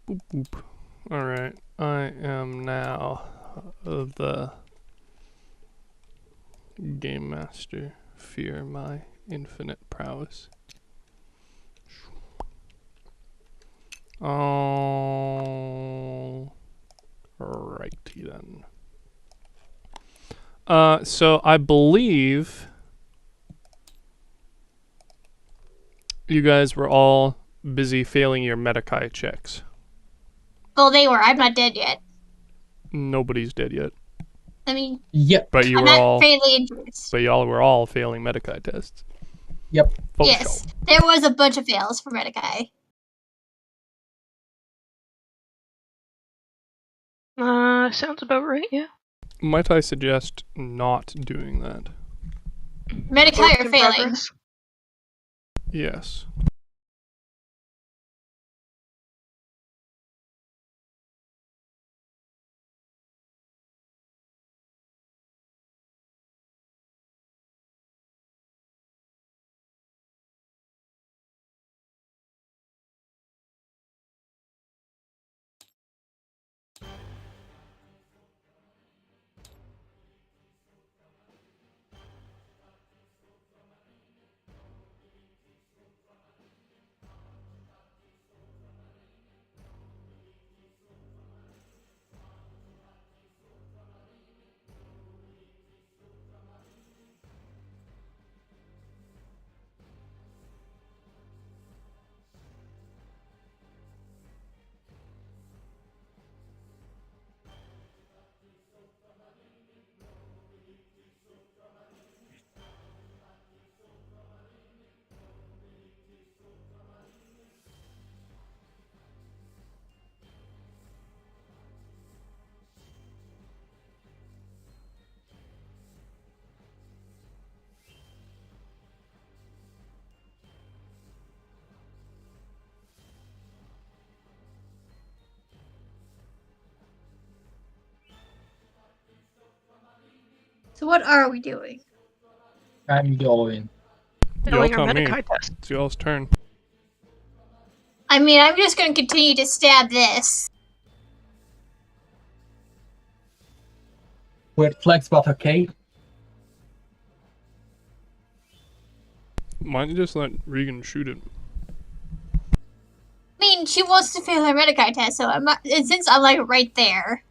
Boop, boop. Alright, I am now the Game Master. Fear my infinite prowess. Oh, righty then. So I believe you guys were all busy failing your Medicae checks. Well, they were. I'm not dead yet. Nobody's dead yet. I mean, Yep. But you I'm were not all. fairly injured. But y'all were all failing Medicae tests. Yep. For Yes, sure. there was a bunch of fails for Medicae. Sounds about right, yeah. Might I suggest not doing that? Medicae Work are in failing. progress. Yes. So what are we doing? I'm going. Y'all Failing our tell me. Medicae test. It's y'all's turn. I mean, I'm just going to continue to stab this. Weird flex, but okay. Why don't you just let Regan shoot it? I mean, she wants to fail her Medicae test, so I'm not, and since I'm like right there,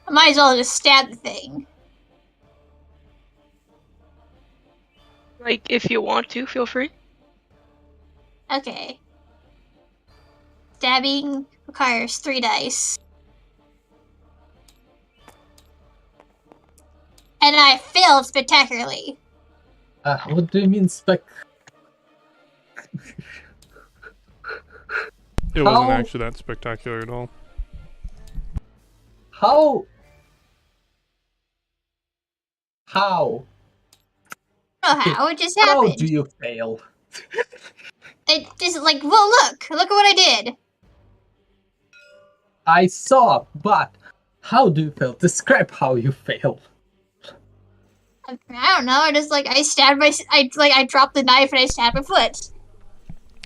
I might as well just stab the thing. Like, if you want to, feel free. Okay. Stabbing requires 3 dice. And I failed spectacularly. What do you mean spec? It wasn't How- actually that spectacular at all. How? How? I don't know how, it just How happened. do you fail? It just like, well, look at what I did. I saw, but how do you fail? Describe how you fail. I don't know. I just like I stabbed I dropped the knife and I stabbed my foot.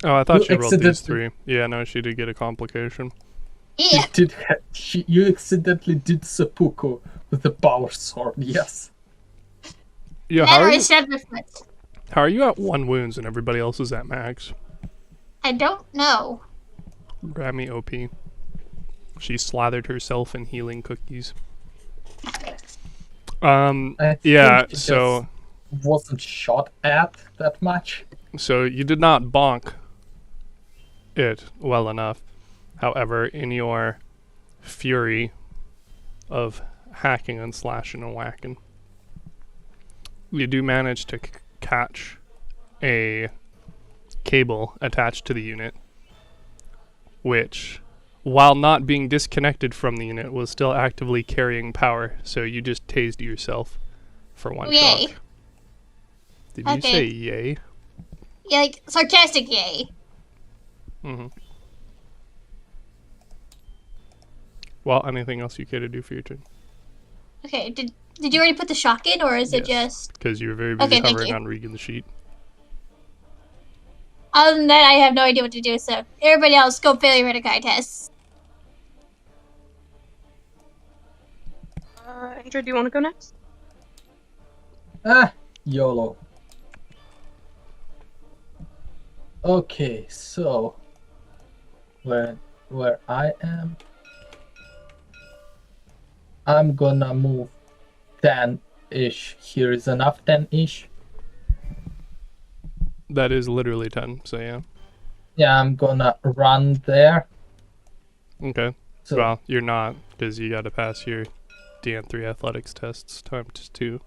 Oh, I thought You she rolled these accidentally- 3. Yeah, no, she did get a complication. Yeah. You accidentally did seppuku with the power sword. Yes. Yeah, Then I stabbed my foot. how are you at 1 wounds and everybody else is at max? I don't know. Grab me OP. She slathered herself in healing cookies. I Yeah, think it so just wasn't shot at that much. so you did not bonk it well enough. However, in your fury of hacking and slashing and whacking, you do manage to catch a cable attached to the unit, which, while not being disconnected from the unit, was still actively carrying power, so you just tased yourself for 1 Yay. shock. Did you Okay. say yay? Yeah, like sarcastic yay. Mm-hmm. Well, anything else you care to do for your turn? Okay, did you already put the shock in, or is it Yes. just? Because you were very busy Okay, thank hovering you. on Regan the sheet. Other than that, I have no idea what to do, so everybody else go fail your Mordecai tests. Andrew, do you want to go next? YOLO. Okay, so where I am, I'm gonna move 10-ish. Here is enough 10-ish. That is literally 10, so yeah. Yeah, I'm gonna run there. Okay. So Well, you're not, because you gotta pass your DN3 athletics tests times 2.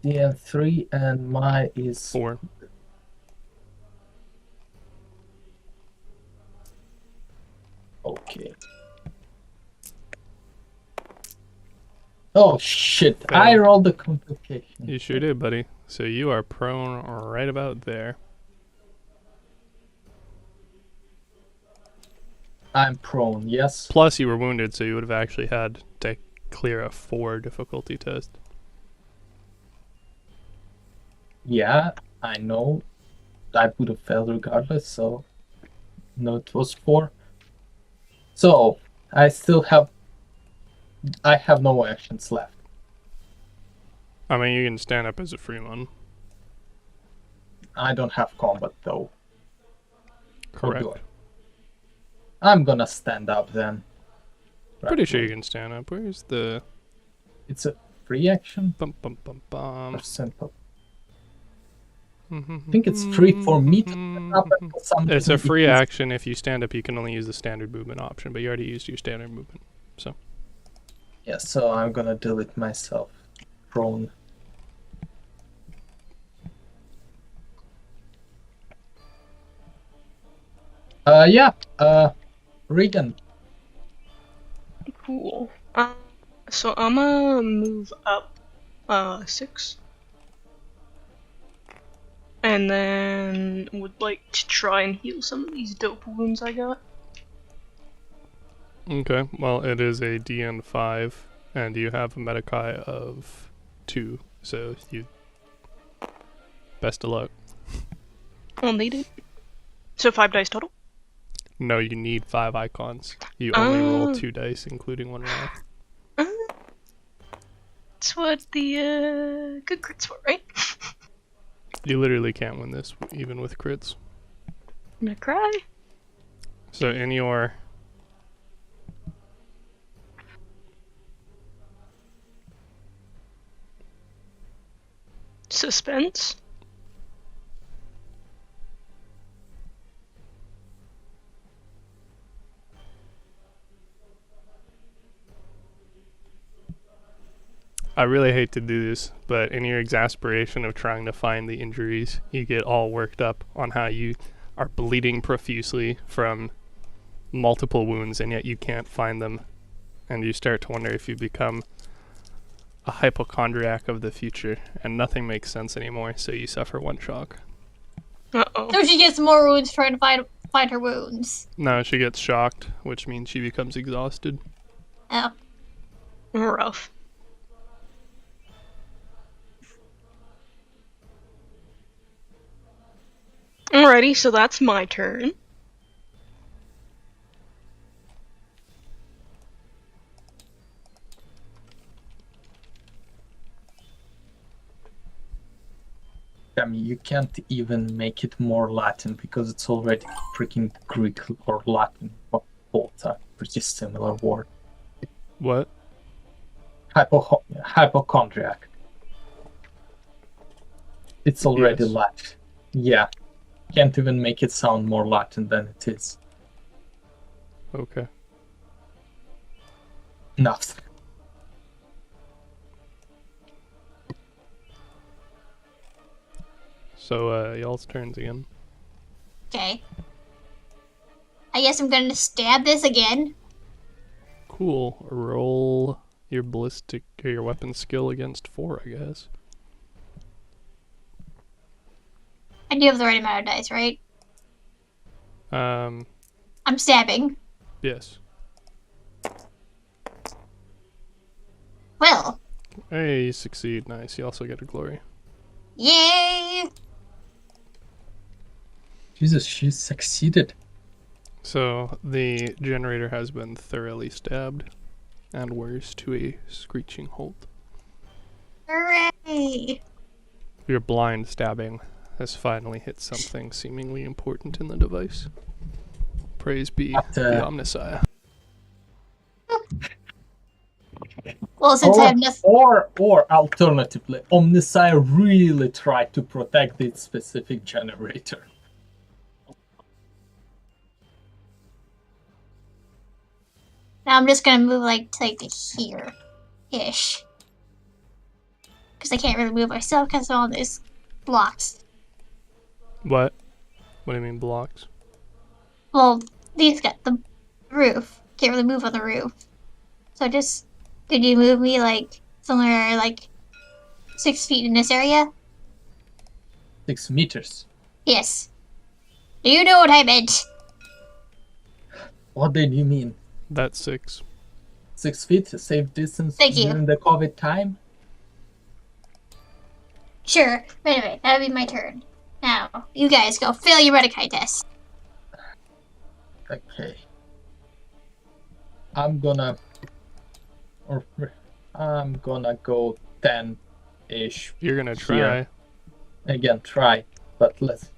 DN3 and my is 4. okay. Oh shit! Fail. I rolled the complication. You sure did, buddy. So you are prone right about there. I'm prone. Yes. Plus, you were wounded, so you would have actually had to clear a 4 difficulty test. Yeah, I know. I would have failed regardless. So no, it was 4. So I still have. I have no actions left. I mean, you can stand up as a free one. I don't have combat though. Correct. Oh, I'm gonna stand up then. Pretty sure you can stand up. Where's the... It's a free action Bum, bum, bum, bum. or simple. I think it's free for me to stand up. It's a free action. If you stand up, you can only use the standard movement option, but you already used your standard movement. So Yeah, so I'm gonna do it myself. Prone. Yeah. Regan. Cool. So I'm gonna move up 6. And then would like to try and heal some of these dope wounds I got. okay, well, it is a DN5, and you have a Medicae of 2, so you... Best of luck. Well, needed. So 5 dice total? No, you need 5 icons. You only roll 2 dice, including 1 wrath. That's what the good crits were, right? You literally can't win this, even with crits. I'm gonna cry. So in your... Suspense. I really hate to do this, but in your exasperation of trying to find the injuries, you get all worked up on how you are bleeding profusely from multiple wounds, and yet you can't find them. And you start to wonder if you become a hypochondriac of the future, and nothing makes sense anymore, so you suffer 1 shock. Uh-oh. So she gets more wounds trying to find her wounds. No, she gets shocked, which means she becomes exhausted. Oh. Rough. Alrighty, so that's my turn. I mean, you can't even make it more Latin because it's already freaking Greek or Latin. Both are pretty similar word. What? Hypochondriac. It's already Yes. Latin. Yeah. Can't even make it sound more Latin than it is. Okay. Nothing. So, y'all's turns again. Okay. I guess I'm gonna stab this again. Cool. Roll your ballistic or your weapon skill against 4, I guess. I do have the right amount of dice, right? I'm stabbing. Yes. Well. Hey, you succeed. Nice. You also get a glory. Yay! Yay! Jesus, she succeeded. So the generator has been thoroughly stabbed and wears to a screeching halt. Hooray! Your blind stabbing has finally hit something seemingly important in the device. Praise be But, the Omnissiah. Well, since I have nothing. or alternatively, Omnissiah really tried to protect this specific generator. Now I'm just gonna move like to here, ish, because I can't really move myself because of all these blocks. What? What do you mean blocks? Well, these got the roof. Can't really move on the roof. So just could you move me like somewhere like 6 feet in this area? 6 meters. Yes. Do you know what I meant? What did you mean? That's 6. 6 feet, safe distance Thank you. during the COVID time? Sure. But anyway, that'll be my turn. Now, you guys go fail your Mordecai test. Okay. I'm gonna go 10-ish. You're gonna try. Here. Again, try, but let's.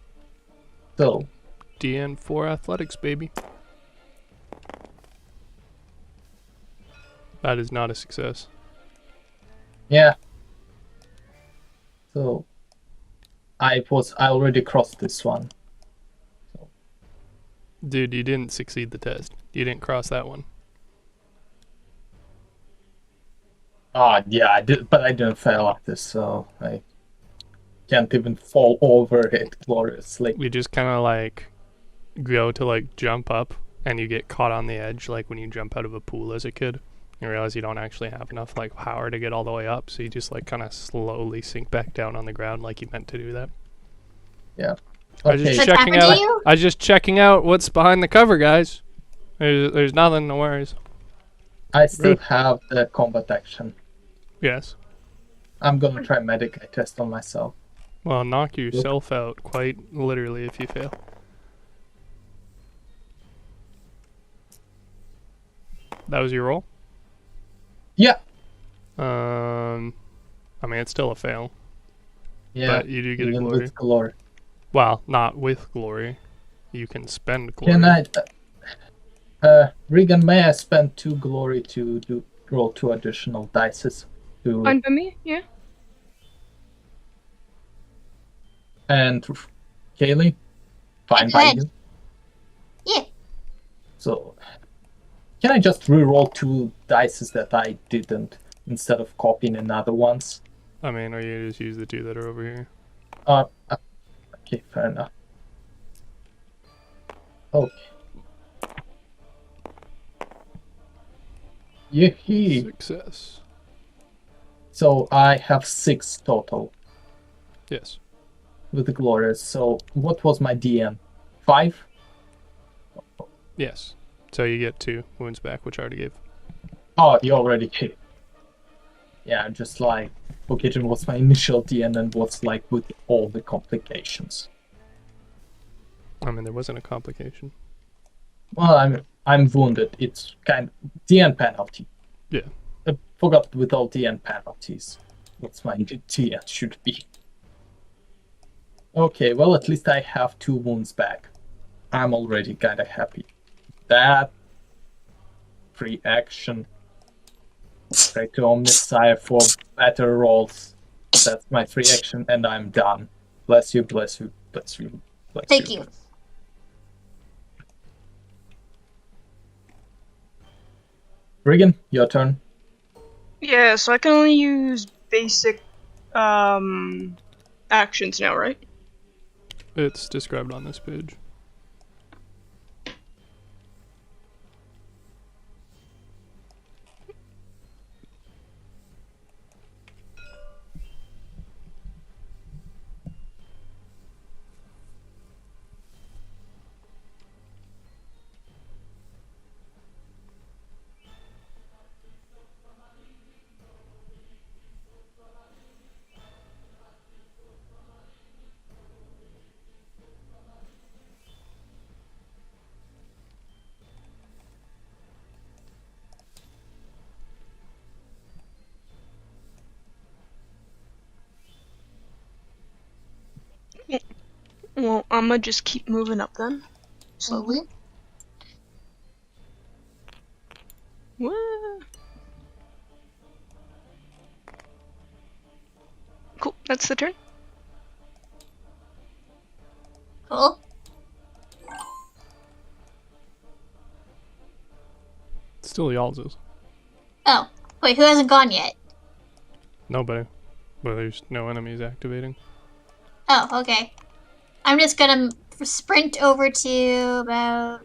So, DN4 athletics, baby. That is not a success. yeah. So, I already crossed this one. Dude, you didn't succeed the test. You didn't cross that one. Yeah, I did, but I didn't fail at this, so I can't even fall over it gloriously. You just kind of like go to like jump up and you get caught on the edge, like when you jump out of a pool as a kid. You realize you don't actually have enough like power to get all the way up, so you just like kind of slowly sink back down on the ground like you meant to do that. Yeah. I was Okay. just What's checking happened out. to you? I was just checking out what's behind the cover, guys. There's nothing, no worries. I still have the combat action. Yes. I'm gonna try medic test on myself. Well, knock yourself out quite literally if you fail. That was your roll? Yeah. I mean, it's still a fail, Yeah. but you do get a Even glory. with glory. Well, not with glory. You can spend glory. Can Regan, may I spend 2 glory to roll 2 additional dices? Fine by me, yeah. And Kaylee? Fine Go by ahead. you? Yeah. So, can I just re-roll 2 dices that I didn't, instead of copying another ones? I mean, or you just use the 2 that are over here. Okay, fair enough. Okay. Yee. Success. So I have 6 total Yes. with the glorious. So what was my DM? 5? Yes. So you get 2 wounds back, which I already gave. Oh, you already hit. Yeah, just like forgetting what's my initial DM and what's like with all the complications. I mean, there wasn't a complication. Well, I'm wounded. It's kind of DN penalty. Yeah. I forgot with all DN penalties. What's my DN should be. Okay, well at least I have 2 wounds back. I'm already kinda happy. That free action. Pray to Omnissiah for better rolls. That's my free action and I'm done. Bless you, bless you, bless you, bless Thank you. Regan, your turn. Yeah, so I can only use basic actions now, right? It's described on this page. Well, I'ma just keep moving up then. Slowly. Whoa. Cool, that's the turn. Cool. Still y'all's. Oh, wait, who hasn't gone yet? Nobody. But there's no enemies activating. Oh, okay. I'm just gonna sprint over to about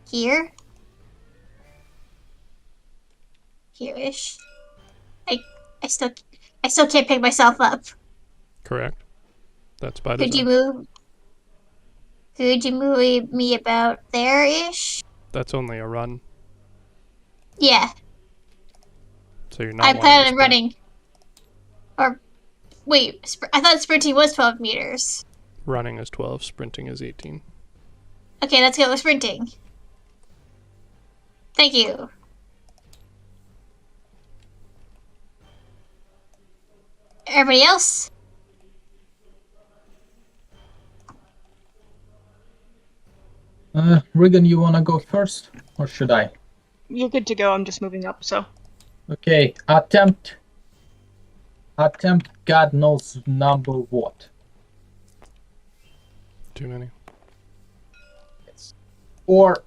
here. Here-ish. I still can't pick myself up. Correct. That's by Could you design. move? Could you move me about there-ish? That's only a run, Yeah, so you're not I wanting plan to on sprint. running. Or, wait, I thought sprinting was 12 meters. Running is 12, sprinting is 18. Okay, let's go with sprinting. Thank you. Everybody else? Regan, you wanna go first, or should I? You're good to go, I'm just moving up, so. Okay, attempt God knows number what. Too many. Or,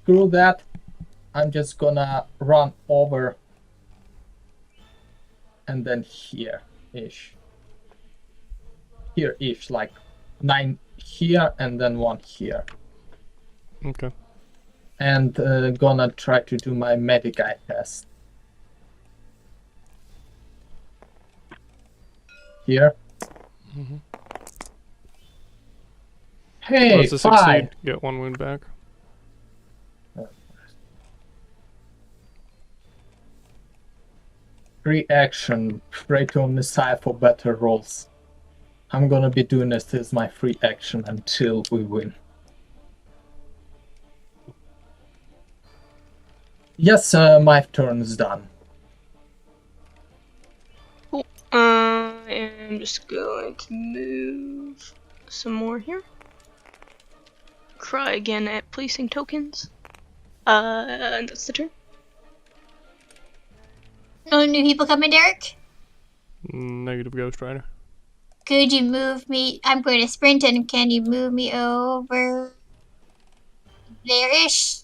screw that. I'm just gonna run over and then here-ish. Here-ish, like 9 here and then 1 here. Okay. And gonna try to do my medic eye test. Here. Mm-hmm. Hey, What's the 5! succeed? Get 1 wound back. Free action, Kratos missile for better rolls. I'm gonna be doing this as my free action until we win. Yes, my turn is done. Cool. I am just going to move some more here. Cry again at placing tokens. And that's the turn. No new people coming, Derek? Negative Ghost Rider. Could you move me? I'm going to sprint, and can you move me over there-ish?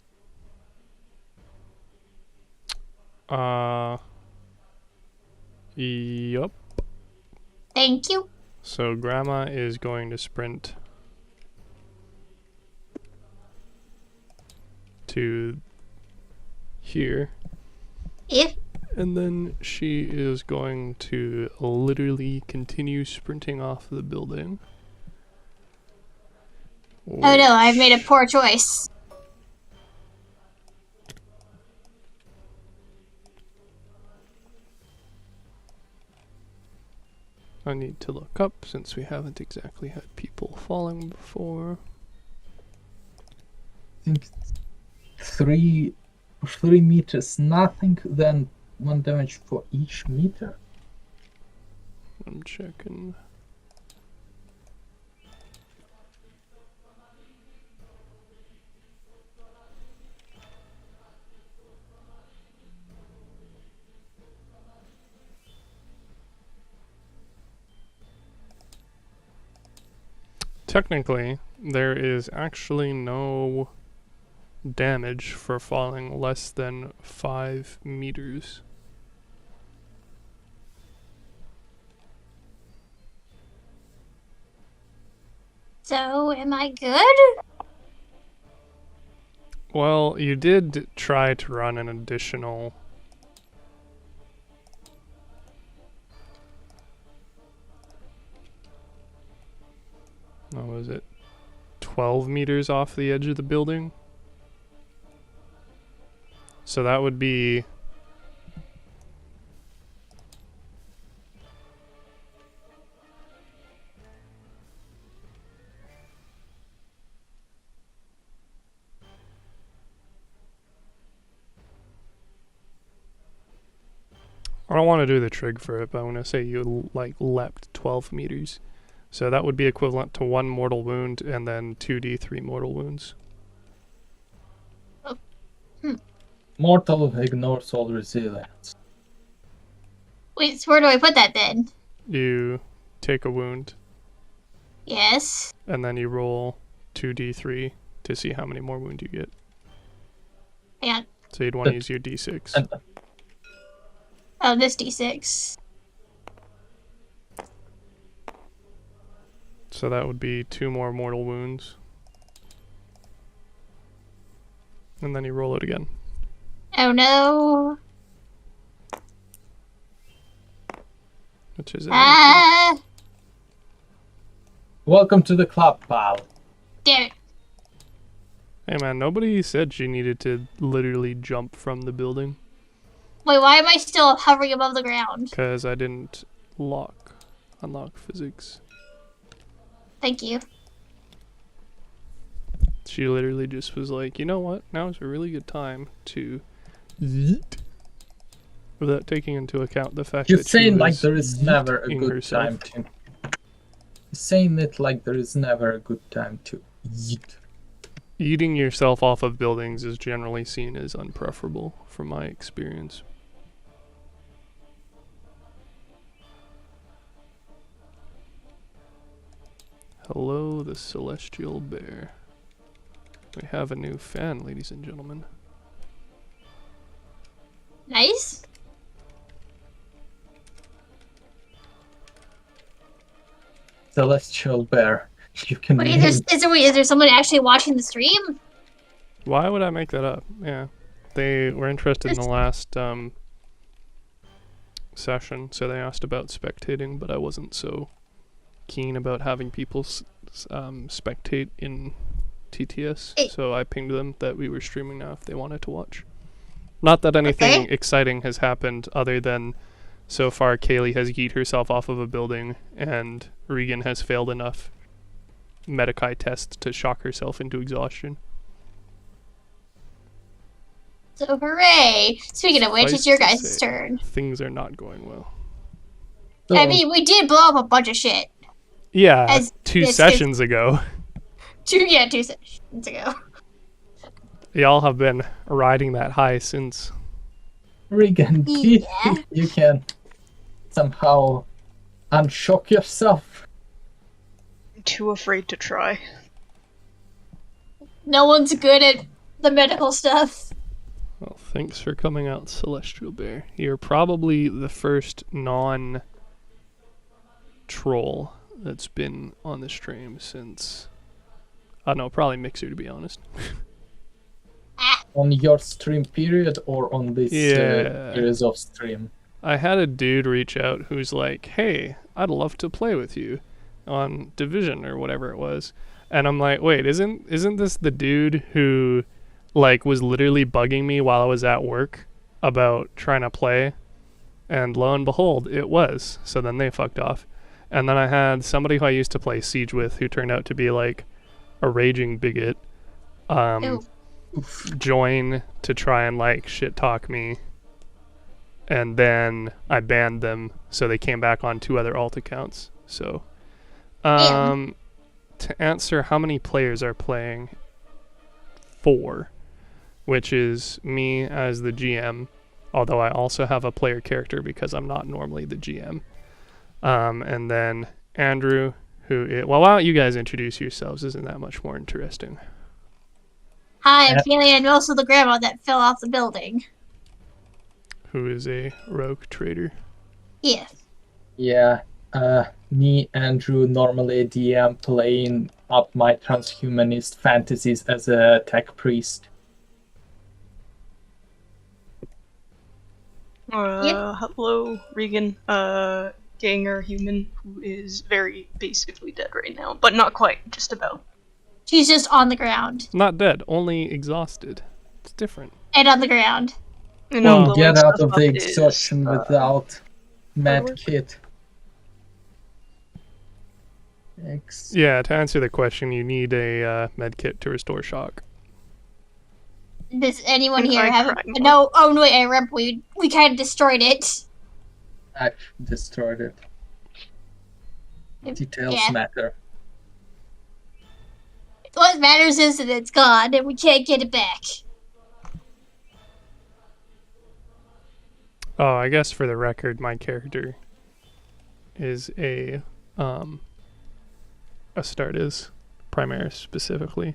Yup. Thank you. So Grandma is going to sprint to here. If And then she is going to literally continue sprinting off the building. oh no, I've made a poor choice. I need to look up since we haven't exactly had people falling before. I think 3 meters, nothing, then 1 damage for each meter. I'm checking. Technically, there is actually no damage for falling less than 5 meters. So, am I good? Well, you did try to run an additional... What was it? 12 meters off the edge of the building? So that would be... I don't want to do the trig for it, but I want to say you like leapt 12 meters. So that would be equivalent to 1 mortal wound and then 2d3 mortal wounds. Mortal ignores all resilience. Wait, so where do I put that then? You take a wound, Yes. and then you roll 2d3 to see how many more wounds you get. Hang on. So you'd want to use your d6. And Oh, this d6. So that would be 2 more mortal wounds. And then you roll it again. Oh no. Which is Ah! welcome to the club, pal. Damn it. Hey man, nobody said she needed to literally jump from the building. Wait, why am I still hovering above the ground? Because I didn't unlock physics. Thank you. She literally just was like, you know what? Now is a really good time to yeet. Without taking into account the fact You're that she saying like was there is never a yeeting good herself. time to. You're saying it like there is never a good time to eat. Eating yourself off of buildings is generally seen as unpreferable from my experience. Hello, the Celestial Bear. We have a new fan, ladies and gentlemen. Nice. Celestial bear. You can Wait, name is there someone actually watching the stream? Why would I make that up? Yeah. They were interested in the last session, so they asked about spectating, but I wasn't so keen about having people spectate in TTS, so I pinged them that we were streaming now if they wanted to watch. Not that anything exciting has happened other than so far Kaylee has yeet herself off of a building and Regan has failed enough Medicae tests to shock herself into exhaustion. So hooray! Speaking of which, Suffice it's your to guys' say, turn. Things are not going well. I mean, we did blow up a bunch of shit. Yeah, As 2 this is- sessions ago. 2 sessions ago. Y'all have been riding that high since. Regan, Yeah. you can somehow unshock yourself. I'm too afraid to try. No one's good at the medical stuff. Well, thanks for coming out, Celestial Bear. You're probably the first non-troll that's been on the stream since. I don't know, probably Mixer to be honest. On your stream period or on this Yeah. series of stream? I had a dude reach out who's like, hey, I'd love to play with you on Division or whatever it was. And I'm like, wait, isn't this the dude who like was literally bugging me while I was at work about trying to play? And lo and behold, it was. So then they fucked off. And then I had somebody who I used to play Siege with who turned out to be like a raging bigot Ew. join to try and like shit talk me. And then I banned them, so they came back on 2 other alt accounts. So to answer how many players are playing, 4, which is me as the GM, although I also have a player character because I'm not normally the GM. And then Andrew, well, why don't you guys introduce yourselves? Isn't that much more interesting? Hi, I'm Kaylee. I'm also the grandma that fell off the building. Who is a rogue trader. Yeah. Yeah, me, Andrew, normally DM playing up my transhumanist fantasies as a tech priest. Hello, Regan. Ganger human who is very basically dead right now, but not quite, just about. She's just on the ground. Not dead, only exhausted. It's different. And on the ground. You know, blowing Get out stuff of the up is, exhaustion without med work. kit. Yeah, to answer the question, you need a med kit to restore shock. Does anyone And here I have cry more. No, oh no, wait, I remember we kind of destroyed it. I destroyed it. Details Yeah. matter. What matters is that it's gone and we can't get it back. Oh, I guess for the record, my character is a Astartes Primaris specifically,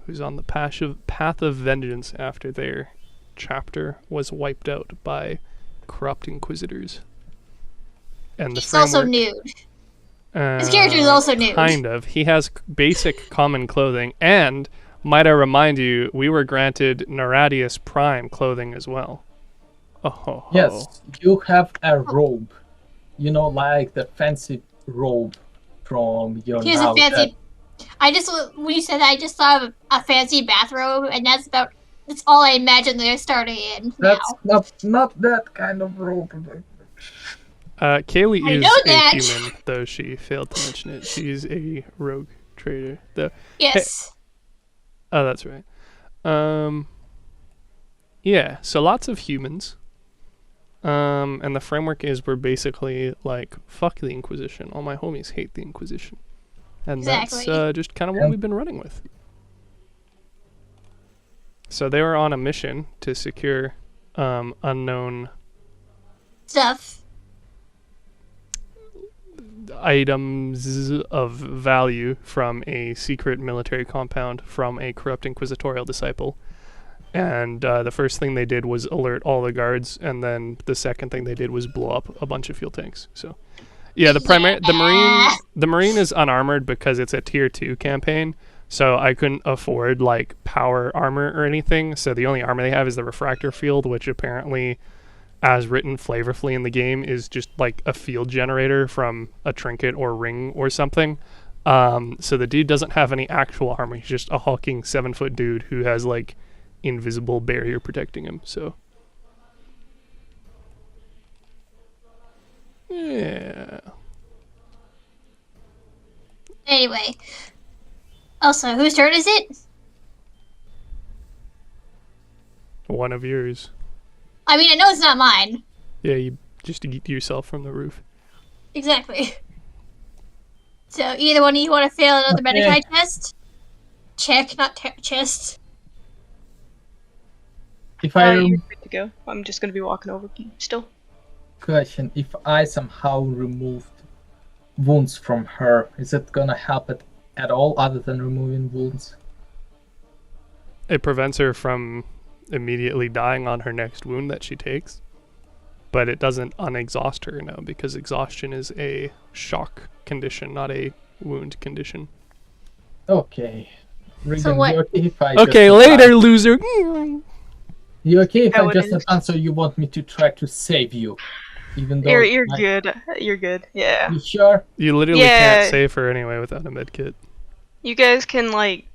who's on the path of vengeance after their chapter was wiped out by corrupt inquisitors. And the He's also framework, nude. His character is also nude. kind of. He has basic common clothing, and might I remind you, we were granted Naradius Prime clothing as well. Oh, ho, ho. Yes, you have a robe. You know, like the fancy robe from your Here's a fancy. When you said that, I just thought of a fancy bathrobe, and that's all I imagine they're starting in now. That's not that kind of robe. Kaylee I is know a that. human, though she failed to mention it. She's a rogue trader. Yes. Oh, that's right. Yeah, so lots of humans. And the framework is we're basically like, fuck the Inquisition. All my homies hate the Inquisition. And Exactly. that's just kind of what we've been running with. So they were on a mission to secure unknown Stuff. items of value from a secret military compound from a corrupt inquisitorial disciple. And the first thing they did was alert all the guards, and then the second thing they did was blow up a bunch of fuel tanks. So yeah, the marine is unarmored because it's a tier 2 campaign. So I couldn't afford like power armor or anything. So the only armor they have is the refractor field, which apparently, as written flavorfully in the game, is just like a field generator from a trinket or ring or something. So the dude doesn't have any actual armor. He's just a hulking 7-foot dude who has like invisible barrier protecting him. So yeah. Anyway. Also, whose turn is it? One of yours. I mean, I know it's not mine. Yeah, you just eat yourself from the roof. Exactly. So, either one of you want to fail another Medicaid test? Check, not chest. If I You're good to go. I'm just gonna be walking over still. question, if I somehow removed wounds from her, is it gonna help it at all other than removing wounds? It prevents her from immediately dying on her next wound that she takes, but it doesn't unexhaust her now, because exhaustion is a shock condition, not a wound condition. Okay. Regan, So what- you okay if I Okay, just later, loser. You okay if How I it just is. answer you want me to try to save you? Even though You're good. You're good. Yeah. You sure? You literally Yeah. can't save her anyway without a med kit. You guys can like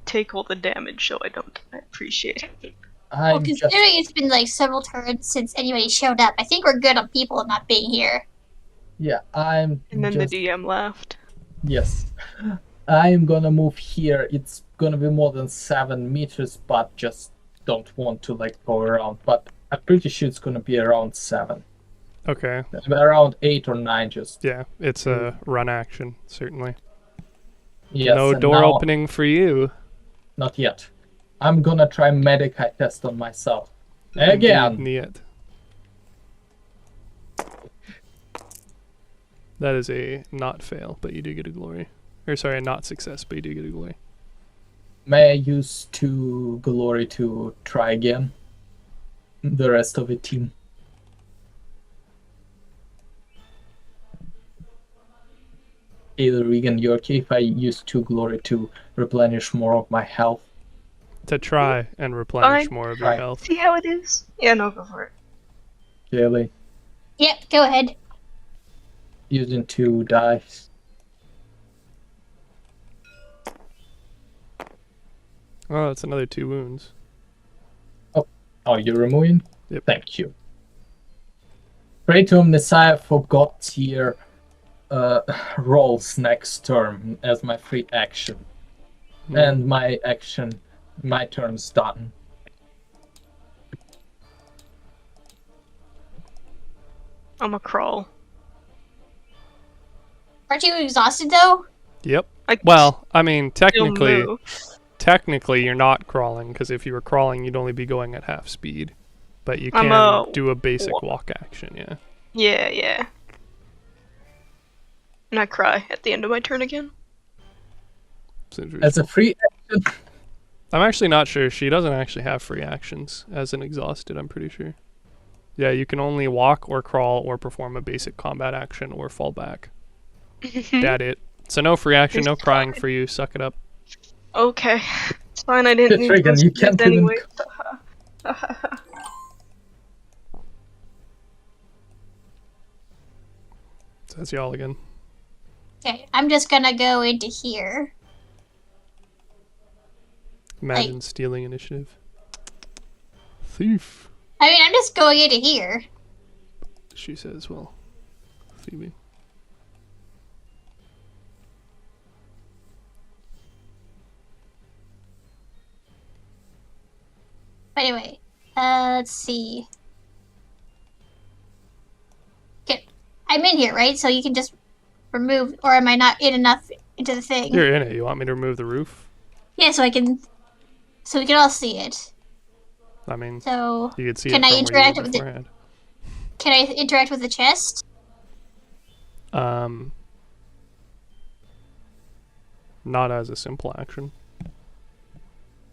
take all the damage, so I don't. I appreciate it. Well, I'm just considering it's been like several turns since anybody showed up, I think we're good on people not being here. I'm And then just the DM left. yes. I'm gonna move here. It's gonna be more than 7 meters, but just don't want to like go around. But I'm pretty sure it's gonna be around 7. Okay, Around 8 or 9 just. yeah, it's a run action, certainly. Yes. No and door now- opening for you. Not yet. I'm gonna try Medicaid test on myself. Again. Indeed, niet. That is a not fail, but you do get a glory. Or sorry, a not success, but you do get a glory. May I use 2 glory to try again? The rest of the team. Either Regan, you okay if I use 2 glory to replenish more of my health? To try and replenish Fine. more of your Fine. health. See how it is? Yeah, no, go for it. Really? Yep, go ahead. Using 2 dice. Oh, that's another 2 wounds. Oh, you're removing? Yep. Thank you. Pray to Messiah for God tier rolls next turn as my free action. And my turn's done. I'm a crawl. Aren't you exhausted though? Yep. I can Well, I mean, still technically, move. you're not crawling, because if you were crawling, you'd only be going at half speed. But you I'm can a do a basic wa- walk action, yeah. Yeah, yeah. And I cry at the end of my turn again. As a free action. I'm actually not sure. She doesn't actually have free actions as an exhausted, I'm pretty sure. Yeah, you can only walk or crawl or perform a basic combat action or fall back. That it. So no free action, no It's crying fine. for you. Suck it up. Okay. It's fine, I didn't need Regan, those you keys can't even anyway. So that's y'all again. Okay, I'm just gonna go into here. Imagine stealing initiative. Thief, I mean, I'm just going into here. she says. Well, Phoebe. But anyway, let's see. Okay, I'm in here, right? So you can just remove, or am I not in enough into the thing? You're in it. You want me to remove the roof? Yeah, so we can all see it. I mean, So you could see can it I from where you interact were with it? beforehand. Can I interact with the chest? Not as a simple action.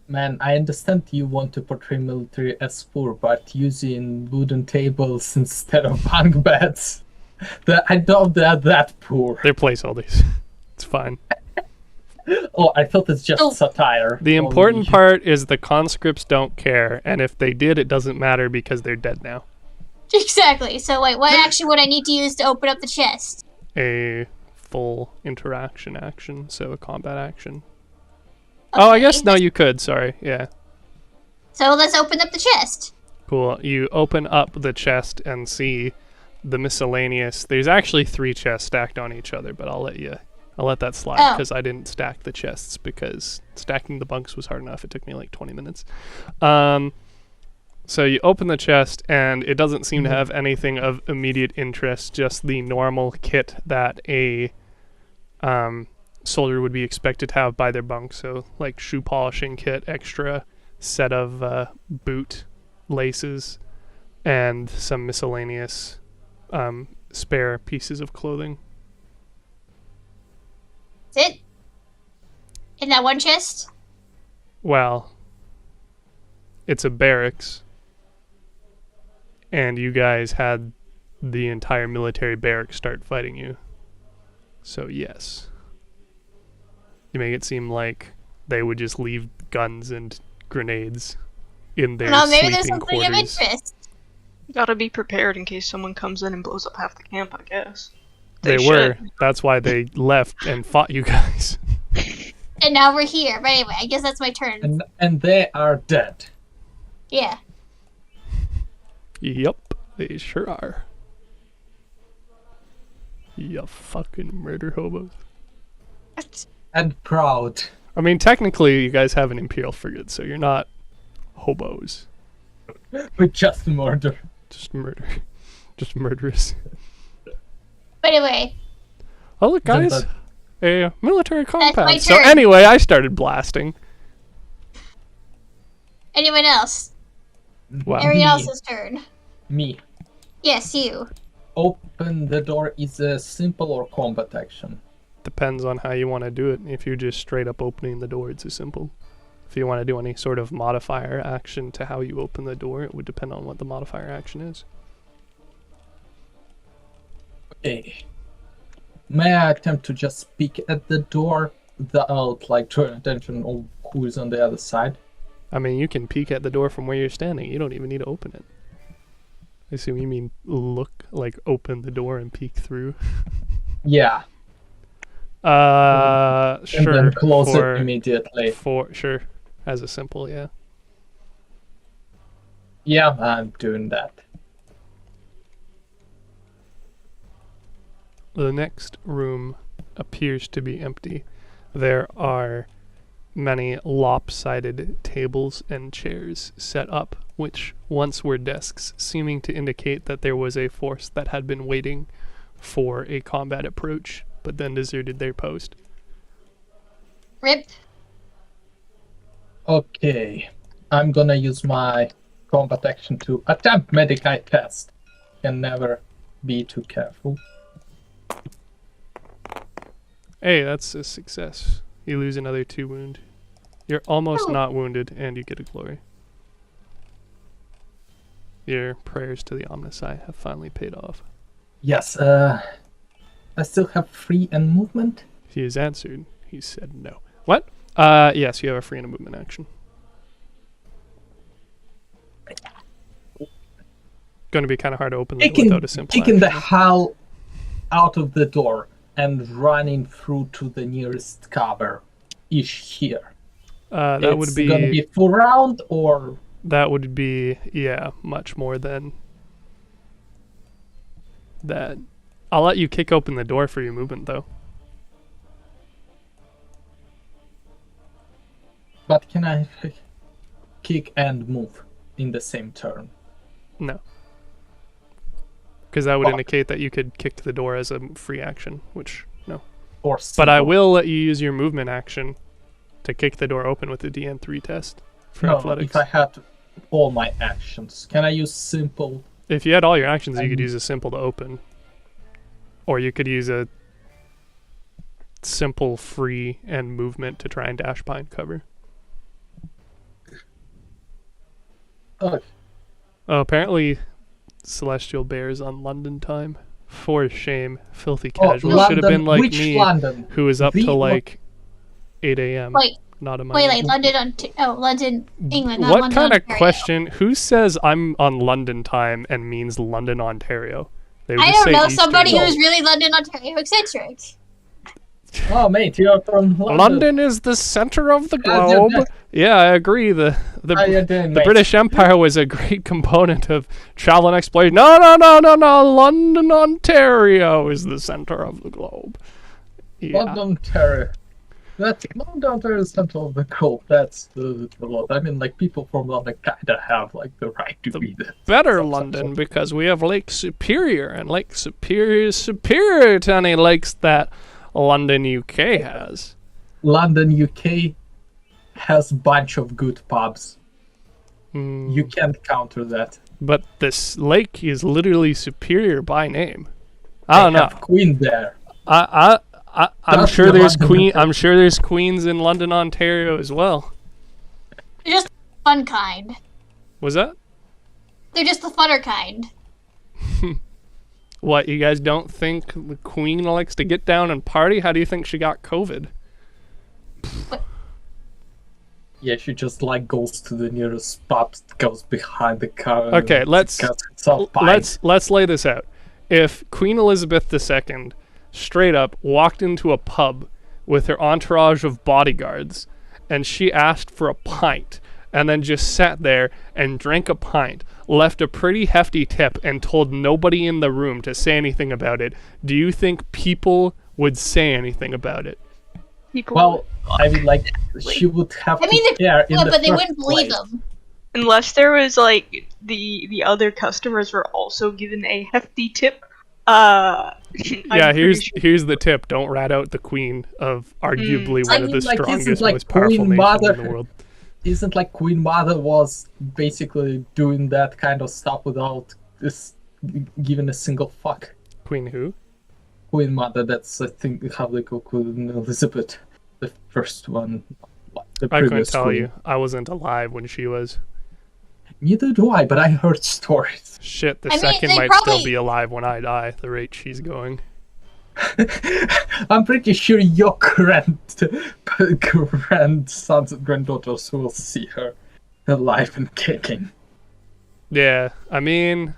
Man, I understand you want to portray military as poor, but using wooden tables instead of bunk beds. I doubt they're that poor. They're placeholders. It's fine. Oh, I thought it's just Oh. satire. The important only. part is the conscripts don't care, and if they did, it doesn't matter because they're dead now. Exactly. So wait, what action would I need to use to open up the chest? A full interaction action, so a combat action. Oh, I guess Okay. no, you could. Sorry, yeah. So let's open up the chest. Cool. You open up the chest and see the miscellaneous. There's actually 3 chests stacked on each other, but I'll let that slide Oh. because I didn't stack the chests because stacking the bunks was hard enough. It took me like 20 minutes. So you open the chest and it doesn't seem to have anything of immediate interest, just the normal kit that a soldier would be expected to have by their bunk. So like shoe polishing kit, extra set of boot laces, and some miscellaneous spare pieces of clothing. Is it? In that one chest? Well, it's a barracks, and you guys had the entire military barracks start fighting you. So yes. You make it seem like they would just leave guns and grenades in their No, maybe there's sleeping something quarters. of interest. Gotta be prepared in case someone comes in and blows up half the camp, I guess. They should. were. That's why they left and fought you guys. And now we're here. But anyway, I guess that's my turn. And they are dead. Yeah. Yep, they sure are. You fucking murder hobos. And proud. I mean, technically, you guys have an Imperial frigate, so you're not hobos. With just murder. Just murder. Just murderous. But anyway, Oh, look, Then guys. A military my compound. So turn. anyway, I started blasting. anyone else? Wow. Everyone Me. else's turn. Me. Yes, you. Open the door is a simple or combat action. Depends on how you want to do it. If you're just straight up opening the door, it's as simple. If you want to do any sort of modifier action to how you open the door, it would depend on what the modifier action is. Okay. May I attempt to just peek at the door without like drawing attention of who's on the other side? I mean, you can peek at the door from where you're standing. You don't even need to open it. I assume you mean look, like open the door and peek through. Yeah. Sure. And then close for, it immediately. Sure. As a simple, yeah. Yeah, I'm doing that. The next room appears to be empty. There are many lopsided tables and chairs set up, which once were desks, seeming to indicate that there was a force that had been waiting for a combat approach, but then deserted their post. Rip. Okay, I'm gonna use my combat action to attempt Medicite test. Can never be too careful. Hey, that's a success. You lose another 2 wound. You're almost not wounded, and you get a glory. Your prayers to the Omnisci have finally paid off. Yes, I still have free and movement. He has answered. He said no. What? Yes, you have a free and a movement action. Going to be kind of hard to open the door without a simple Kicking the action. hell out of the door and running through to the nearest cover is here. That would be gonna be full round, or that would be much more than that. I'll let you kick open the door for your movement though. but can I kick and move in the same turn? No. Because that would Fuck. indicate that you could kick the door as a free action, which no. Or But I simple? will let you use your movement action to kick the door open with the DN3 test for No, athletics. if I had all my actions, can I use simple? If you had all your actions, you could use a simple to open. Or you could use a simple free and movement to try and dash behind cover. Oh, Apparently, Celestial Bear's on London time. For shame, filthy oh, casual. Should have London, been like which me, London? who was up The till Lo- like 8 a.m. Wait, Not a wait, like London, London, England, not What London, kind of Ontario. question? Who says I'm on London time and means London, Ontario? They would I just don't say know, Eastern. somebody who's really London, Ontario eccentric. Oh, mate, you're from London. London is the center of the Yeah, yeah, globe. yeah. Yeah, I agree. The British Empire was a great component of travel and exploration. No. London, Ontario is the center of the globe. Yeah. London, Ontario. That's London, Ontario is central of the globe. That's the lot. I mean, like, people from London kinda have, like, the right to be there. Better Some London sort. because we have Lake Superior, and Lake Superior is superior to any lakes that London, UK has. London, UK has a bunch of good pubs. Hmm. You can't counter that. But this lake is literally superior by name. I They don't know. have Queen there. I'm That's sure the there's London I'm sure there's queens in London, Ontario as well. They're just the fun kind. Was that? They're just the funner kind. What, you guys don't think the queen likes to get down and party? How do you think she got COVID? Yeah, she just, like, goes to the nearest pub, goes behind the car. and Okay, let's gets herself pint. let's lay this out. If Queen Elizabeth II straight up walked into a pub with her entourage of bodyguards and she asked for a pint and then just sat there and drank a pint, left a pretty hefty tip and told nobody in the room to say anything about it, do you think people would say anything about it? People, Well, I mean, like, she would have I mean, to care in Yeah, the but they first wouldn't believe place. them. unless there was like the other customers were also given a hefty tip. Yeah, I'm here's pretty sure- here's the tip. Don't rat out the queen of arguably I one of mean, the like, isn't, strongest, like, most powerful Queen nations Mother- in the world. Isn't, like, Queen Mother was basically doing that kind of stuff without this giving a single fuck? Queen who? Queen Mother, that's, I think, how they call Queen Elizabeth, the first one. The I couldn't previous tell queen. you. I wasn't alive when she was. Neither do I, but I heard stories. Shit, the I mean, second they might still probably- be alive when I die, the rate she's going. I'm pretty sure your grandsons and granddaughters will see her alive and kicking. Yeah, I mean...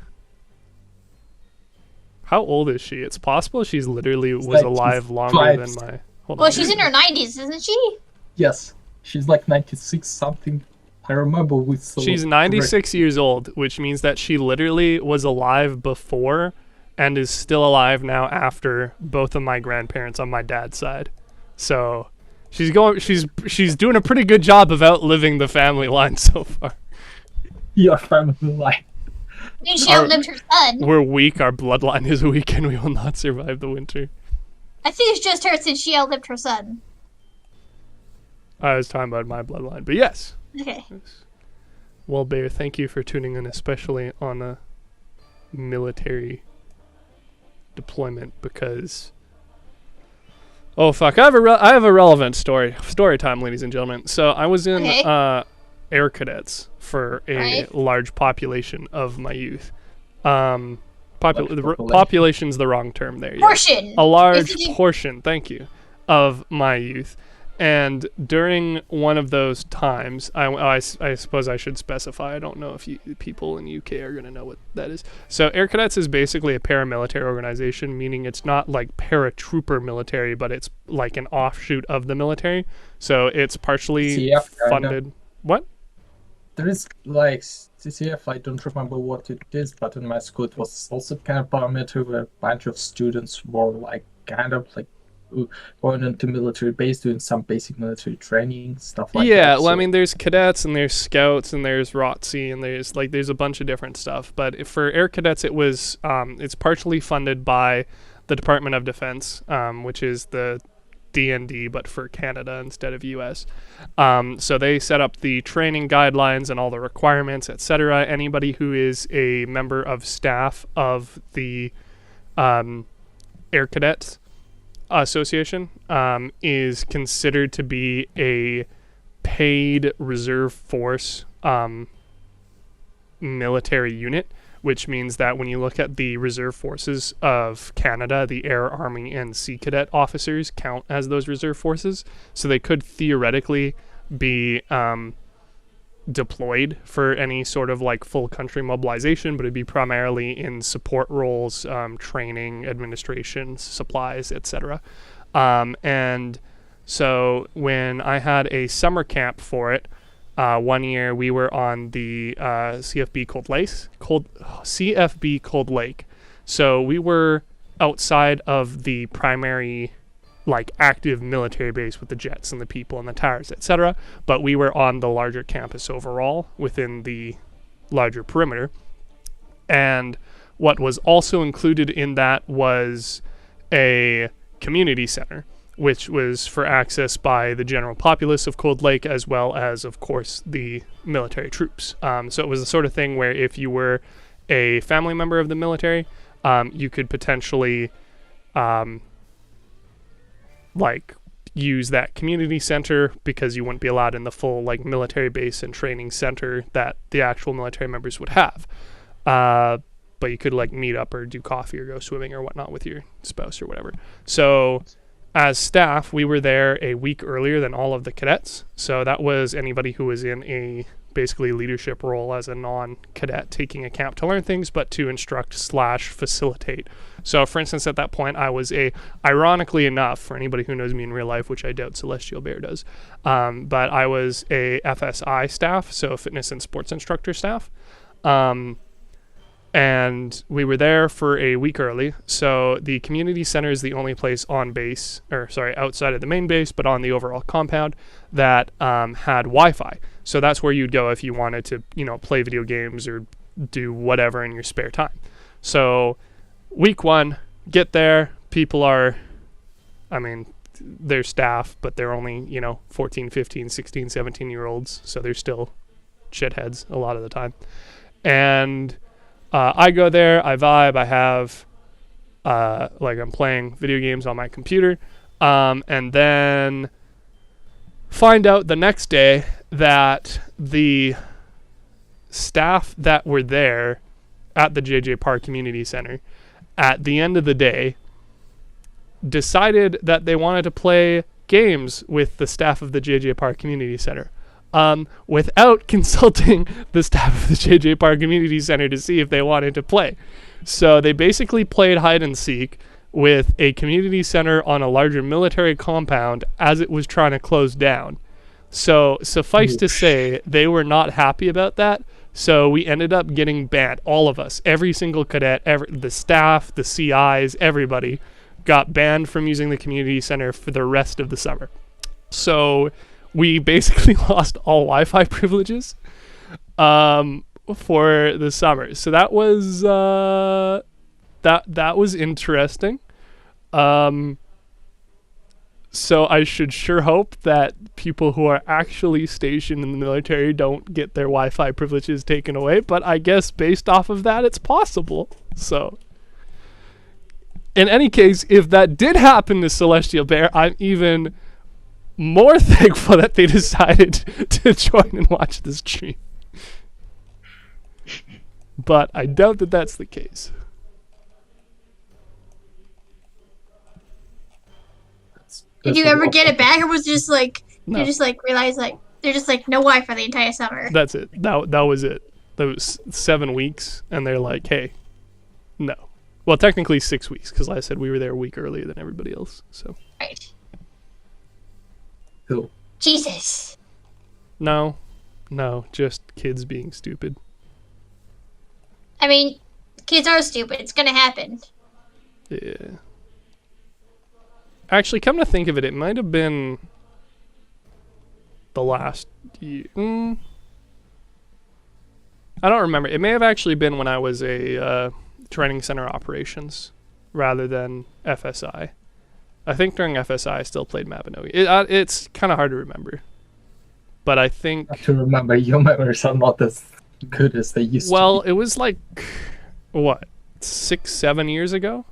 How old is she? It's possible she's literally was like alive she's longer five. than my... Hold Well, on. she's in her 90s, isn't she? Yes, she's like 96 something. I remember we saw. She's 96 years old, which means that she literally was alive before and is still alive now after both of my grandparents on my dad's side. So She's doing a pretty good job of outliving the family line so far. Your family line. I mean, she outlived her son. We're weak. Our bloodline is weak, and we will not survive the winter. I think it's just her since she outlived her son. I was talking about my bloodline, but yes. Okay. Well, Bear, thank you for tuning in, especially on a military deployment, because... Oh, fuck. I have a relevant story time, ladies and gentlemen. So I was in Air Cadets for a large population of my youth. Population's the wrong term there. Portion. A large portion, thank you, of my youth. And during one of those times, I suppose I should specify. I don't know if people in UK are going to know what that is. So Air Cadets is basically a paramilitary organization, meaning it's not like paratrooper military, but it's like an offshoot of the military. So it's partially funded. What? There is like CCF, I don't remember what it is, but in my school it was also kind of paramilitary where a bunch of students were like kind of like going into military base, doing some basic military training, stuff like that. Yeah, well, I mean, there's cadets and there's scouts and there's ROTC and there's a bunch of different stuff. But for Air Cadets, it's partially funded by the Department of Defense, which is the DND, but for Canada instead of US. So they set up the training guidelines and all the requirements, etc. Anybody who is a member of staff of the Air Cadets Association is considered to be a paid reserve force military unit, which means that when you look at the reserve forces of Canada, the Air, Army, and Sea Cadet officers count as those reserve forces. So they could theoretically be deployed for any sort of like full country mobilization, but it'd be primarily in support roles, training, administration, supplies, etc. And so when I had a summer camp for it, one year we were on the CFB Cold Lake. So we were outside of the primary like active military base with the jets and the people and the towers, etc. But we were on the larger campus overall within the larger perimeter. And what was also included in that was a community center, which was for access by the general populace of Cold Lake, as well as, of course, the military troops. So it was the sort of thing where if you were a family member of the military, you could potentially like use that community center because you wouldn't be allowed in the full like military base and training center that the actual military members would have. But you could like meet up or do coffee or go swimming or whatnot with your spouse or whatever. So as staff, we were there a week earlier than all of the cadets. So that was anybody who was in a basically leadership role as a non-cadet taking a camp to learn things, but to instruct / facilitate. So for instance, at that point, I was ironically enough, for anybody who knows me in real life, which I doubt Celestial Bear does, but I was a FSI staff, so fitness and sports instructor staff. And we were there for a week early. So the community center is the only place on base, outside of the main base, but on the overall compound that had Wi-Fi. So that's where you'd go if you wanted to, play video games or do whatever in your spare time. So week one, get there. People are, they're staff, but they're only, 14, 15, 16, 17-year-olds. So they're still shitheads a lot of the time. And I go there, I vibe, I have, I'm playing video games on my computer, and then find out the next day that the staff that were there at the JJ Park Community Center at the end of the day decided that they wanted to play games with the staff of the JJ Park Community Center. Without consulting the staff of the JJ Park Community Center to see if they wanted to play. So they basically played hide and seek with a community center on a larger military compound as it was trying to close down. So suffice to say, they were not happy about that. So we ended up getting banned. All of us, every single cadet, the staff, the CIs, everybody got banned from using the community center for the rest of the summer. So we basically lost all Wi-Fi privileges for the summer. So that was that was interesting. So I should sure hope that people who are actually stationed in the military don't get their Wi-Fi privileges taken away. But I guess based off of that, it's possible. So in any case, if that did happen to Celestial Bear, I'm even more thankful that they decided to join and watch this stream. But I doubt that that's the case. Did you ever get it back, or was it just like No. you just like realize like they're just like no Wi-Fi the entire summer? That's it. That was it. That was 7 weeks, and they're like, hey, no. Well, technically 6 weeks, because like I said we were there a week earlier than everybody else. So Right. Cool. Jesus. no, just kids being stupid. I mean, kids are stupid. It's gonna happen. Yeah. Actually, come to think of it, it might have been the last year. I don't remember. It may have actually been when I was a training center operations rather than FSI. I think during FSI I still played Mabinogi. It's kind of hard to remember. But I think... To remember, your memories are not as good as they used to Well, be. it was like, what, 6-7 years ago?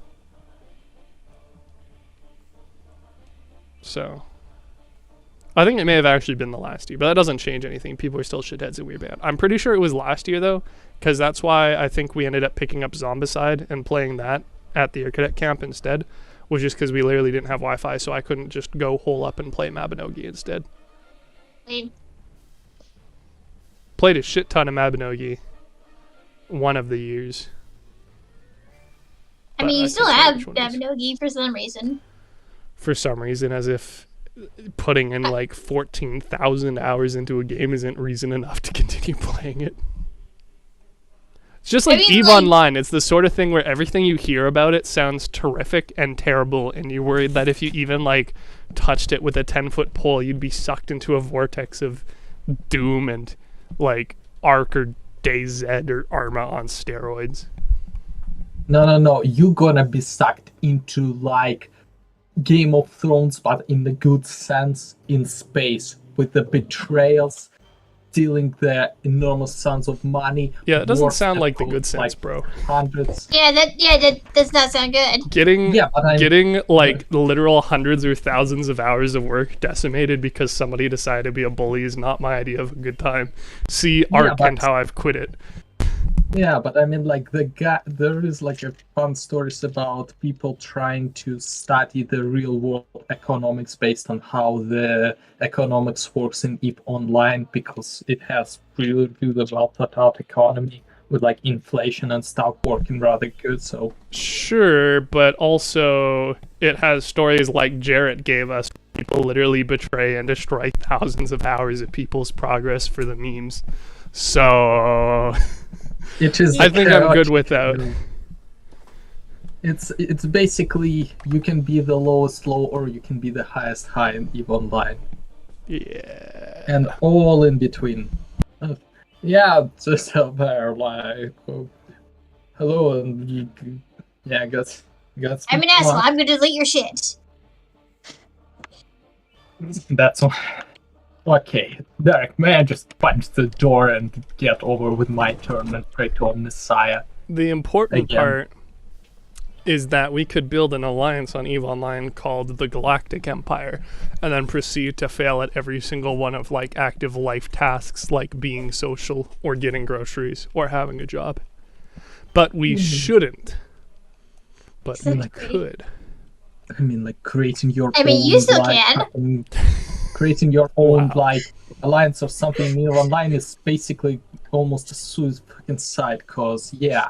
So, I think it may have actually been the last year, but that doesn't change anything. People are still shitheads and we're bad. I'm pretty sure it was last year, though, because that's why I think we ended up picking up Zombicide and playing that at the Air Cadet Camp instead, was just because we literally didn't have Wi-Fi, so I couldn't just go hole up and play Mabinogi instead. Played a shit ton of Mabinogi one of the years. I mean, But you I still can't have remember which one it is. Mabinogi for some reason. For some reason, as if putting in like 14,000 hours into a game isn't reason enough to continue playing it. It's just like I mean, EVE like- Online. It's the sort of thing where everything you hear about it sounds terrific and terrible, and you're worried that if you even like touched it with a 10-foot pole, you'd be sucked into a vortex of doom and like Ark or DayZ or Arma on steroids. No. You're gonna be sucked into like Game of Thrones, but in the good sense, in space, with the betrayals, stealing the enormous sums of money. Yeah, it doesn't wars sound that like the go, good sense, like, bro. Hundreds. That does not sound good. Getting Yeah, but getting like literal hundreds or thousands of hours of work decimated because somebody decided to be a bully is not my idea of a good time. See Ark but- and how I've quit it. Yeah, but I mean, like there is like a fun stories about people trying to study the real world economics based on how the economics works in EVE Online, because it has really well thought out economy with like inflation and stuff working rather good. So Sure, but also it has stories like Jarrett gave us. People literally betray and destroy thousands of hours of people's progress for the memes. So it is. I think I'm good with that. It's basically you can be the lowest low or you can be the highest high in EVE Online, Yeah. and all in between. Yeah, just there like hello and yeah, got. I'm an asshole. I'm gonna delete your shit. That's all. Okay, Derek, may I just punch the door and get over with my turn and pray to a messiah? The important Again. part is that we could build an alliance on EVE Online called the Galactic Empire, and then proceed to fail at every single one of like active life tasks like being social or getting groceries or having a job. But we shouldn't. But we Exactly. could. I mean, like creating your I mean, own you still like, can. creating your own Wow. like alliance or something in EVE Online is basically almost a suicide side, cause yeah.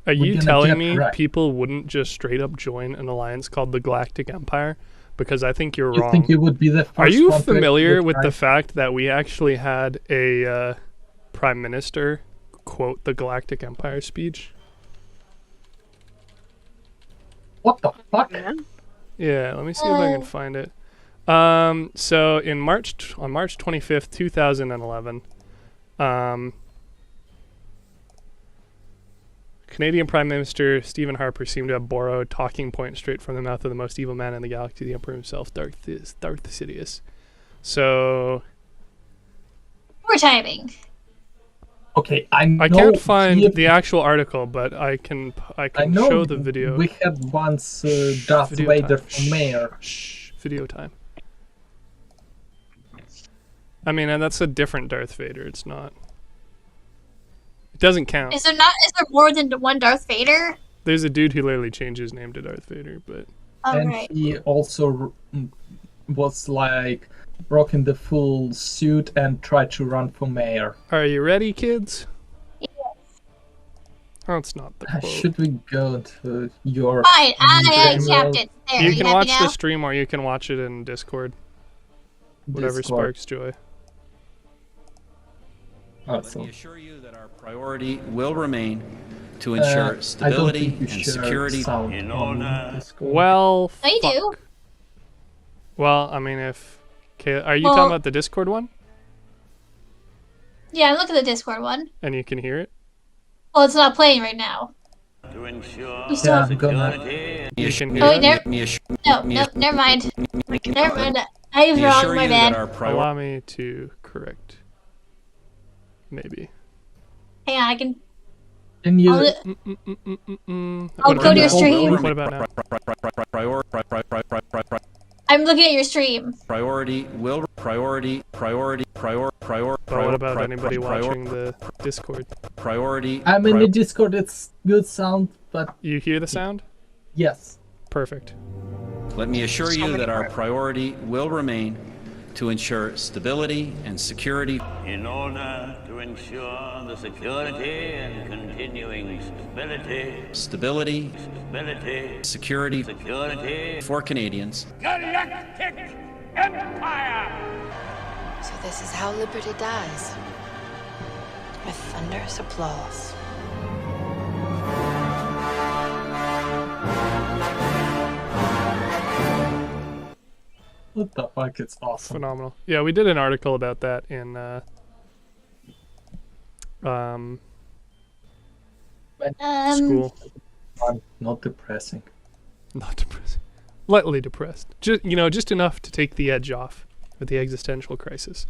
Are We're you gonna telling get me wrecked. people wouldn't just straight up join an alliance called the Galactic Empire? Because I think you're You wrong. think you would be the first Are you one to familiar actually with try? the fact that we actually had a prime minister quote the Galactic Empire speech? What the fuck? Yeah. Yeah, let me see if I can find it. So on March 25th, 2011, Canadian Prime Minister Stephen Harper seemed to have borrowed talking point straight from the mouth of the most evil man in the galaxy, the Emperor himself, Darth Sidious. So Poor timing. Okay, I know I can't find he- the actual article, but I can I know show the video. we had once Darth Video Vader time. for mayor. Shh, video time. I mean, and that's a different Darth Vader. It's not. It doesn't count. Is there more than one Darth Vader? There's a dude who literally changed his name to Darth Vader, but Oh, And right. he also was like rocking the full suit and tried to run for mayor. are you ready, kids? That's not the quote. Should we go to your Fine, I Dream accept World? it. There, You can happy watch now? the stream or you can watch it in Discord. Whatever Discord? sparks joy. Let Awesome. me assure you that our priority will remain to I ensure don't stability think you and share security. sound on Discord. Well, No, you fuck. do. Well, I mean, if... Okay, are you Well- talking about the Discord one? Yeah, look at the Discord one. And you can hear it? Well, it's not playing right now. To ensure You still Yeah, have... I'm gonna. You can hear Oh, it? wait, never... Let me assure, No, never mind. Never mind. I was let me wrong, assure my you that bad. our priority. Allow me to correct. Maybe. Hang on, I can... Can you? I'll, I'll What go to your about now? stream. What about now? I'm looking at your stream. Priority will priority. But what about anybody watching the Discord? Priority. I'm in the Discord. It's good sound, but You hear the sound? yes. Perfect. Let me assure you many that our priority will remain to ensure stability and security. in order to ensure the security and continuing Stability, security security. for Canadians. Galactic Empire! So this is how liberty dies. With thunderous applause. What the fuck? It's awesome. Phenomenal. Yeah, we did an article about that in school. Not depressing. Not depressing. Lightly depressed. Just enough to take the edge off with the existential crisis.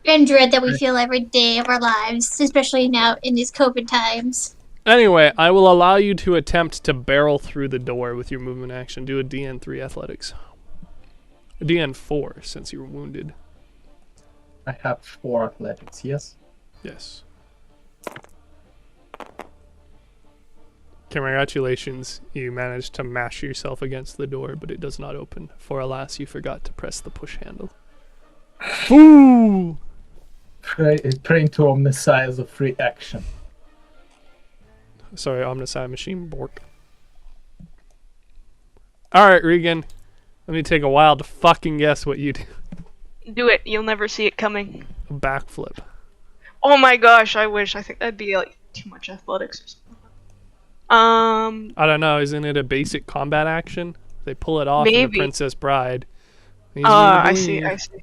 And dread that we feel every day of our lives, especially now in these COVID times. Anyway, I will allow you to attempt to barrel through the door with your movement action. Do a DN3 athletics. A DN4 since you were wounded. I have 4 athletics. Yes. Yes. Congratulations, you managed to mash yourself against the door, but it does not open. For alas, you forgot to press the push handle. Ooh! Praying to Omnisci as a free action. Sorry, Omnisci Machine Bork. Alright, Regan. Let me take a while to fucking guess what you do. Do it. You'll never see it coming. A backflip. Oh my gosh, I wish. I think that'd be like too much athletics or something. I don't know, isn't it a basic combat action? They pull it off in Maybe. The Princess Bride. Easy to believe. I see.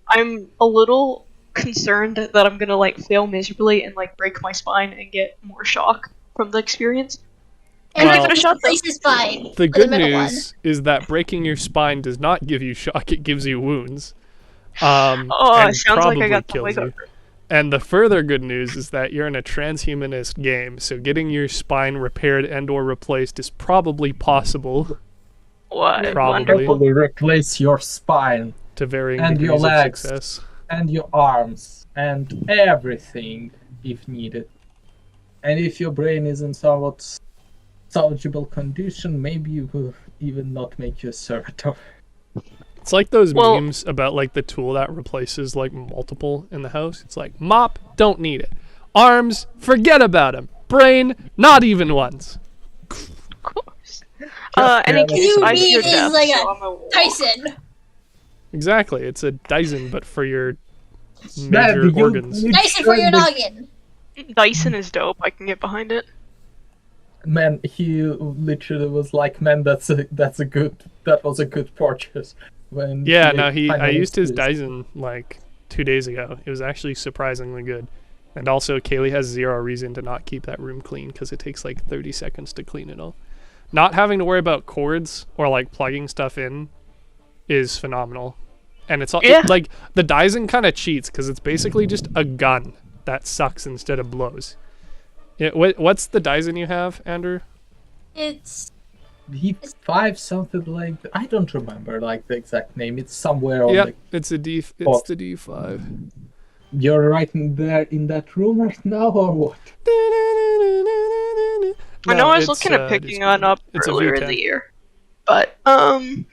I'm a little concerned that I'm gonna like fail miserably and like break my spine and get more shock from the experience. And Well- I could have shot them. Place is fine. The for the good middle news is that breaking your spine does not give you shock, it gives you wounds. Oh, and it sounds like I probably got the kills wake you. up. And the further good news is that you're in a transhumanist game, so getting your spine repaired and or replaced is probably possible What? Probably. Wonderful. Will replace your spine to varying And your degrees of legs. success. and your arms and everything if needed. And if your brain is in somewhat salvageable condition, maybe you will even not make you a servitor. It's like those Well- memes about like the tool that replaces like multiple in the house. It's like mop, don't need it. Arms, forget about them. Brain, not even once. Of course. Any Yeah, case, You I mean fear it's death, like so a I'm a warlock. Tyson. Exactly. It's a Dyson, but for your Man, major organs. Tyson for your noggin. Dyson is dope. I can get behind it. Man, he literally was like, "Man, that was a good purchase." when Yeah, he no, I finally used his finished. Dyson like 2 days ago. It was actually surprisingly good. And also, Kaylee has zero reason to not keep that room clean because it takes like 30 seconds to clean it all. Not having to worry about cords or like plugging stuff in is phenomenal. And it's all Yeah. like the Dyson kind of cheats because it's basically just a gun that sucks instead of blows. Yeah, what's the Dyson you have, Andrew? It's D5 something like that. I don't remember like the exact name. It's somewhere on Yeah, the. it's the box. D5. You're right in there in that room right now, or what? I know I was it's, looking at just picking one up it's a earlier in V10. the year, but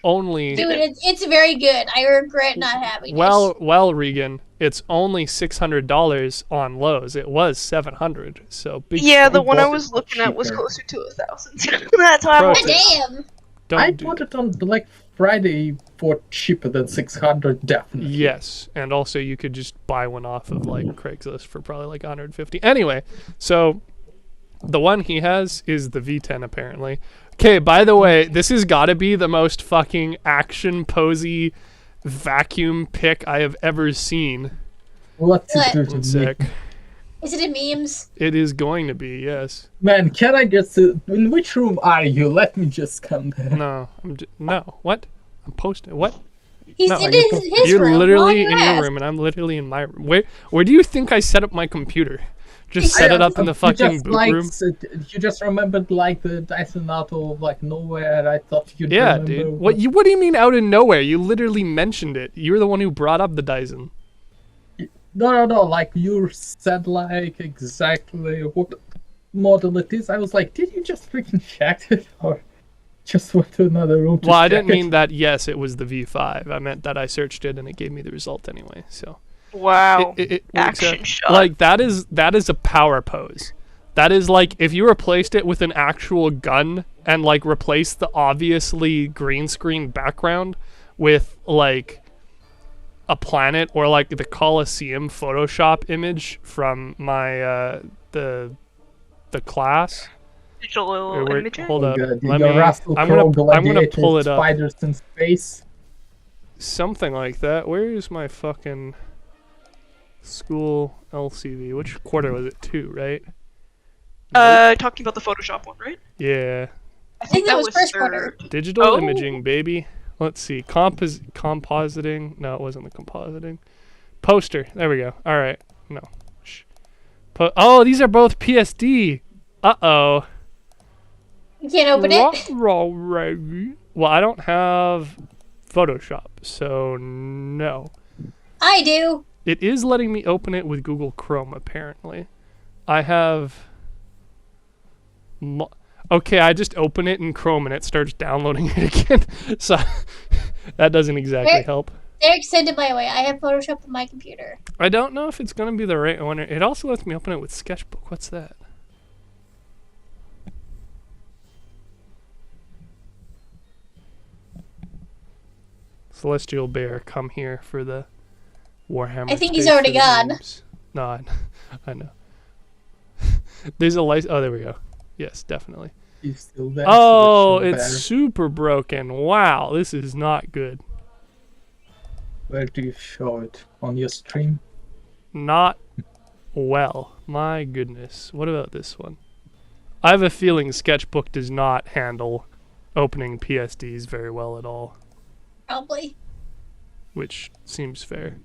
Only dude, it's very good. I regret not having well, Regan, it's only $600 on Lowe's. It was $700, so big. yeah, the I one I bought was it looking at was cheaper. closer to 1,000. That's why I'm Pro like, tip. Damn. Don't I do bought it on Black Friday for cheaper than 600, definitely. Yes, and also you could just buy one off of like Craigslist for probably like 150. Anyway, so the one he has is the V10 apparently. Okay, by the way, this has got to be the most fucking action posy vacuum pick I have ever seen. What's What? it do to One me? sec. Is it in memes? It is going to be, yes. Man, can I just... in which room are you? Let me just come there. No, no. What? I'm posting. What? He's No, in you're his You're room. literally Why in you your ask? room, and I'm literally in my room. Where do you think I set up my computer? Just set it up in the fucking boot room? You just remembered like the Dyson out of like nowhere. I thought you'd Yeah, remember. dude. What do you mean out of nowhere? You literally mentioned it. You're the one who brought up the Dyson. No. Like you said, like exactly what model it is. I was like, did you just freaking check it or just went to another room? To Well, I check didn't mean it? that. Yes, it was the V5. I meant that I searched it and it gave me the result anyway. So wow, it works action out. shot. Like that is a power pose. That is like if you replaced it with an actual gun and like replaced the obviously green screen background with like a planet or like the Colosseum Photoshop image from my the class. digital Wait, imaging. hold up. Good. Let Your me. Russell I'm Crowe gonna gladiator pull it up. Spiders in space. Something like that. Where is my fucking school LCV? Which quarter was it? 2, right? Talking about the Photoshop one, right? Yeah. I think that was first quarter. third. Digital Oh. imaging, baby. Let's see. Compositing. No, it wasn't the compositing. Poster. There we go. All right. No. Shh. Oh, these are both PSD. Uh-oh. You can't open it. Well, I don't have Photoshop, so no. I do. It is letting me open it with Google Chrome, apparently. I have... Okay, I just open it in Chrome and it starts downloading it again. So that doesn't exactly Where- help. Derek sent it my way. I have Photoshop on my computer. I don't know if it's going to be the right one. It also lets me open it with Sketchbook. What's that? Celestial Bear, come here for the Warhammer. I think he's Space already for the gone. Dreams. No, I know. There's a light. Oh, there we go. Yes, definitely. He's still there. Oh, Celestial it's Bear. super broken. Wow, this is not good. Where do you show it? On your stream? Not well. My goodness. What about this one? I have a feeling Sketchbook does not handle opening PSDs very well at all, Probably. which seems fair.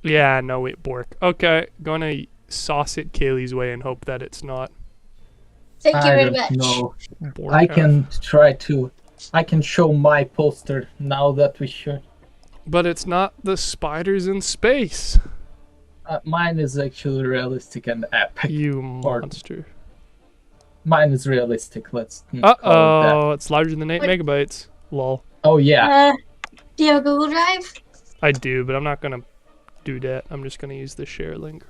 Yeah, no, it Bork. Okay, gonna sauce it Kaylee's way and hope that it's not Thank you I very don't much. know. Bork. I can try to. I can show my poster now that we should. But it's not the spiders in space. Mine is actually realistic and epic. You Or- monster. Mine is realistic. Let's call it that. Uh-oh, it's larger than 8 What? megabytes. Lol. Oh yeah. Do you have a Google Drive? I do, but I'm not gonna do that. I'm just gonna use the share link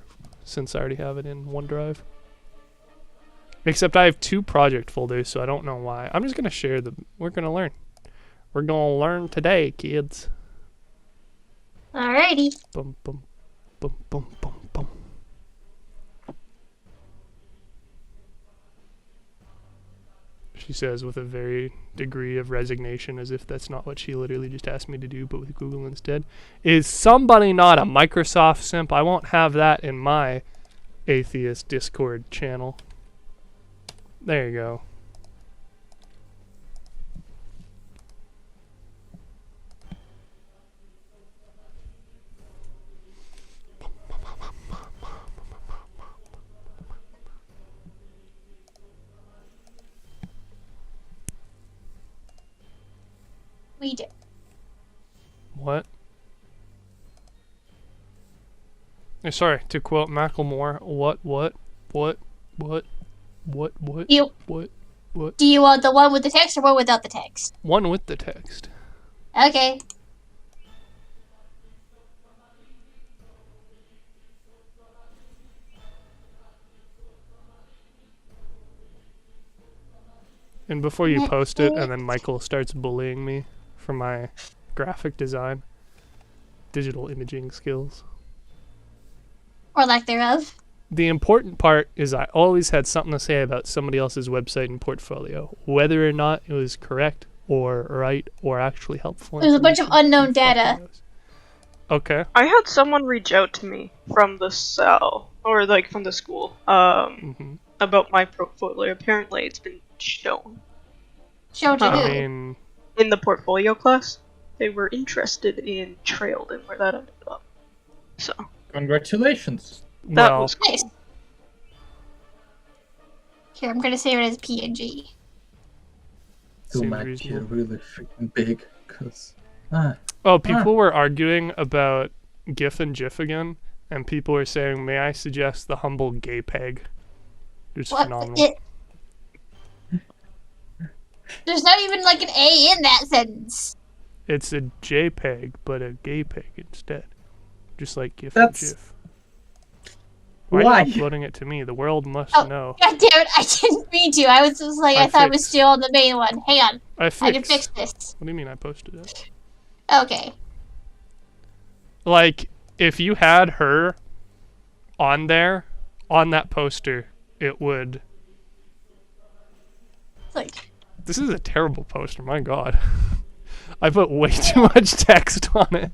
since I already have it in OneDrive. Except I have 2 project folders, so I don't know why. I'm just gonna share them. We're gonna learn. We're gonna learn today, kids. Alrighty. Bum bum bum bum bum bum. she says with a very degree of resignation, as if that's not what she literally just asked me to do, but with Google instead. Is somebody not a Microsoft simp? I won't have that in my atheist Discord channel. There you go. We do. What? Sorry, to quote Macklemore, what? You. What? Do you want the one with the text or one without the text? One with the text. Okay. And before you post it, and then Michael starts bullying me for my graphic design, digital imaging skills. Or lack thereof. The important part is I always had something to say about somebody else's website and portfolio, whether or not it was correct or right or actually helpful. There's a bunch of unknown data. Okay. I had someone reach out to me from the cell, or like from the school, about my portfolio. Apparently it's been shown. Shown to I who? mean, In the portfolio class, they were interested in Trailed and where that ended up. So, Congratulations. that well, was cool. Nice. Here, I'm gonna save it as PNG. To Seems make reasonable. it really freaking big, cause people were arguing about GIF and GIF again, and people were saying, "May I suggest the humble gay peg?" It's What? phenomenal. There's not even like an A in that sentence. It's a JPEG, but a gay peg instead, just like GIF That's- and GIF. Why are Why? you uploading it to me? The world must Oh, know. God damn it, I didn't mean to. I was just like, I thought it was still on the main one. Hang on, I can fix this. What do you mean I posted it? Okay. Like, if you had her on there, on that poster, it would... It's like, This is a terrible poster, my god. I put way too much text on it.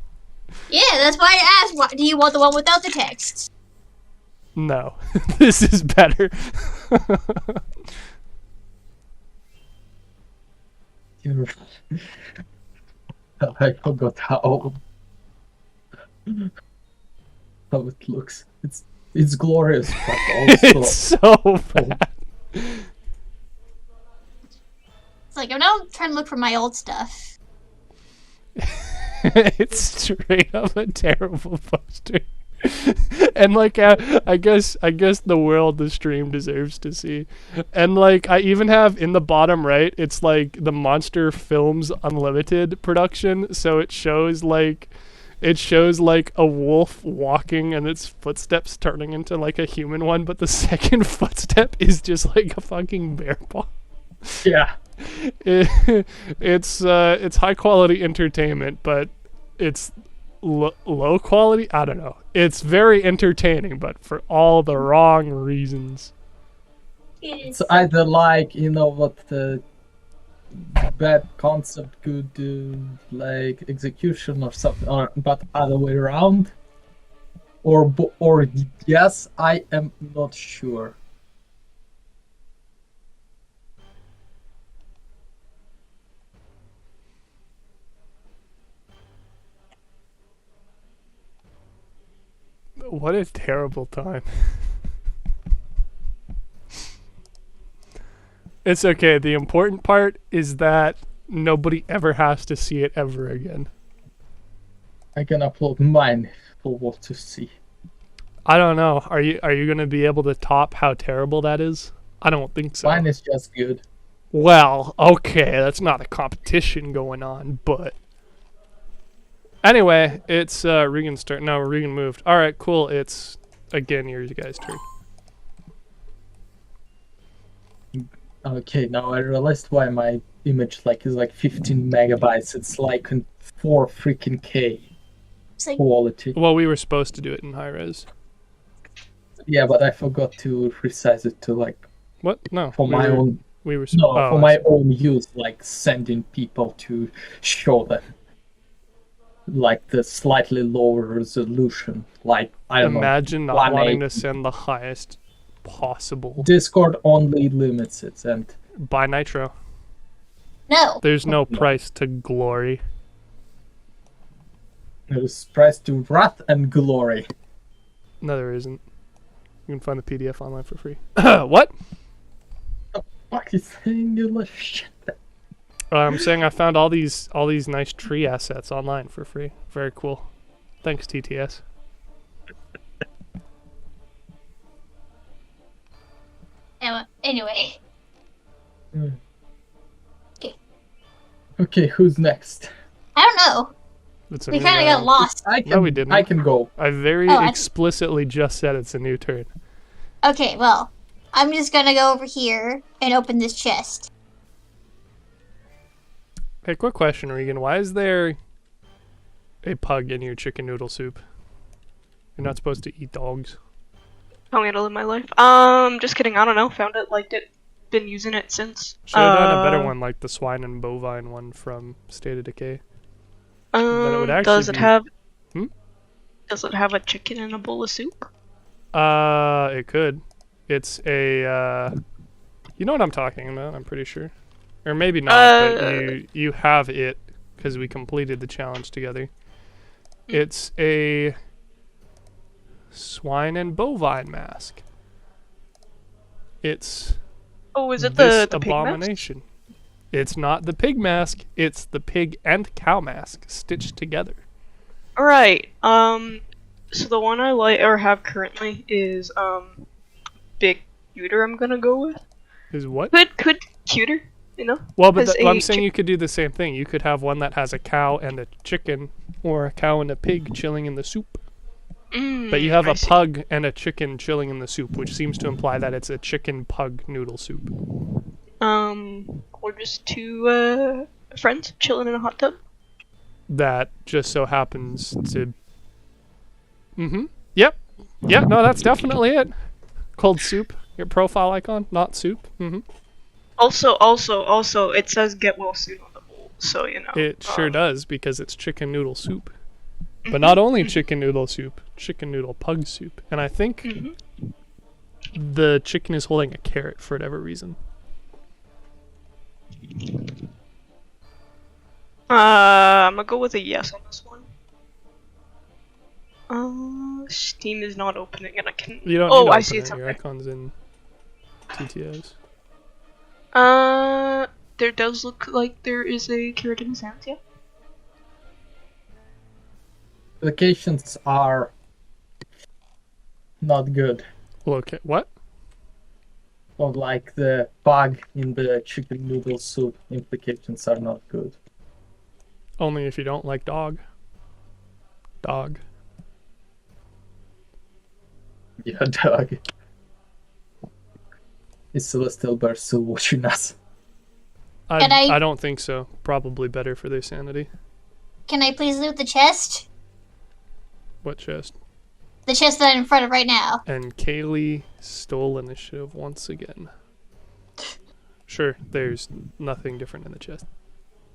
yeah, that's why I asked, why, do you want the one without the text? No, this is better. I forgot how it looks. It's glorious, but also It's so bad. It's like, I'm now trying to look for my old stuff. It's straight up a terrible poster. And like I guess the world the stream deserves to see. And like I even have in the bottom right, it's like the Monster Films Unlimited production, so it shows like a wolf walking and its footsteps turning into like a human one, but the second footstep is just like a fucking bear paw. yeah. It's high quality entertainment, but it's low quality. I don't know. It's very entertaining, but for all the wrong reasons. It's either like, you know, what the bad concept could do, like execution or something, or but other way around, or yes, I am not sure. What a terrible time. It's okay. The important part is that nobody ever has to see it ever again. I can upload mine for what to see. I don't know. Are you gonna be able to top how terrible that is? I don't think so. Mine is just good. Well, okay, that's not a competition going on, but anyway, it's Regan's turn. No, Regan moved. All right, cool. It's again your guys' turn. Okay, now I realized why my image is like 15 megabytes. It's like in 4 freaking K It's like, quality. Well, we were supposed to do it in high res. Yeah, but I forgot to resize it to like What? No. for my own We were No, oh, for I my see. own use, like sending people to show them, like the slightly lower resolution, like I don't Imagine know, not wanting 180. to send the highest possible Discord only limits it, and by Nitro. No. There's no No. price to glory. there's price to wrath and glory. No, there isn't. You can find the PDF online for free. What? Fuck you saying, you little shit? I'm saying I found all these nice tree assets online for free. Very cool. Thanks, TTS. Anyway. Okay, who's next? I don't know. It's a We new kind of got round. lost. I can, No, we didn't. I can go. I very Oh, explicitly just said it's a new turn. Okay, well, I'm just gonna go over here and open this chest. Hey, quick question, Regan. Why is there a pug in your chicken noodle soup? You're not supposed to eat dogs. How I live my life. Just kidding. I don't know. Found it, liked it, been using it since. Should have done a better one like the swine and bovine one from State of Decay. Then it would actually Does it be- have? Hmm? Does it have a chicken in a bowl of soup? It could. It's a, you know what I'm talking about, I'm pretty sure. Or maybe not, but you have it, because we completed the challenge together. It's a swine and bovine mask. It's Oh, is it this the pig mask? abomination. It's not the pig mask, it's the pig and cow mask stitched together. Alright, so the one I like or have currently is, Big Cuter, I'm gonna go with. Is what? Could Cuter, you know? Well, but Has I'm a saying you could do the same thing. You could have one that has a cow and a chicken, or a cow and a pig chilling in the soup. But you have I a see. pug and a chicken chilling in the soup, which seems to imply that it's a chicken pug noodle soup. Or just two, friends chilling in a hot tub. That just so happens to... Yep. Yep, no, that's definitely it. Cold soup. Your profile icon, not soup. Also, it says get well soon on the bowl, so you know. It sure does, because it's chicken noodle soup. But not only chicken noodle soup, chicken noodle pug soup. And I think the chicken is holding a carrot for whatever reason. I'm gonna go with a yes on this one. Steam is not opening, and I can. You don't Oh, need to I open see it's it. up Your there. icon's in TTS. There does look like there is a carrot in his hands, yeah. Applications are not good. Well, okay, what? Or like the bug in the chicken noodle soup implications are not good. Only if you don't like dog. Dog. Yeah, dog. Is Celestial Bear still watching us? Can I- I don't think so. Probably better for their sanity. Can I please loot the chest? What chest? The chest that I'm in front of right now. And Kaylee stole initiative once again. Sure, there's nothing different in the chest.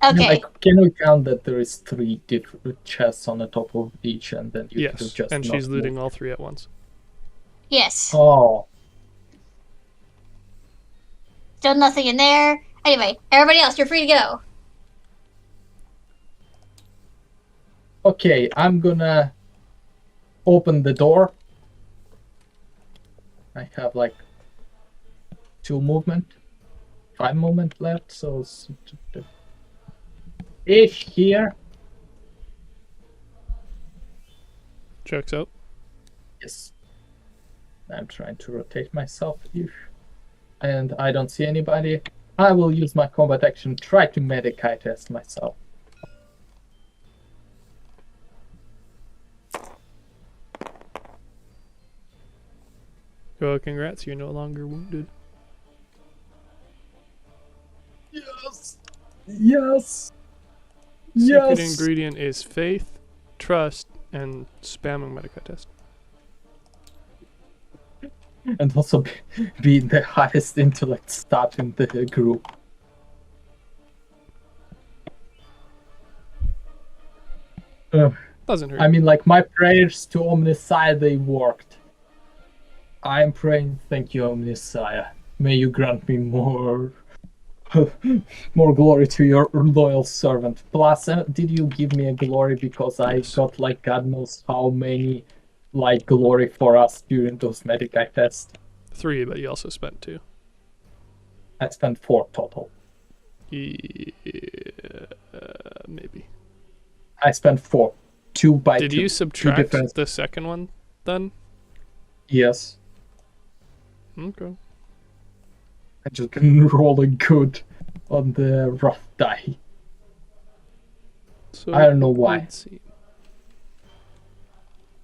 Okay. Like, can we count that there is 3 different chests on the top of each, and then you could Yes, just and not she's looting move? all 3 at once. Yes. Oh, Still nothing in there. Anyway, everybody else, you're free to go. okay. I'm gonna open the door. I have like 2 movement, 5 movement left, so ish here. Checks out. Yes. I'm trying to rotate myself ish, and I don't see anybody. I will use my combat action, try to medicite test myself. Well, congrats, you're no longer wounded. Yes. Yes. Secret Yes. ingredient is faith, trust, and spamming Medica test. and also be the highest intellect stat in the group. Doesn't hurt. I mean, like, my prayers to Omnissiah, they worked. I am praying, thank you, Omnissiah. May you grant me more more glory to your loyal servant. Plus, did you give me a glory because I Yes. got, like, God knows how many, like, glory for us during those medic I tests? 3, but you also spent 2. I spent 4 total. Yeah, maybe. I spent 4. 2 by 2. Did you Two subtract different. the second one then? Yes. Okay. I just been rolling good on the rough die. So I don't know it why. would seem.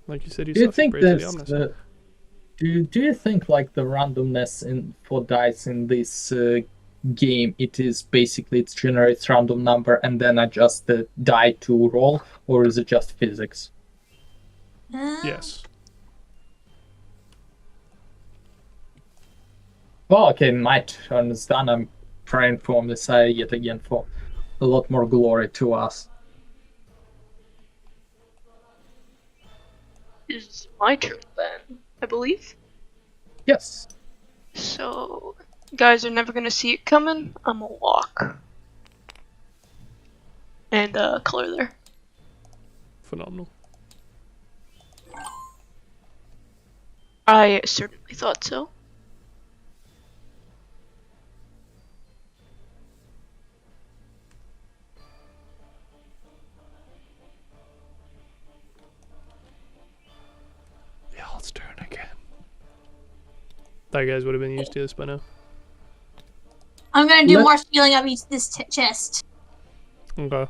Like you said Do you yourself, think praise to the this? Omnissiah. Do you think, like, the randomness for dice in this game, it is basically it generates random number and then adjusts the die to roll, or is it just physics? Yes. Well, okay, my turn is done. I'm praying for Messiah yet again for a lot more glory to us. It's my turn then, I believe. Yes. So, you guys are never gonna see it coming. I'm a walk. And color there. Phenomenal. I certainly thought so. Yeah, let's turn again. Thought you guys would have been used to this by now. I'm gonna do Let- more stealing of this chest. Okay.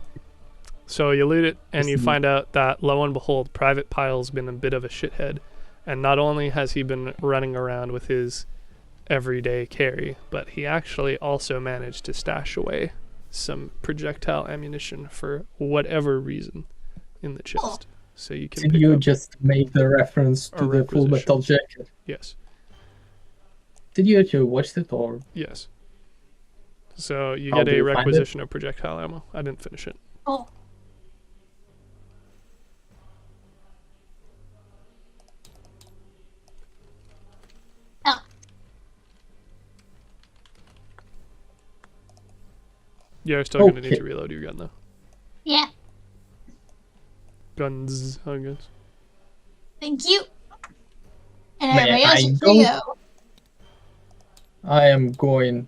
So you loot it, and you find out that, lo and behold, Private Pyle's been a bit of a shithead. And not only has he been running around with his everyday carry, but he actually also managed to stash away some projectile ammunition for whatever reason in the chest. So you can Did pick you up. just make the reference a to the Full Metal requisition. Jacket? Yes. Did you actually watch it, or? Yes. So you How get do a you find it? requisition of projectile ammo. I didn't finish it. Oh. Oh, You're still going to need Okay. to reload your gun, though. yeah. Guns, I guess. Thank you. And May everybody else I is go? free to go. I am going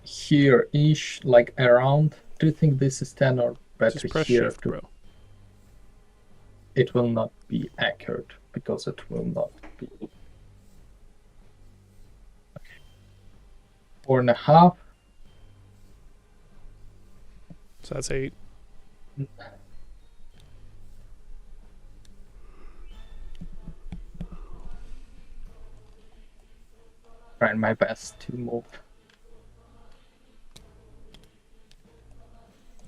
here-ish, like around. Do you think this is 10 or better Just press here? shift, bro. It will not be accurate because it will not be. Okay. 4.5. So that's 8. Trying my best to move.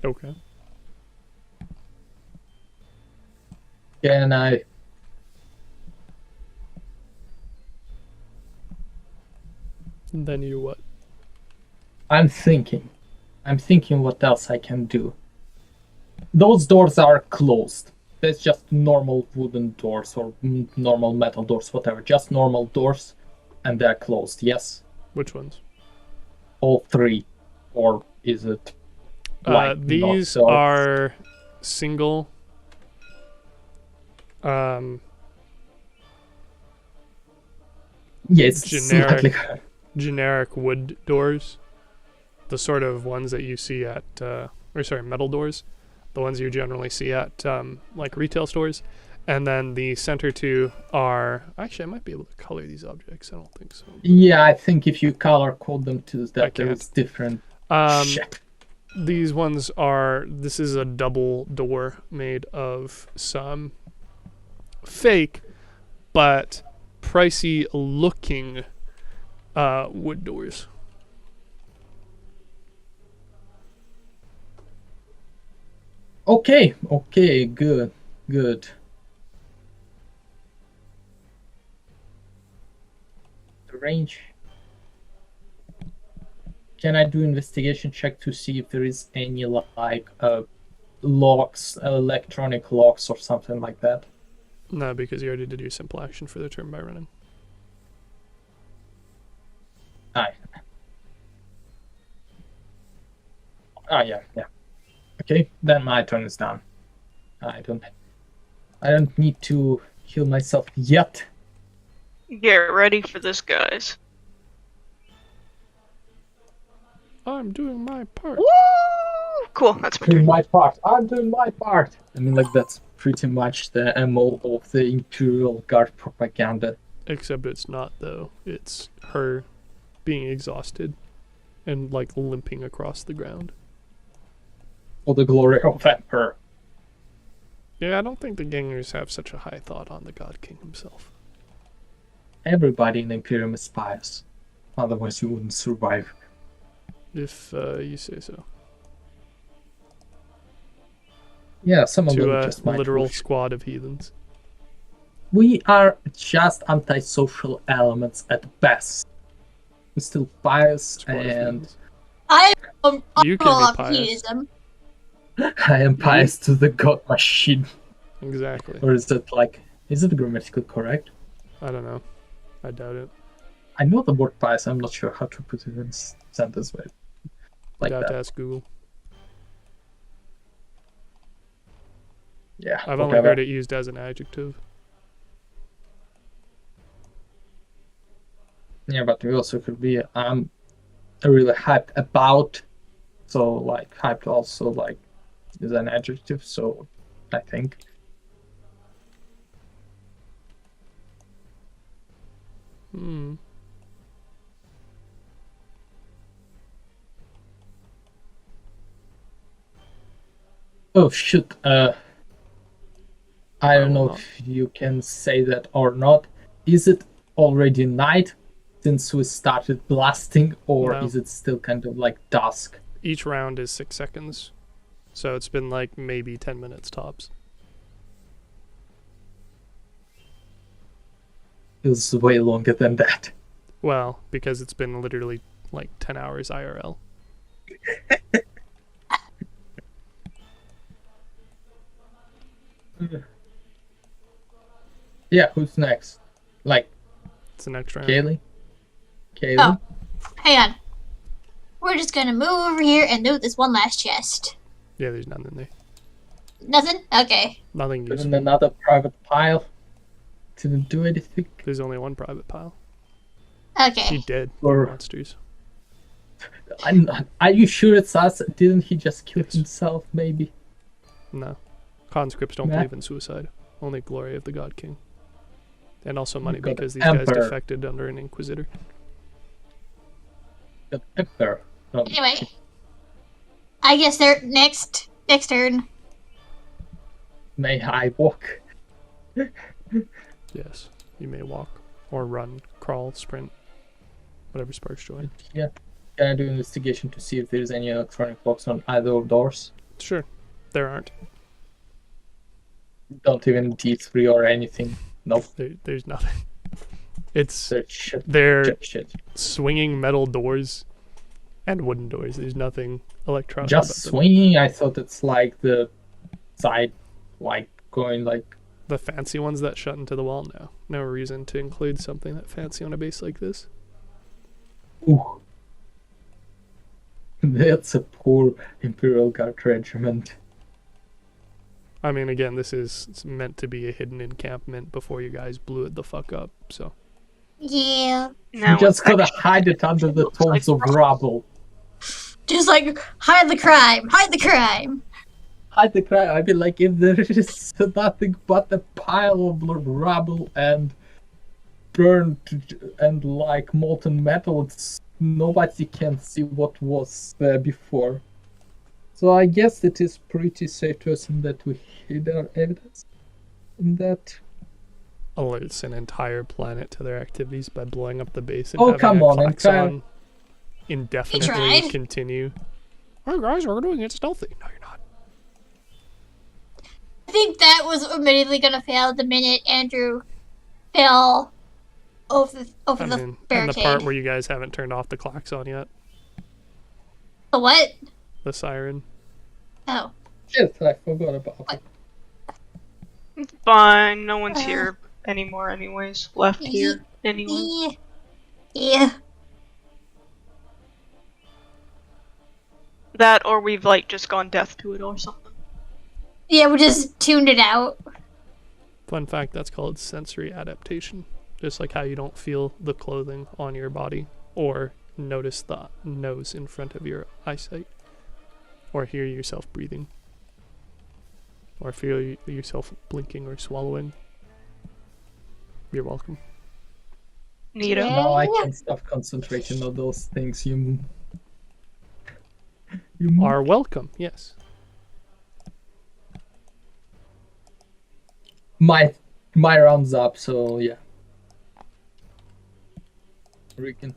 Okay. Can I? And then you what? I'm thinking what else I can do. Those doors are closed. That's just normal wooden doors or normal metal doors, whatever. Just normal doors, and they're closed. Yes, Which ones? all 3, or is it? Like, not These so? are single. Yes, generic- slightly. Generic wood doors. The sort of ones that you see at, metal doors. The ones you generally see at, like retail stores. And then the center 2 are... Actually, I might be able to color these objects. I don't think so. Yeah, I think if you color code them to that, can't. there's different shit. These ones are... This is a double door made of some fake, but pricey looking wood doors. Okay, good. range. Can I do investigation check to see if there is any like locks, electronic locks or something like that? No, because you already did your simple action for the turn by running. Aye. Ah, yeah. Okay, then my turn is done. I don't need to heal myself yet. Get ready for this, guys. I'm doing my part. Woo! Cool, that's my Doing turn. my part. I'm doing my part. I mean, like, that's pretty much the MO of the Imperial Guard propaganda. Except it's not, though. It's her being exhausted and, like, limping across the ground. For the glory of Emperor. Yeah, I don't think the gangers have such a high thought on the God King himself. Everybody in the Imperium aspires. Otherwise, you wouldn't survive. If you say so. Yeah, some of them To a just might literal wish. squad of heathens. We are just antisocial elements at best. We're still pious Squad of and heathens. I'm You can all be up pious. hedonism. I am pious to the god machine. Exactly. Or is it like, is it grammatically correct? I don't know. I doubt it. I know the word pious, I'm not sure how to put it in sentence way. Like Doubt to that. ask Google. Yeah, I've only whatever. heard it used as an adjective. Yeah, but we also could be really hyped about, so like hyped also like is an adjective, so I think. Hmm. Oh shoot, I don't will know not. if you can say that or not. Is it already night since we started blasting, or No. is it still kind of like dusk? Each round is 6 seconds. So it's been like maybe 10 minutes tops. Feels way longer than that. Well, because it's been literally like 10 hours IRL. Yeah, who's next? Like It's the next round. Kaylee? Kaylee? Oh, hang on. We're just gonna move over here and loot this one last chest. Yeah, there's nothing there. Nothing? Okay. Nothing Put in useful. another private pile. Didn't do anything. There's only one private pile. Okay. He did. Or- Monsters. Are you sure it's us? Didn't he just kill Yes. himself, maybe? No. Conscripts don't Nah. believe in suicide. Only glory of the God King. And also money got because these guys Emperor. defected under an Inquisitor. The Emperor. Anyway. I guess they're next turn. May I walk? Yes. You may walk or run, crawl, sprint. Whatever sparks joy. Yeah. Can I do investigation to see if there's any electronic locks on either doors? Sure. There aren't. Don't even D3 or anything. Nope. There's nothing. It's Shit. they're Shit. swinging metal doors and wooden doors. There's nothing electronic. Just about them. swinging? I thought it's like the side, like going like. The fancy ones that shut into the wall now. No reason to include something that fancy on a base like this. Ooh. That's a poor Imperial Guard regiment. I mean, again, this is it's meant to be a hidden encampment before you guys blew it the fuck up. So Yeah. Now You just it's gotta actually- hide it under the looks like tones of rubble. Just like, hide the crime! Hide the crime! Hide the crime. I mean, like, if there is nothing but a pile of rubble and burned and like molten metal, nobody can see what was there before. So I guess it is pretty safe to assume that we hid our evidence in that. alerts an entire planet to their activities by blowing up the base and Oh, having come a on, and try- klaxon indefinitely tried. continue. Hey guys, we're doing it stealthy. No, you're not. I think that was immediately gonna fail the minute Andrew fell over the And the barricade. part where you guys haven't turned off the klaxon yet. The what? The siren. Oh. Shit, I forgot about it. It's fine. No one's here anymore anyways. Left here anyway. Yeah. That or we've like just gone deaf to it or something. Yeah, we just tuned it out. Fun fact, that's called sensory adaptation. Just like how you don't feel the clothing on your body or notice the nose in front of your eyesight or hear yourself breathing or feel yourself blinking or swallowing. You're welcome. Neato. Now I can stop concentrating on those things. You Are welcome, yes. My round's up, so yeah. Rican,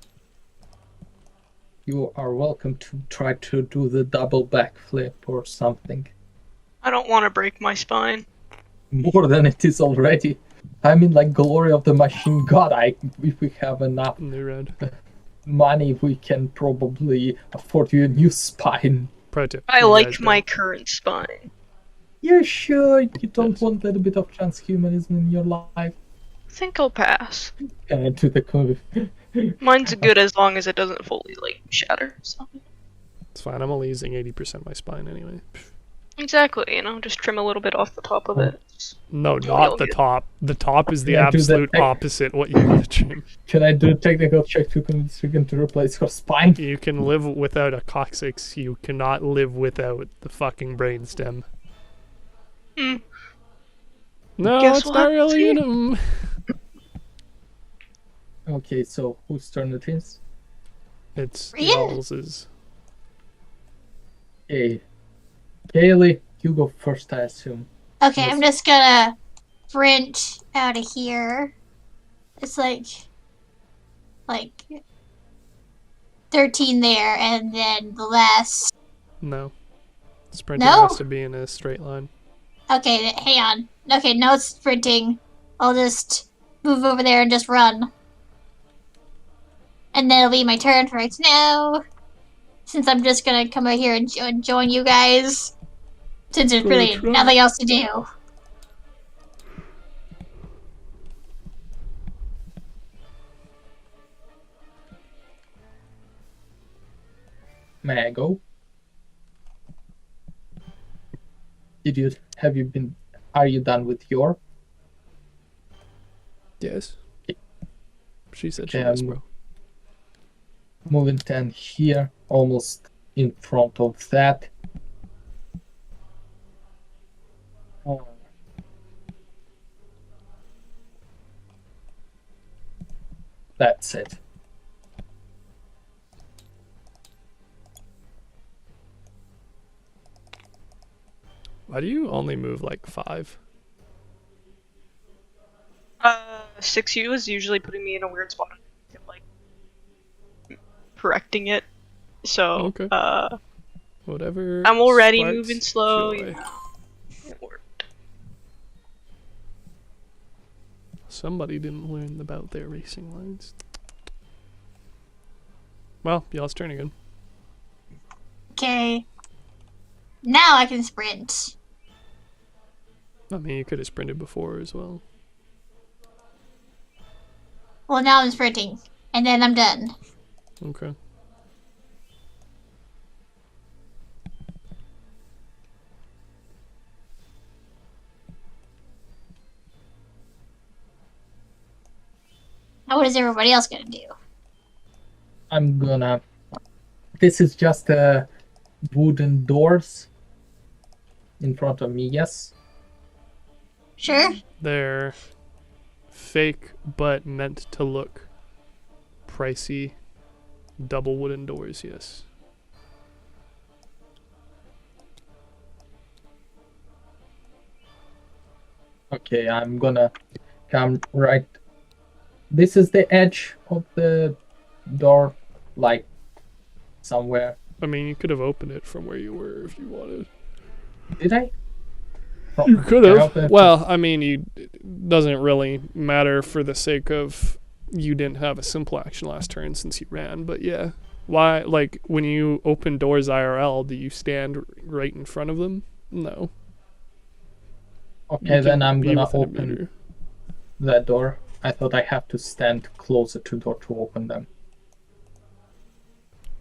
you are welcome to try to do the double backflip or something. I don't want to break my spine. More than it is already. I mean, like glory of the machine god. If we have enough New red. money, we can probably afford you a new spine. Pro tip. I you like guys my don't. current spine. You sure you don't Yes. want a little bit of transhumanism in your life? I think I'll pass. To the Mine's good as long as it doesn't fully like shatter. So. It's fine, I'm only using 80% of my spine anyway. Exactly, you know, just trim a little bit off the top of it. No, You'll not the get- top. The top is the Yeah, do the absolute tech- opposite what you need to trim. Can I do a technical check to convince Rican to replace her spine? You can live without a coccyx, you cannot live without the fucking brainstem. Hmm. No, Guess it's we'll not have to really see. in him. Okay, so whose turn it is? It's Rian? y'all's. Okay. Kaylee, you go first, I assume. Okay, Yes. I'm just gonna sprint out of here. It's like 13 there, and then the last. No. Sprinting No? has to be in a straight line. Okay, hang on. Okay, no sprinting. I'll just move over there and just run. And then it'll be my turn right now. Since I'm just gonna come over here and join you guys. Since there's really Good try. nothing else to do. May I go? Are you done with your? Yes. She said she Okay, was, bro. Moving 10 here, almost in front of that. That's it. Why do you only move like 5? 6U is usually putting me in a weird spot. Like, correcting it. So, Okay. Whatever. I'm already sparks moving slow. joy. You know. It worked. Somebody didn't learn about their racing lines. Well, y'all's turn again. Okay. Now I can sprint. I mean, you could have sprinted before as well. Well, now I'm sprinting. And then I'm done. Okay. Now what is everybody else gonna do? I'm gonna. This is just wooden doors in front of me, yes? Sure? They're fake, but meant to look pricey. Double wooden doors, yes. Okay, I'm gonna come right. This is the edge of the door, like somewhere. I mean, you could have opened it from where you were if you wanted. Did I? You could Can I have. open it Well, I mean, it doesn't really matter for the sake of you didn't have a simple action last turn since you ran, but yeah. Why, like, when you open doors IRL, do you stand right in front of them? No. Okay, You then can I'm be gonna within a open meter. that door. I thought I have to stand closer to door to open them.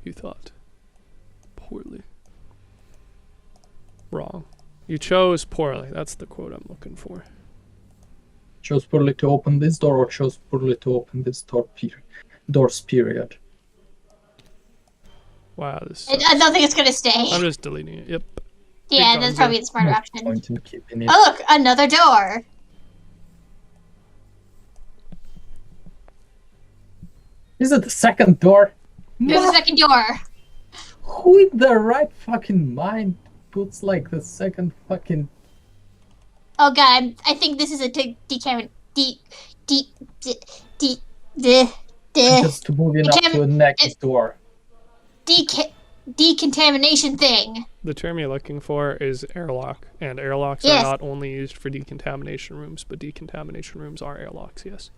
You thought. Poorly. Wrong. You chose poorly. That's the quote I'm looking for. Chose poorly to open this door, or chose poorly to open this doors period. Wow, this I sucks. don't think it's gonna stay. I'm just deleting it. Yep. Yeah, Big that's gonzo. probably the smarter No option. point in keeping it. Oh look, another door. Is it the second door? There's a second door. Who in their right fucking mind puts like the second fucking... Oh god, I think this is a just moving up to the next door. decontamination thing. The term you're looking for is airlock, and airlocks Yes. are not only used for decontamination rooms, but decontamination rooms are airlocks, yes.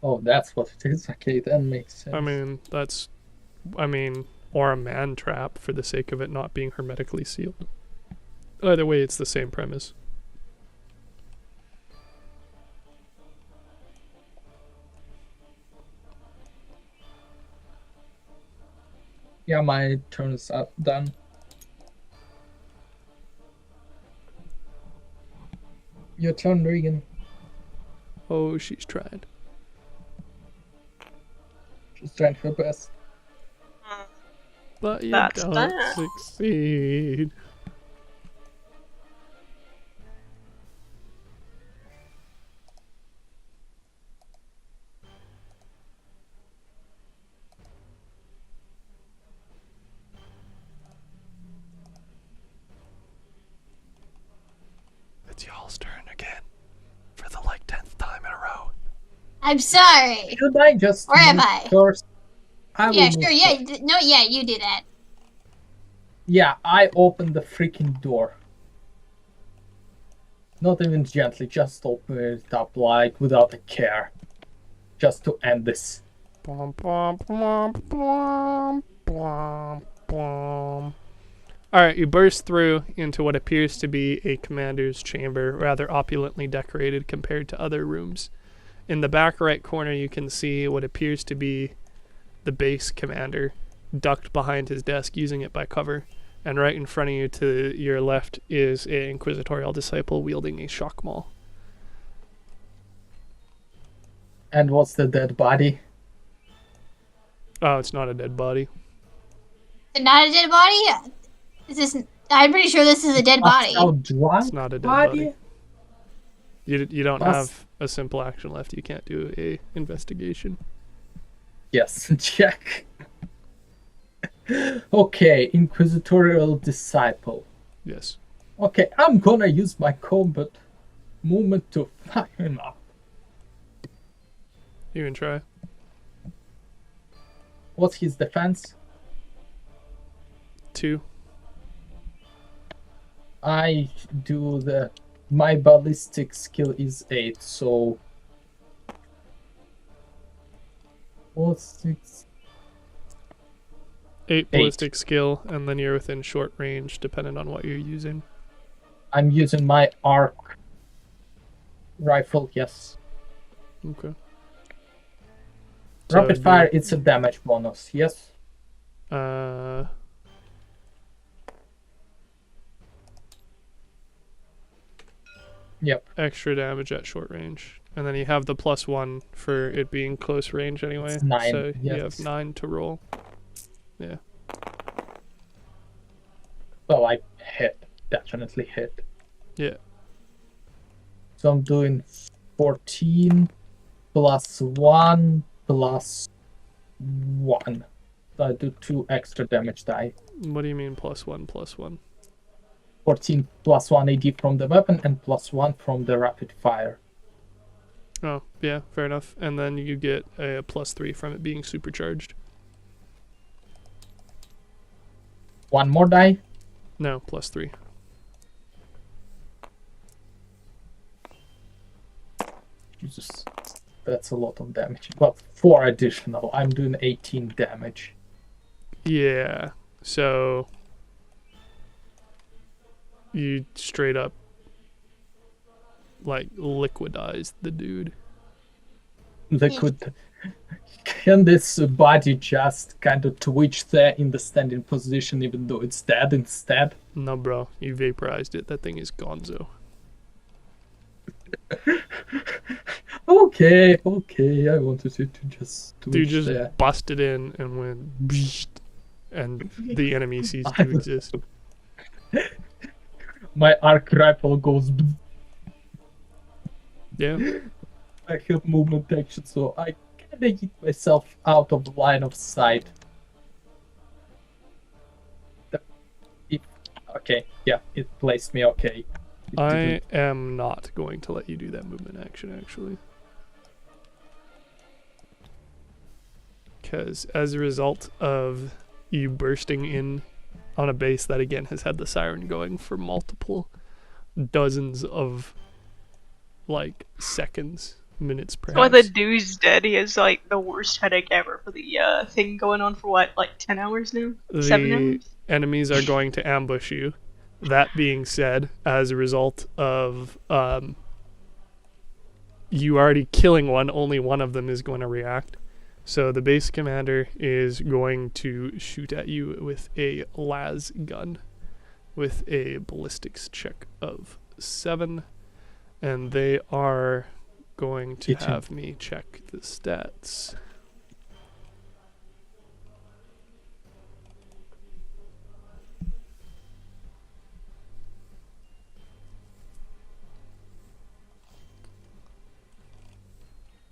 Oh, that's what it is. Okay, that makes sense. Or a man trap for the sake of it not being hermetically sealed. Either way, it's the same premise. Yeah, my turn is up, done. Your turn, Regan. Oh, she's trying. She's trying her best. But you That's don't bad. succeed. It's y'all's turn again. For the 10th time in a row. I'm sorry. Should I just Where am move I? first? I Yeah, will sure. move Yeah, first. no, yeah, you do that. Yeah, I opened the freaking door. Not even gently, just open it up like without a care. Just to end this. Blom, blom, blom, blom, blom, blom. Alright, you burst through into what appears to be a commander's chamber, rather opulently decorated compared to other rooms. In the back right corner, you can see what appears to be the base commander, ducked behind his desk, using it by cover. And right in front of you to your left is an inquisitorial disciple wielding a shock maul. And what's the dead body? Oh, it's not a dead body. Is it not a dead body? Is this? I'm pretty sure this is a dead body. How drunk It's not a dead body? You don't Must- have a simple action left. You can't do a investigation. Yes, check. Okay, inquisitorial disciple. Yes. Okay, I'm gonna use my combat movement to fire him up. You can try. What's his defense? 2. I do my ballistic skill is 8, so what's 6? 8 ballistic skill, and then you're within short range, depending on what you're using. I'm using my arc rifle, yes. Okay. Rapid fire, it's a damage bonus, yes? Yep. Extra damage at short range. And then you have the +1 for it being close range anyway. It's 9, so you yes. have 9 to roll. Yeah. So I hit. Definitely hit. Yeah. So I'm doing 14 plus 1 plus 1. So I do 2 extra damage die. What do you mean +1+1? 14 plus 1 AD from the weapon and plus 1 from the rapid fire. Oh, yeah, fair enough. And then you get a +3 from it being supercharged. 1 more die. No, +3. Jesus, that's a lot of damage. Well, 4 additional. I'm doing 18 damage. Yeah. So you straight up like liquidized the dude. Can this body just kind of twitch there in the standing position even though it's dead instead? No, bro, you vaporized it. That thing is gonzo. Okay, I wanted it to just twitch Dude just there. busted in and went, "Bzzzt," and the enemy ceased to exist. My arc rifle goes. Yeah. I have movement action, so I kinda get myself out of the line of sight. Okay, yeah, it placed me okay. I am not going to let you do that movement action, actually. Because as a result of you bursting in on a base that, again, has had the siren going for multiple dozens of, like, seconds, minutes perhaps. Why the dude's dead. He has like the worst headache ever for the thing going on for what, like 10 hours now? 7 hours? Enemies are going to ambush you. That being said, as a result of you already killing one, only one of them is going to react. So the base commander is going to shoot at you with a las gun with a ballistics check of 7, and they are going to have me check the stats.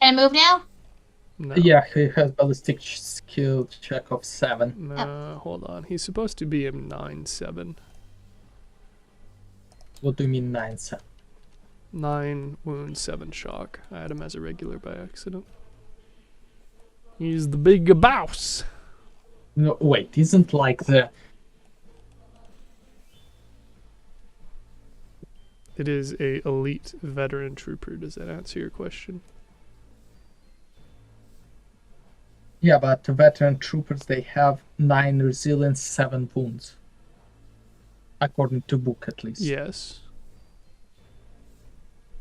Can I move now? No. Yeah, he has ballistic skill check of 7. No, hold on. He's supposed to be a 9/7. What do you mean 9/7? 9 wounds, 7 shock. I had him as a regular by accident. He's the big boss. No, wait, isn't like the... It is a elite veteran trooper. Does that answer your question? Yeah, but the veteran troopers, they have 9 resilience, 7 wounds. According to book, at least. Yes.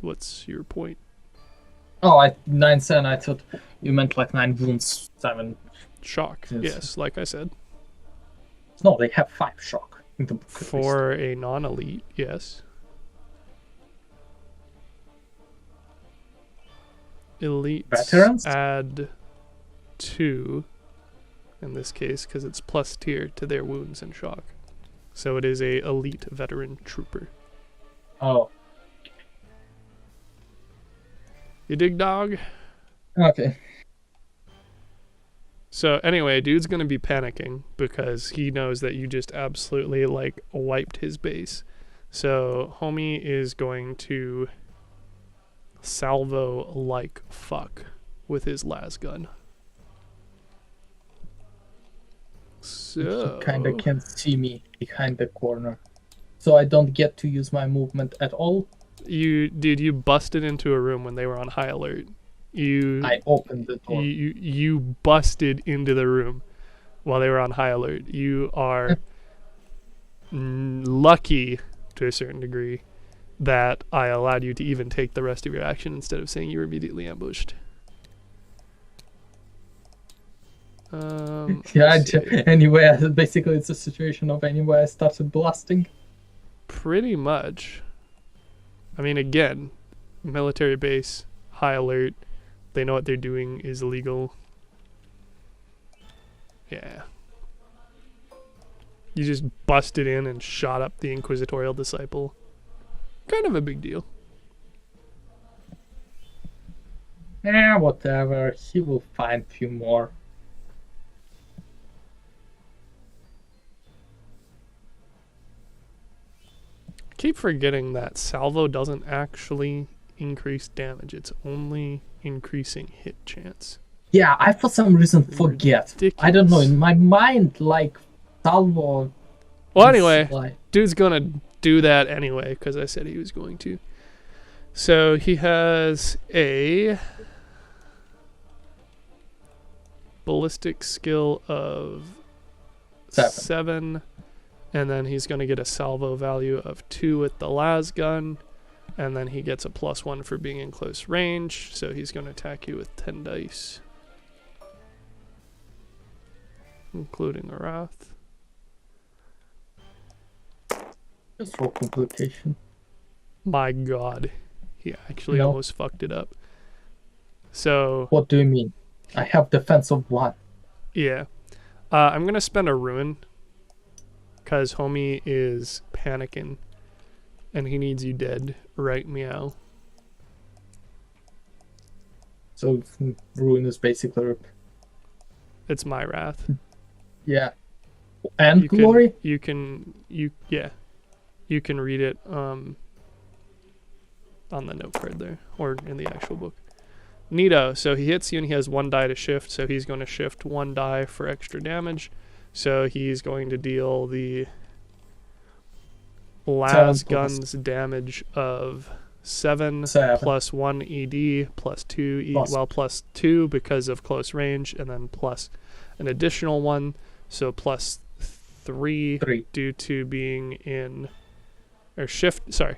What's your point? Oh, 9/7, I thought you meant like 9 wounds, 7... Shock. Yes, like I said. No, they have 5 shock in the book. For a non-elite, yes. Elites Veterans? add 2, in this case, because it's plus tier to their wounds and shock. So it is a elite veteran trooper. Oh. You dig, dog? Okay. So anyway, dude's gonna be panicking because he knows that you just absolutely like wiped his base. So homie is going to salvo like fuck with his las gun. So He kinda can't see me behind the corner. So I don't get to use my movement at all. you busted into a room when they were on high alert. I opened the door. You busted into the room while they were on high alert. You are lucky to a certain degree that I allowed you to even take the rest of your action instead of saying you were immediately ambushed. Yeah, anyway, basically it's a situation of anyway I started blasting. Pretty much. I mean, again, military base, high alert. They know what they're doing is illegal. Yeah. You just busted in and shot up the Inquisitorial Disciple. Kind of a big deal. Eh, whatever. He will find a few more. Keep forgetting that salvo doesn't actually increase damage. It's only increasing hit chance. Yeah, I for some reason forget. I don't know, in my mind, like, salvo... Well, anyway, like... dude's gonna do that anyway, because I said he was going to. So he has a ballistic skill of 7, and then he's going to get a salvo value of 2 with the las gun, and then he gets a +1 for being in close range, so he's going to attack you with 10 dice, including a wrath. Just roll complication. My god, he actually almost fucked it up. So what do you mean? I have defense of 1. Yeah. I'm going to spend a ruin because homie is panicking and he needs you dead. Right, meow. So ruin is basically... It's my wrath. Yeah. And You glory? You can read it on the note card there, or in the actual book. Neato. So he hits you and he has 1 die to shift, so he's going to shift 1 die for extra damage. So he's going to deal the las guns damage of 7 plus 1 ED plus 2 plus 2 because of close range, and then plus an additional 1, so plus 3 due to being in or shift. Sorry,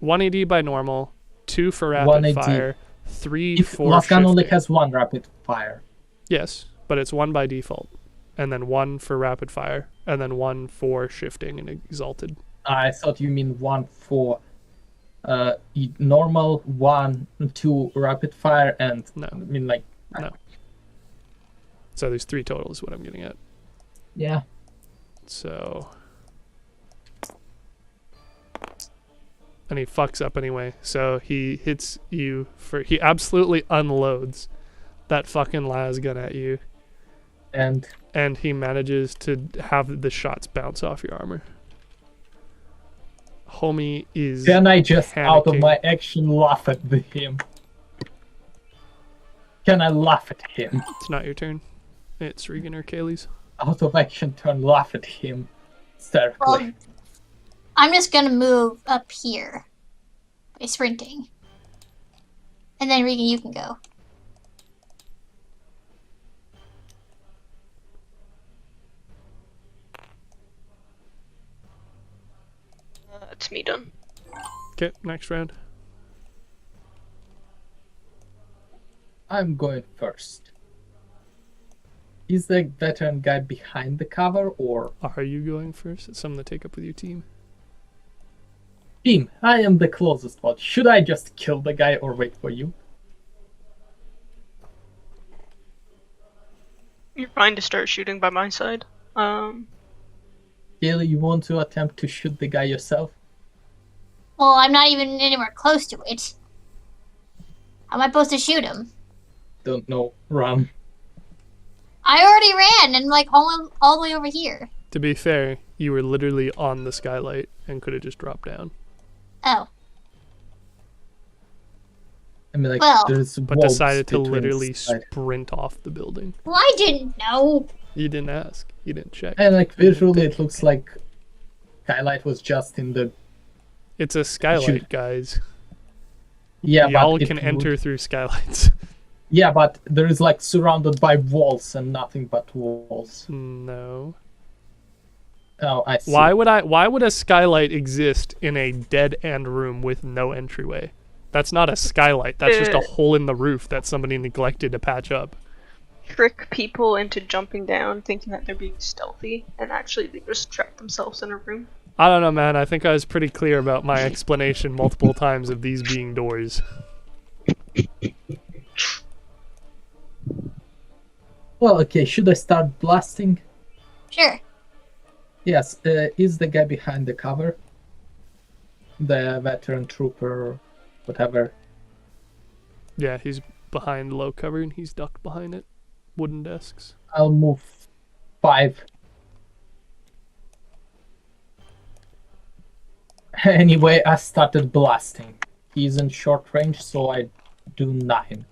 1 ED by normal, 2 for rapid fire, 3 for Las gun only shifting. has 1 rapid fire. Yes, but it's 1 by default, and then 1 for rapid fire, and then 1 for shifting and exalted. I thought you mean 1 for normal, 1, 2 rapid fire, and No. I mean like No. So there's 3 total is what I'm getting at. Yeah. So, and he fucks up anyway. So he hits you he absolutely unloads that fucking las gun at you. And he manages to have the shots bounce off your armor. Homie is Can I just out of panicking. my action laugh at him? Can I laugh at him? It's not your turn. It's Regan or Kaylee's. Out of action turn, laugh at him. Hysterically. Well, I'm just gonna move up here by sprinting. And then Regan, you can go. It's me done. Okay, next round. I'm going first. Is the veteran guy behind the cover or... Are you going first? It's something to take up with your team. Team, I am the closest one. Should I just kill the guy or wait for you? You're fine to start shooting by my side. Kaylee, you want to attempt to shoot the guy yourself? Well, I'm not even anywhere close to it. How am I supposed to shoot him? Don't know. Run. I already ran and like all the way over here. To be fair, you were literally on the skylight and could have just dropped down. Oh. I mean, like, Well, there's But walls decided to between literally the side. sprint off the building. well, I didn't know. You didn't ask. You didn't check. And like visually, it looks like skylight was just in the... It's a skylight, guys. Yeah, Y'all but can it enter through skylights. Yeah, but there is like surrounded by walls and nothing but walls. No. Oh, I see. Why would a skylight exist in a dead end room with no entryway? That's not a skylight. That's just a hole in the roof that somebody neglected to patch up. Trick people into jumping down thinking that they're being stealthy, and actually they just trap themselves in a room. I don't know, man. I think I was pretty clear about my explanation multiple times of these being doors. Well, okay, should I start blasting? Sure. Yes, is the guy behind the cover? The veteran trooper, whatever. Yeah, he's behind low cover and he's ducked behind it. Wooden desks. I'll move 5. Anyway, I started blasting. He's in short range, so I do 9.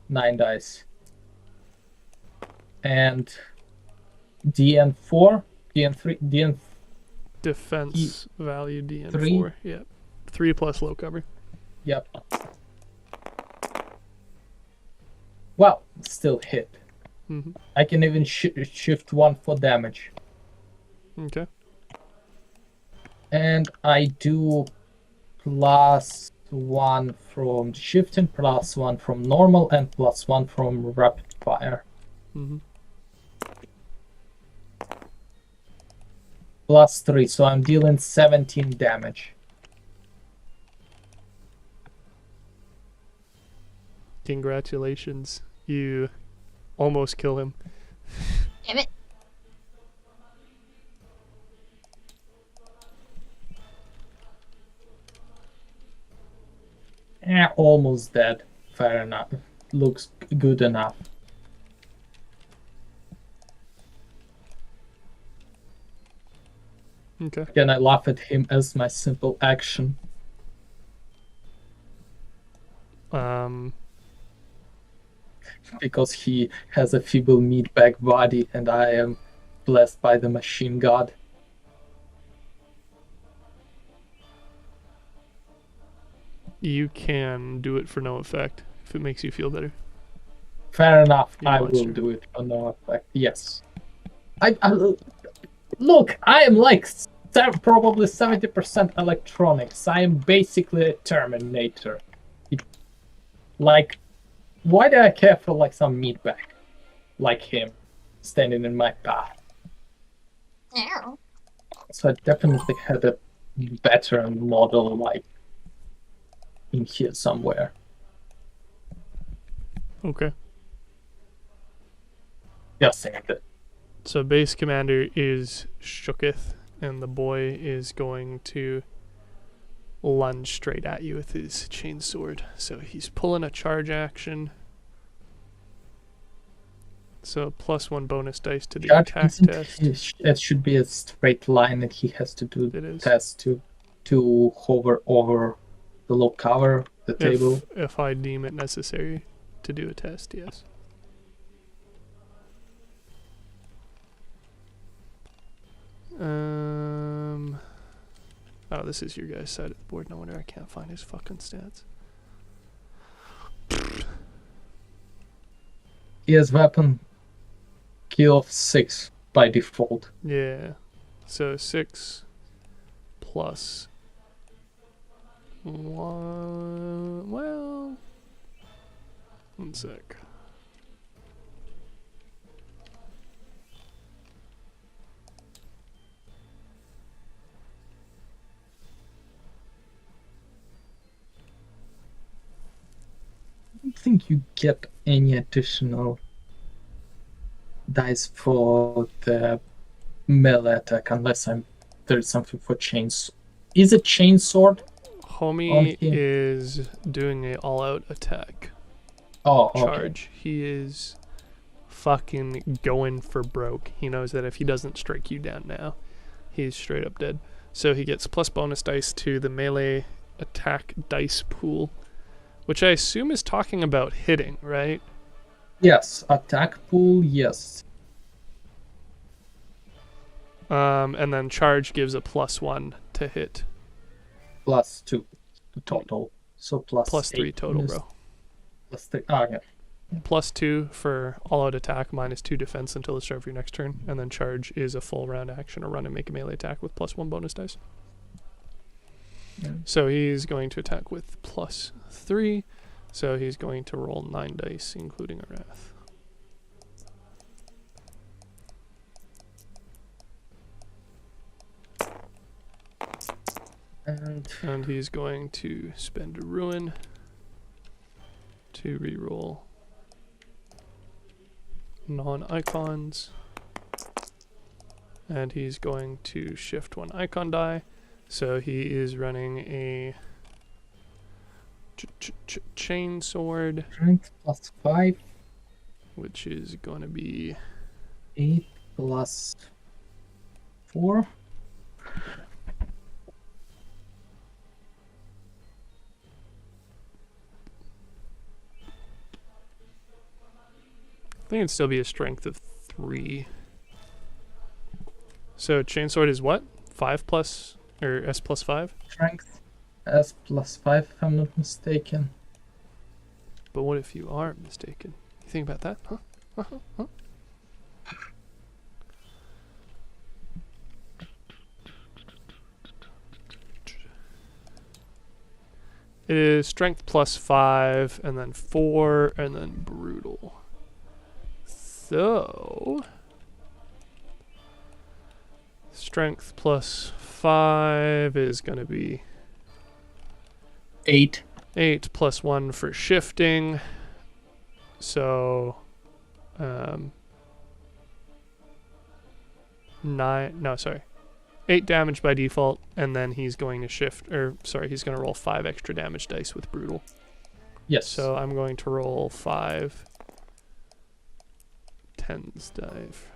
9 dice. And DN4, DN3, DN... Defense value DN4. Three? Yep. 3 plus low cover. Yep. Well, still hit. Mm-hmm. I can even shift 1 for damage. Okay. And I do +1 from shifting, +1 from normal, and +1 from rapid fire. Mm-hmm. +3, so I'm dealing 17 damage. Congratulations. You almost kill him. Damn it. Almost dead. Fair enough. Looks good enough. Okay. Again, I laugh at him as my simple action. Because he has a feeble meatbag body and I am blessed by the machine god. You can do it for no effect if it makes you feel better. Fair enough, You I want will to. do it for no effect. Yes. Look, I am like probably 70% electronics. I am basically a Terminator. Like, why do I care for like some meatbag like him standing in my path? Ow. So I definitely had a better model like in here somewhere. Okay. Just saying that. So base commander is Shooketh, and the boy is going to lunge straight at you with his chainsword. So he's pulling a charge action. So +1 bonus dice to the Charge attack isn't test. it should be a straight line and he has to do It is. test to hover over the low cover, the table. If I deem it necessary to do a test, yes. Oh, this is your guys' side of the board. No wonder I can't find his fucking stats. He has weapon kill of 6 by default. Yeah. So 6 plus 1. Well, 1 sec. I don't think you get any additional dice for the melee attack unless there's something for chains. Is it chainsword? Homie him. is doing a all-out attack Oh, okay. charge. He is fucking going for broke. He knows that if he doesn't strike you down now, he's straight up dead. So he gets plus bonus dice to the melee attack dice pool, which I assume is talking about hitting, right? Yes, attack pool, yes. And then charge gives a +1 to hit. +2 total. So +3 8 total, minus- bro. +3. Ah, yeah. +2 for all-out attack, -2 defense until the start of your next turn, and then charge is a full round action, a run and make a melee attack with +1 bonus dice. Yeah. So he's going to attack with +3, so he's going to roll 9 dice, including a wrath. And he's going to spend a ruin to reroll non-icons. And he's going to shift 1 icon die. So he is running a chain sword, Strength +5, which is going to be 8 +4. I think it'd still be a strength of 3. So chainsword is what? 5 plus or S +5? Strength. As +5, if I'm not mistaken. But what if you are mistaken? You think about that? Huh? Huh? It is strength +5, and then 4, and then brutal. So strength +5 is going to be 8. 8 +1 for shifting. So 9. No, sorry. 8 damage by default, and then he's going to he's going to roll 5 extra damage dice with brutal. Yes. So I'm going to roll 5 tens dive.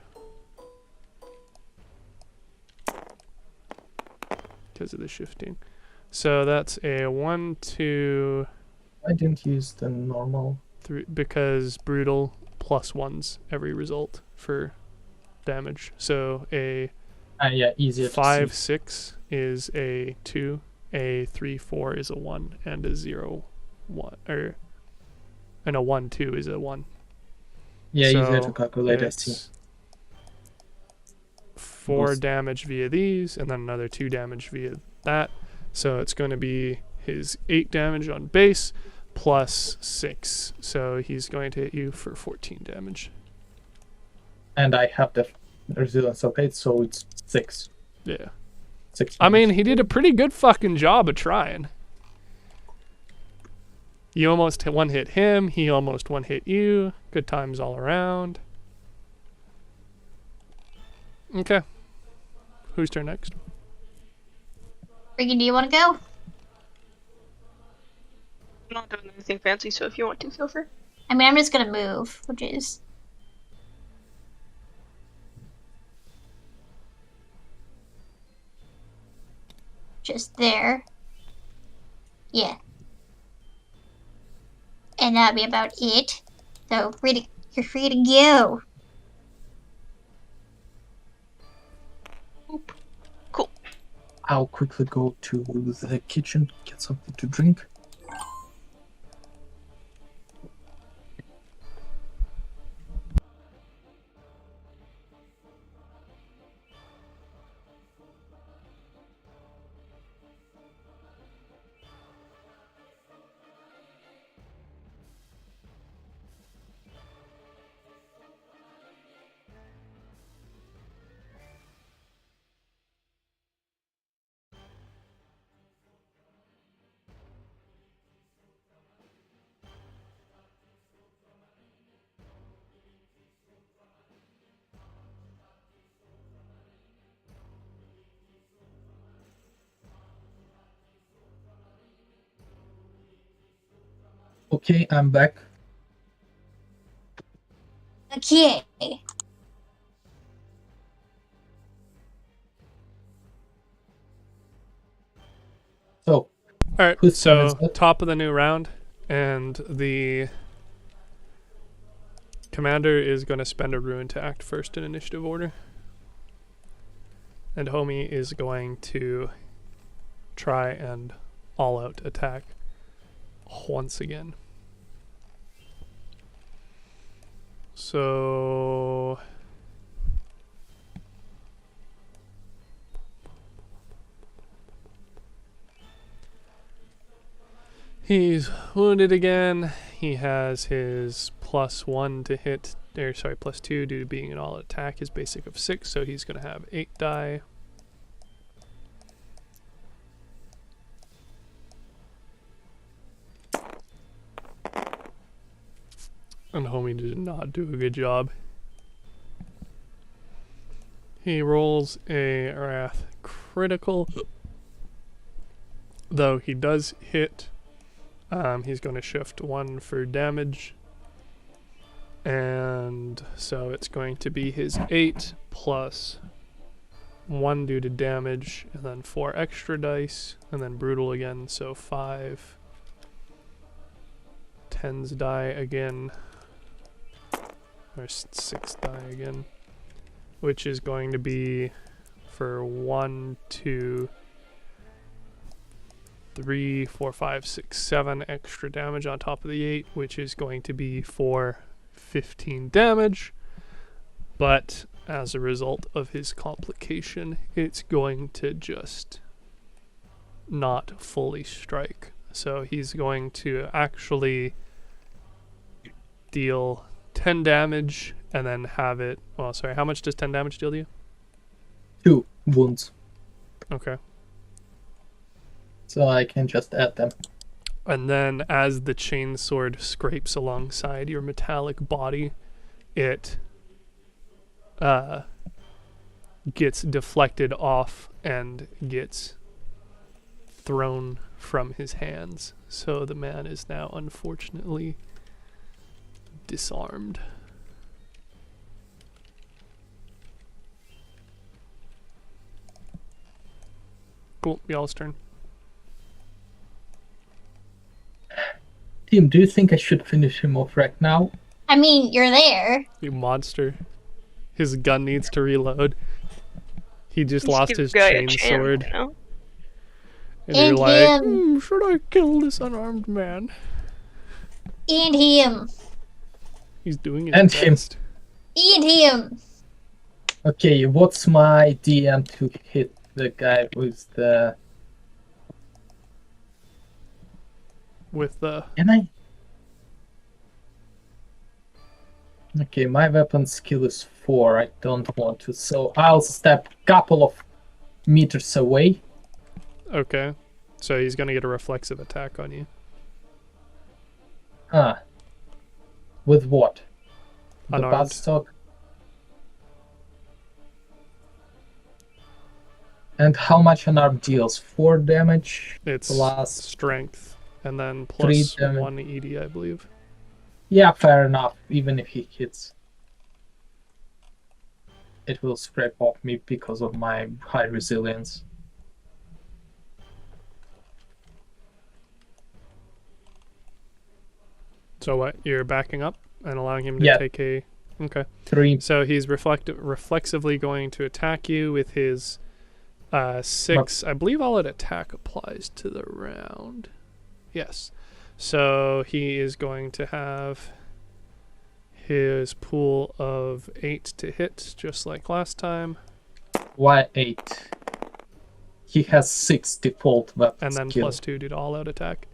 Because of the shifting. So that's a 1, 2, I didn't use the normal. 3, because brutal +1s every result for damage. So a Yeah, easier 5, to see. 6 is a 2, a 3, 4 is a 1, and a 0, 1, and a 1, 2 is a 1. Yeah, easier to So calculate, I see. it's 4 Those- damage via these, and then another 2 damage via that. So it's going to be his 8 damage on base plus 6. So he's going to hit you for 14 damage. And I have the resilience of 8, so it's 6. Yeah. 6 I mean, he did a pretty good fucking job of trying. You almost one hit him. He almost one hit you. Good times all around. Okay. Whose turn next? Regan, do you want to go? I'm not doing anything fancy, so if you want to, feel free. I mean, I'm just gonna move, which is just there. Yeah. And that'll be about it. So you're free to go. Cool. I'll quickly go to the kitchen, get something to drink. Okay, I'm back. Okay. So, All right. Whose turn So is it? top of the new round, and the commander is going to spend a rune to act first in initiative order. And Homie is going to try and all-out attack once again. So he's wounded again. He has his +1 to hit, or sorry, +2 due to being an all attack. His basic of 6, so he's going to have 8 die. And Homie did not do a good job. He rolls a Wrath critical. Though he does hit, he's going to shift 1 for damage. And so it's going to be his 8 plus 1 due to damage, and then 4 extra dice, and then brutal again, so 5. 10s die again. Or 6 die again, which is going to be for 1, 2, 3, 4, 5, 6, 7 extra damage on top of the 8, which is going to be for 15 damage. But as a result of his complication, it's going to just not fully strike. So he's going to actually deal 10 damage and then have it... Well, sorry, how much does 10 damage deal to you? 2 wounds. Okay. So I can just add them. And then as the chainsword scrapes alongside your metallic body, it gets deflected off and gets thrown from his hands. So the man is now unfortunately disarmed. Cool, y'all's turn. Tim, do you think I should finish him off right now? I mean, you're there. You monster. His gun needs to reload. He just lost give his the guy a chainsword. chance, you know? And you're And like, him. should I kill this unarmed man? And him. He's doing his And him. best. And him. Okay, what's my DM to hit the guy with the... With the... Can I? Okay, my weapon skill is 4. I don't want to, so I'll step a couple of meters away. Okay. So he's gonna get a reflexive attack on you. Ah. With what? The Unarmed. buzzsaw? And how much unarmed deals? 4 damage? It's Plus strength. And then 3 plus damage. 1 ED, I believe. Yeah, fair enough. Even if he hits, it will scrape off me because of my high resilience. So what? You're backing up and allowing him to Yeah. take a... Okay. 3. So he's reflexively going to attack you with his 6. I believe all that attack applies to the round. Yes. So he is going to have his pool of 8 to hit, just like last time. Why 8? He has 6 default weapon And then skill. plus 2 due to all-out attack.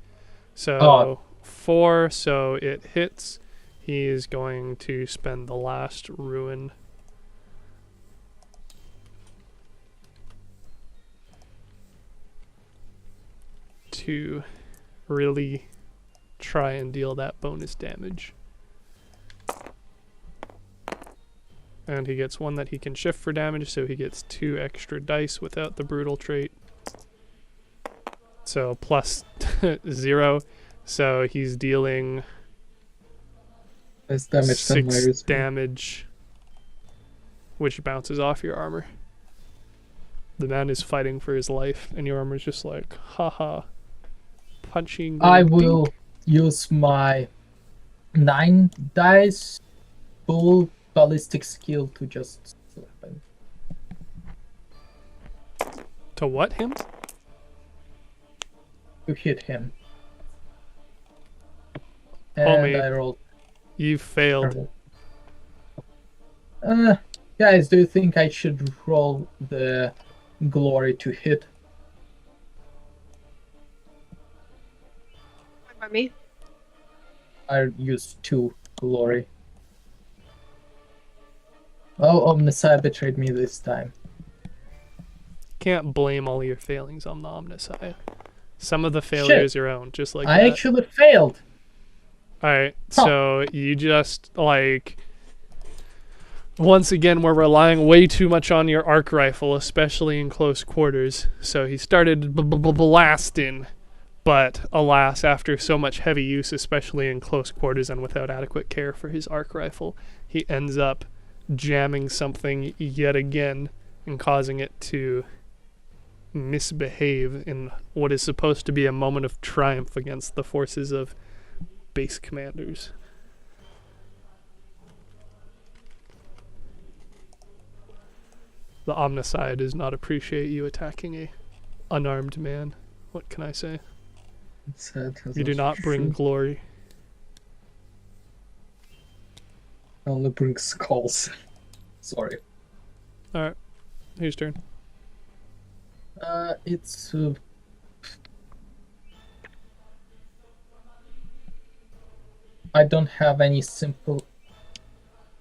So Oh. 4, so it hits. He is going to spend the last ruin. To really try and deal that bonus damage. And he gets 1 that he can shift for damage, so he gets 2 extra dice without the brutal trait. So plus 0. So he's dealing Less damage than my 6 resilience. damage, which bounces off your armor. The man is fighting for his life, and your armor's just like, haha, punching. I dink. will use my 9 dice full ballistic skill to just slap him. To what him? To hit him. Homie. And I rolled. You failed. Guys, do you think I should roll the glory to hit? What about me? I used 2 glory. Oh, Omnisci betrayed me this time. Can't blame all your failings on the Omnisci. Some of the failure is your own, just like I that. actually failed. Alright, so you just, like... Once again, we're relying way too much on your arc rifle, especially in close quarters. So he started blasting, but alas, after so much heavy use, especially in close quarters and without adequate care for his arc rifle, he ends up jamming something yet again and causing it to misbehave in what is supposed to be a moment of triumph against the forces of base commanders. The Omnicide does not appreciate you attacking a unarmed man What can I say? It You do not bring glory. only bring skulls. Sorry. Alright. Whose turn? It's I don't have any simple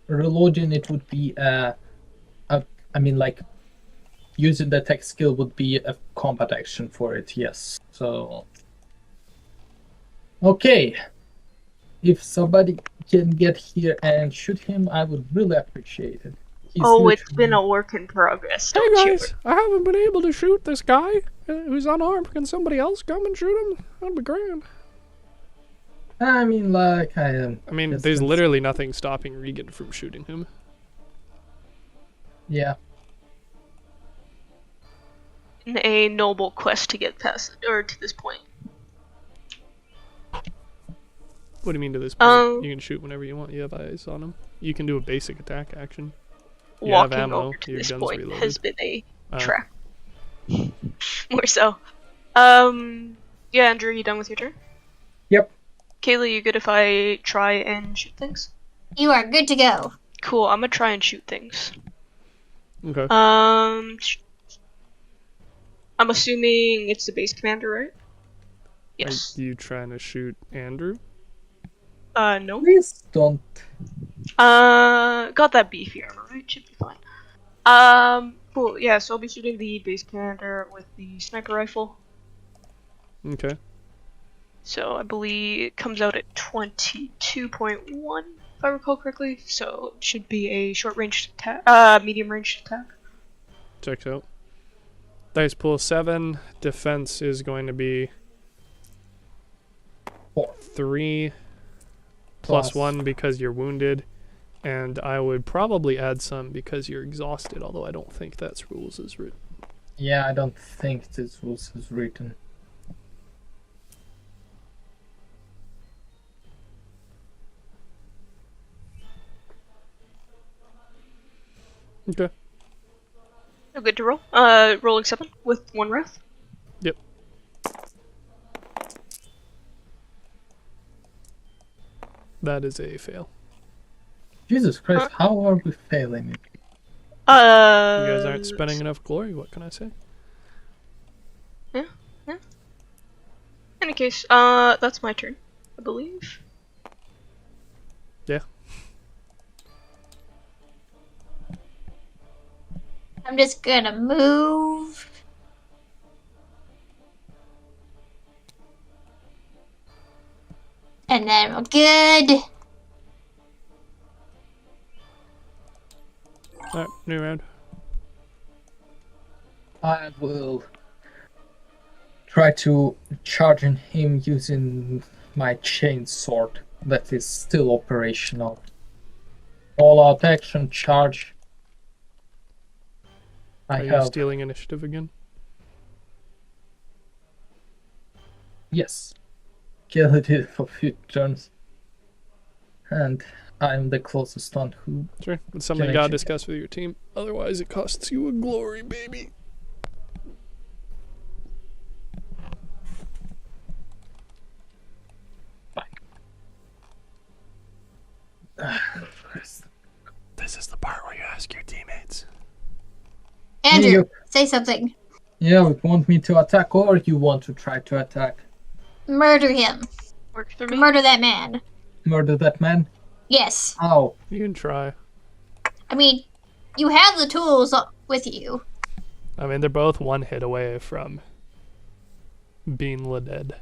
reloading. It would be I mean, like, using the tech skill would be a combat action for it. Yes. So okay, if somebody can get here and shoot him, I would really appreciate it. He's It's literally- been a work in progress. Hey Don't you? guys, I haven't been able to shoot this guy who's unarmed. Can somebody else come and shoot him? That'd be grand. I mean, like, I am. I mean, Yes, there's that's- literally nothing stopping Regan from shooting him. Yeah. In a noble quest to get past or to this point. What do you mean to this point? Um, You can shoot whenever you want. You have eyes on him. You can do a basic attack action. You have Walking ammo. over to Your this gun's point reloaded. has been a Uh, trap. More so. Yeah, Andrew, you done with your turn? Yep. Kayla, you good if I try and shoot things? You are good to go. Cool, I'm gonna try and shoot things. Okay. I'm assuming it's the base commander, right? Yes. Are you trying to shoot Andrew? No. Please don't. Got that beefy armor, right? Should be fine. Cool, yeah, so I'll be shooting the base commander with the sniper rifle. Okay. So I believe it comes out at 22.1, if I recall correctly. So it should be a short range attack, medium range attack. Checks out. Dice pool 7. Defense is going to be 4. 3 plus Plus. 1 because you're wounded. And I would probably add some because you're exhausted, although I don't think that's rules is written. Yeah, I don't think this rules is written. Okay. Oh, good to roll. Rolling 7 with 1 wrath. Yep. That is a fail. Jesus Christ, how are we failing it? You guys aren't spending enough glory, what can I say? Yeah. In any case, that's my turn, I believe. Yeah. I'm just gonna move. And then we're good. Alright, new round. I will try to charge in him using my chain sword that is still operational. All out action charge. I Are you have stealing initiative again? yes. Kill it for few turns. And I'm the closest one who Sure. It's something you Can I gotta check? discuss with your team. Otherwise it costs you a glory, baby. This is the part where you ask your teammates. Andrew, you- say something. Yeah, you want me to attack or you want to try to attack? Murder him. Works for me. Murder that man. Murder that man? Yes. Ow. You can try. I mean, you have the tools with you. I mean, they're both one hit away from being dead.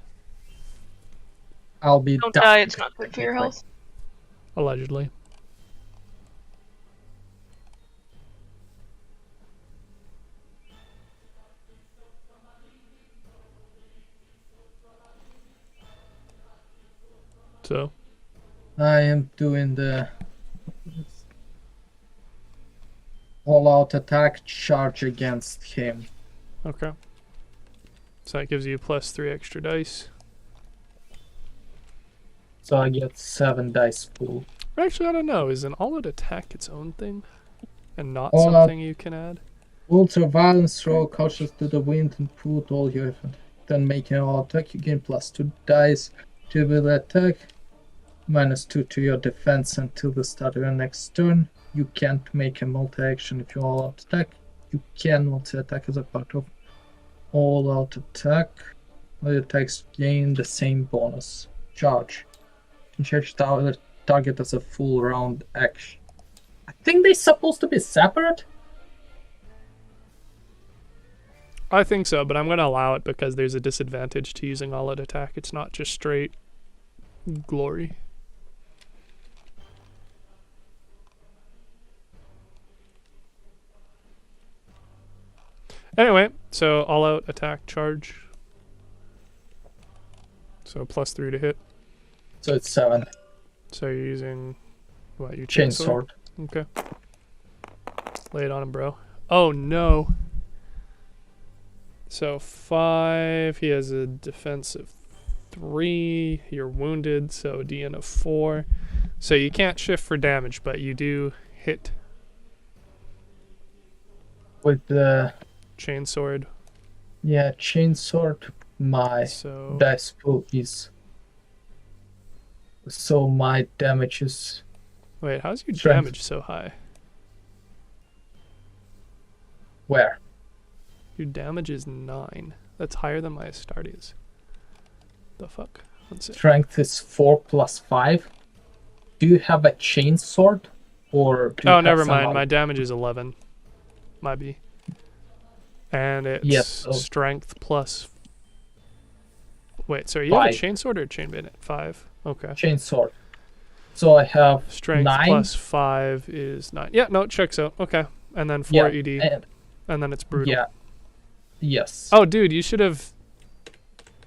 I'll be Don't down. die, it's not good for your health. Allegedly. So, I am doing the all-out attack charge against him. okay. So that gives you +3 extra dice. So I get 7 dice pool. Actually, I don't know. Is an all-out attack its own thing? And not All-out- something you can add? Ultra violence, throw cautious to the wind and put all your effort. then make an all attack. You gain +2 dice to the attack, -2 to your defense until the start of your next turn. You can't make a multi-action if you all-out attack. You can multi-attack as a part of all-out attack. All attacks gain the same bonus. Charge. You can charge the target as a full round action. I think they're supposed to be separate. I think so, but I'm going to allow it because there's a disadvantage to using all-out attack. It's not just straight glory. Anyway, so all-out attack charge. So +3 to hit. So it's 7. So you're using what? Your Chainsword. Okay. Lay it on him, bro. Oh no. So 5. He has a defense of 3. You're wounded, so DN of 4. So you can't shift for damage, but you do hit With the chainsword. chainsword, my So dice pool is. So my damage is. wait, how's your Strength. damage so high? Where? Your damage is 9. That's higher than my Astartes. The fuck? Let's see. Strength is 4 + 5. Do you have a chainsword? Or do you Oh, have never some mind. other- My damage is 11. Might be. And it's Yes, so- strength plus. Wait, so you have a 5. chainsword or a chain bayonet? 5. Okay. Chainsword. So I have Strength 9. plus 5 is 9. Yeah, no, it checks out. Okay. And then 4 Yeah, ED. and And then it's brutal. yeah. Yes. Oh, dude, you should have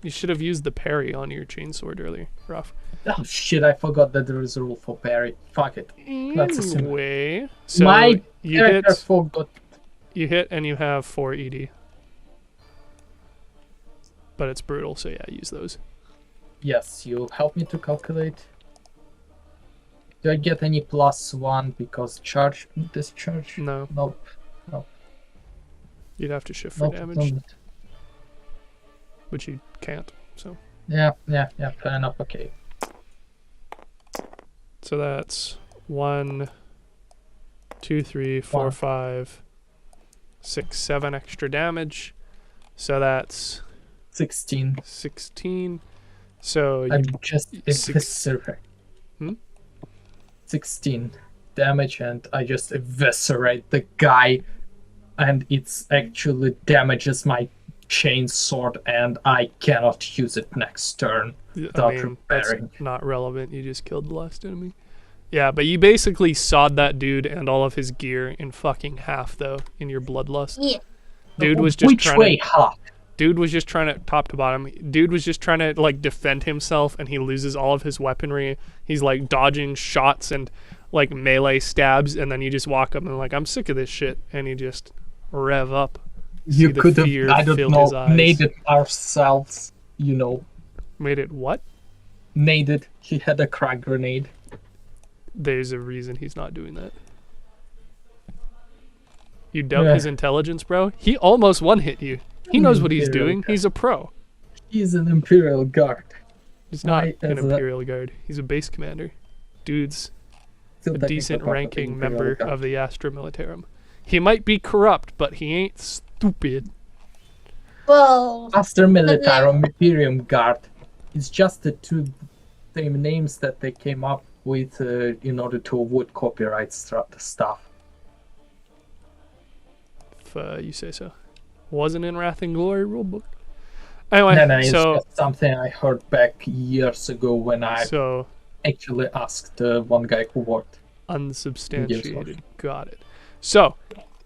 used the parry on your chainsword earlier. Rough. Oh shit! I forgot that there is a rule for parry. Fuck it. Let's assume. Anyway, so My you character hit, forgot. you hit, and you have 4 ED. But it's brutal, so yeah, use those. Yes, you help me to calculate. Do I get any +1 because charge discharge? No, Nope. you'd have to shift for Nope. damage, Don't. which you can't. So Yeah. Fair enough. Okay. so that's 1, 2, 3, 4, Wow. 5, 6, 7 extra damage. So that's 16. 16. So you I'm just six- eviscerate. Hmm? 16 damage, and I just eviscerate the guy, and it's actually damages my chain sword, and I cannot use it next turn. I without mean, that's repairing. not relevant. You just killed the last enemy. Yeah, but you basically sawed that dude and all of his gear in fucking half, though, in your bloodlust. Yeah. Dude was just Which trying way, to. huh? Dude was just trying to top to bottom. Dude was just trying to like defend himself, and he loses all of his weaponry. He's like dodging shots and like melee stabs, and then you just walk up and like, I'm sick of this shit, and you just rev up. See You the could have, fear I don't filled know, his eyes. naded ourselves, Made it what? Naded. He had a crack grenade. There's a reason he's not doing that. You doubt Yeah. his intelligence, bro? He almost one-hit you. He knows what he's Imperial doing. guard. He's a pro. He's an Imperial Guard. He's not Why an is that- Imperial Guard. He's a base commander. Dude's Still a technically decent part of the ranking Imperial member Guard. of the Astra Militarum. He might be corrupt, but he ain't stupid. Well, Astra Militarum, Imperium Guard. It's just the two same names that they came up with in order to avoid copyright stuff. If you say so. Wasn't in Wrath and Glory rulebook. Anyway, No, it's so just something I heard back years ago when I so actually asked one guy who worked. unsubstantiated. Got it. So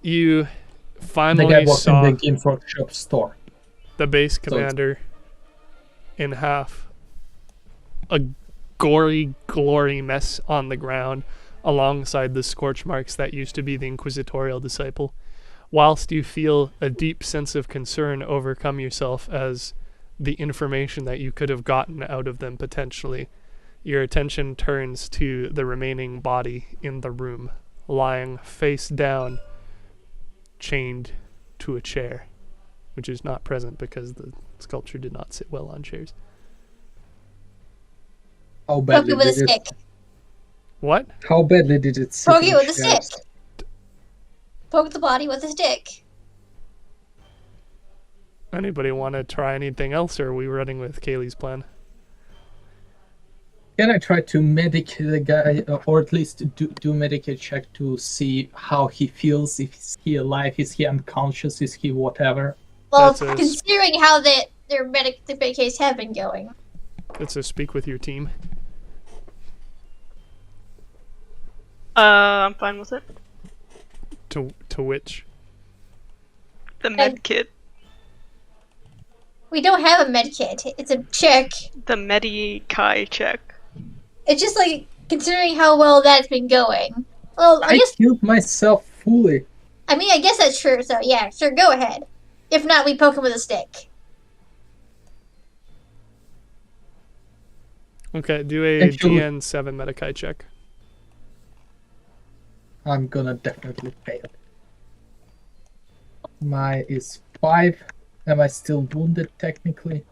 you The guy finally worked in saw the Games Workshop store. the base it's- commander in half, a gory glory mess on the ground alongside the scorch marks that used to be the inquisitorial disciple, whilst you feel a deep sense of concern overcome yourself as the information that you could have gotten out of them potentially. Your attention turns to the remaining body in the room, lying face down, chained to a chair. which is not present because the sculpture did not sit well on chairs. How Poke badly it with a did it? stick. What? How badly did it sit Poke it on with a chairs? stick. Poke the body with a stick. Anybody want to try anything else, or are we running with Kaylee's plan? Can I try to medicate the guy, or at least do medicate check to see how he feels? If he alive, is he unconscious, is he whatever? Well, That's a considering how their medications have been going. It's a speak with your team. I'm fine with it. To which? The med kit. We don't have a med kit. It's a check. The Medi-Kai check. It's just like, considering how well that's been going. Well, I I guess, killed myself fully. I mean, I guess that's true, so yeah, sure, go ahead. If not, we poke him with a stick. Okay, do a Actually- GN7 Medi-Kai check. I'm gonna definitely fail. My is 5. Am I still wounded technically?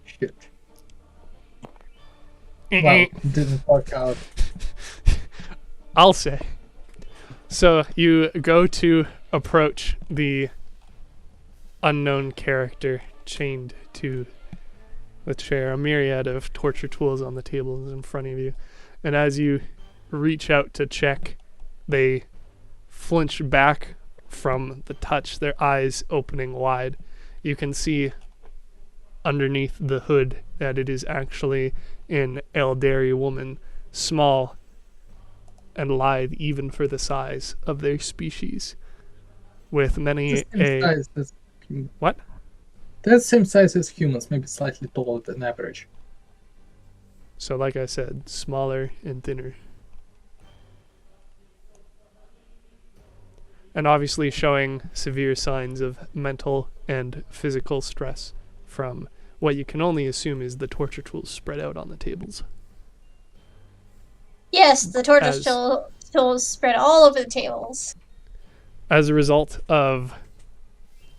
Shit. Well, didn't work out. I'll say. So you go to approach the unknown character chained to the chair. A myriad of torture tools on the table is in front of you. And as you reach out to check, they flinch back from the touch, their eyes opening wide. You can see underneath the hood that it is actually an Eldari woman, small and lithe even for the size of their species, with many It's the same size as what? They're the same size as humans, maybe slightly taller than average. So like I said, smaller and thinner. And obviously showing severe signs of mental and physical stress from what you can only assume is the torture tools spread out on the tables. Yes, the torture As- tools spread all over the tables. As a result of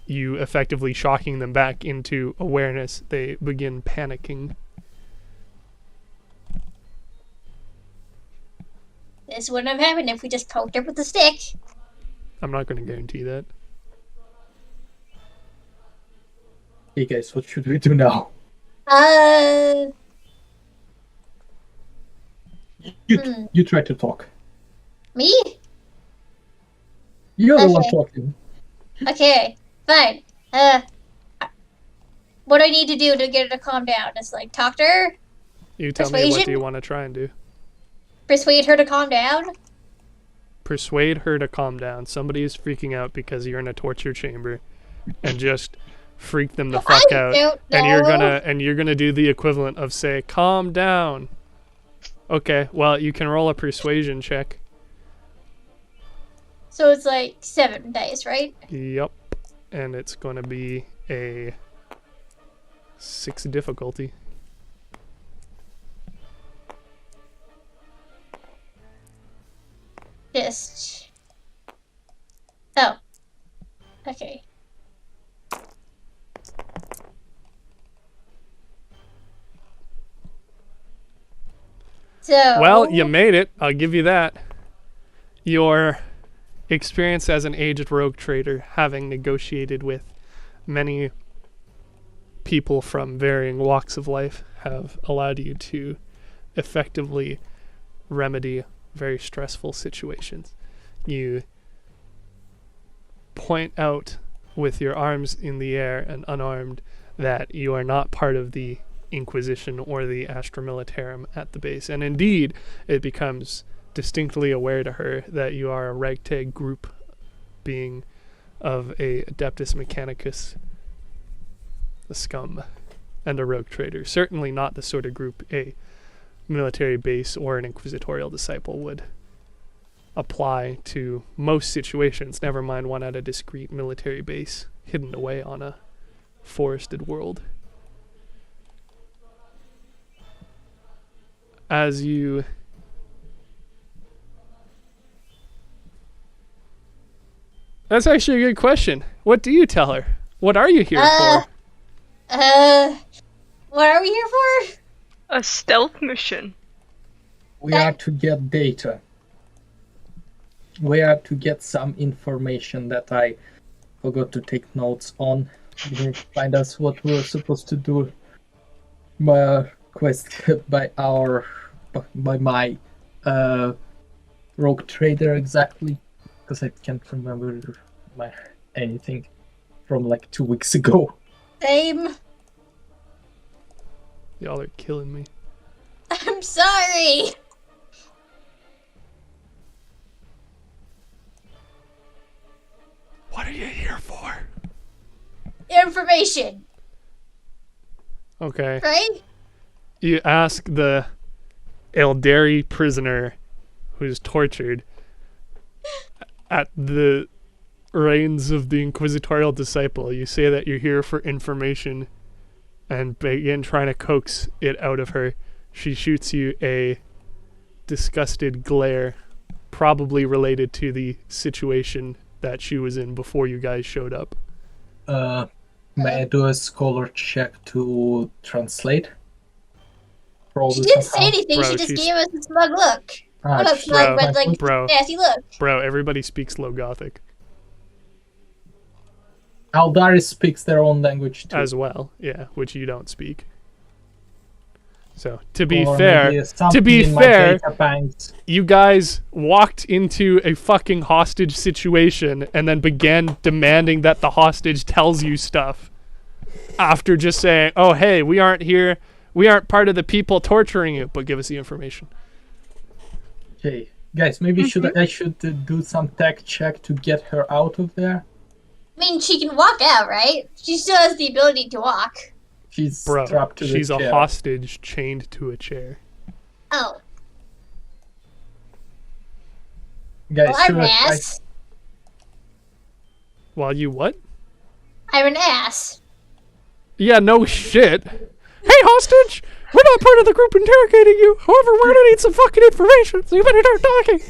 you effectively shocking them back into awareness, they begin panicking. This wouldn't have happened if we just poked her with a stick. I'm not going to guarantee that. Hey guys, what should we do now? You try to talk. Me? You're the one Okay. talking. Okay, fine. What do I need to do to get her to calm down? Just like talk to her? You tell me, what Persuasion? do you want to try and do? Persuade her to calm down? Persuade her to calm down. Somebody is freaking out because you're in a torture chamber, and just freak them the fuck I out. don't And you're gonna do the equivalent of say, calm down. Okay, well you can roll a persuasion check. So it's like 7 dice, right? Yep. And it's gonna be a 6 difficulty. Just. Oh. Okay. So. Well, you made it. I'll give you that. Your experience as an aged rogue trader, having negotiated with many people from varying walks of life, have allowed you to effectively remedy very stressful situations. You point out with your arms in the air and unarmed that you are not part of the Inquisition or the Astra Militarum at the base. And indeed, it becomes distinctly aware to her that you are a ragtag group being of a Adeptus Mechanicus, the scum, and a rogue trader. Certainly not the sort of group a military base or an inquisitorial disciple would apply to most situations, never mind one at a discreet military base hidden away on a forested world. as you That's actually a good question. What do you tell her? What are you here for? What are we here for? A stealth mission. We are to get data. We are to get some information that I forgot to take notes on. You can find us what we're supposed to do by our quest, by my rogue trader exactly, because I can't remember anything from like 2 weeks ago. Same. Y'all are killing me. I'm sorry. What are you here for? Information, Okay. right? You ask the Eldari prisoner who's tortured at the reigns of the inquisitorial disciple. You say that you're here for information and begin trying to coax it out of her. She shoots you a disgusted glare, probably related to the situation that she was in before you guys showed up. May I do a scholar check to translate? She didn't say anything. Bro, she just she's- gave us a smug look. Ah, Well, not smug, but like bro. nasty look. Bro, everybody speaks low Gothic Aldari speaks their own language too. as well, yeah, which you don't speak. So, to be Or fair, maybe something in my data banks. you guys walked into a fucking hostage situation and then began demanding that the hostage tells you stuff after just saying, oh, hey, we aren't here. We aren't part of the people torturing you, but give us the information. Okay, guys, maybe I should do some tech check to get her out of there. I mean, she can walk out, right? She still has the ability to walk. She's Bro, strapped to she's the a chair. hostage chained to a chair. Oh, Guys, well, I'm should an I- ass. While you what? I'm an ass. Yeah, no shit. Hey, hostage! We're not part of the group interrogating you. However, we're gonna need some fucking information, so you better start talking.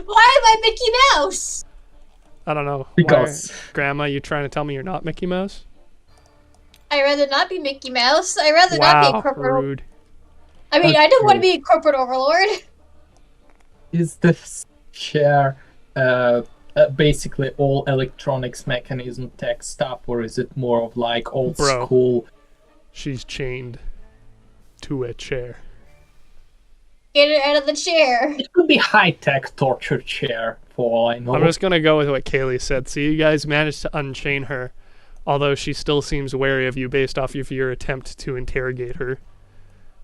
Why am I Mickey Mouse? I don't know. Because- Why, Grandma, you trying to tell me you're not Mickey Mouse? I'd rather not be Mickey Mouse. I'd rather not be a Wow, corporate. rude. I mean, I don't want to Okay. be a corporate overlord. Is this chair basically all electronics, mechanism, tech stuff, or is it more of like old Bro. school? She's chained to a chair. Get her out of the chair. It could be high-tech torture chair, for all I know. I'm just gonna go with what Kaylee said. So you guys managed to unchain her, although she still seems wary of you based off of your attempt to interrogate her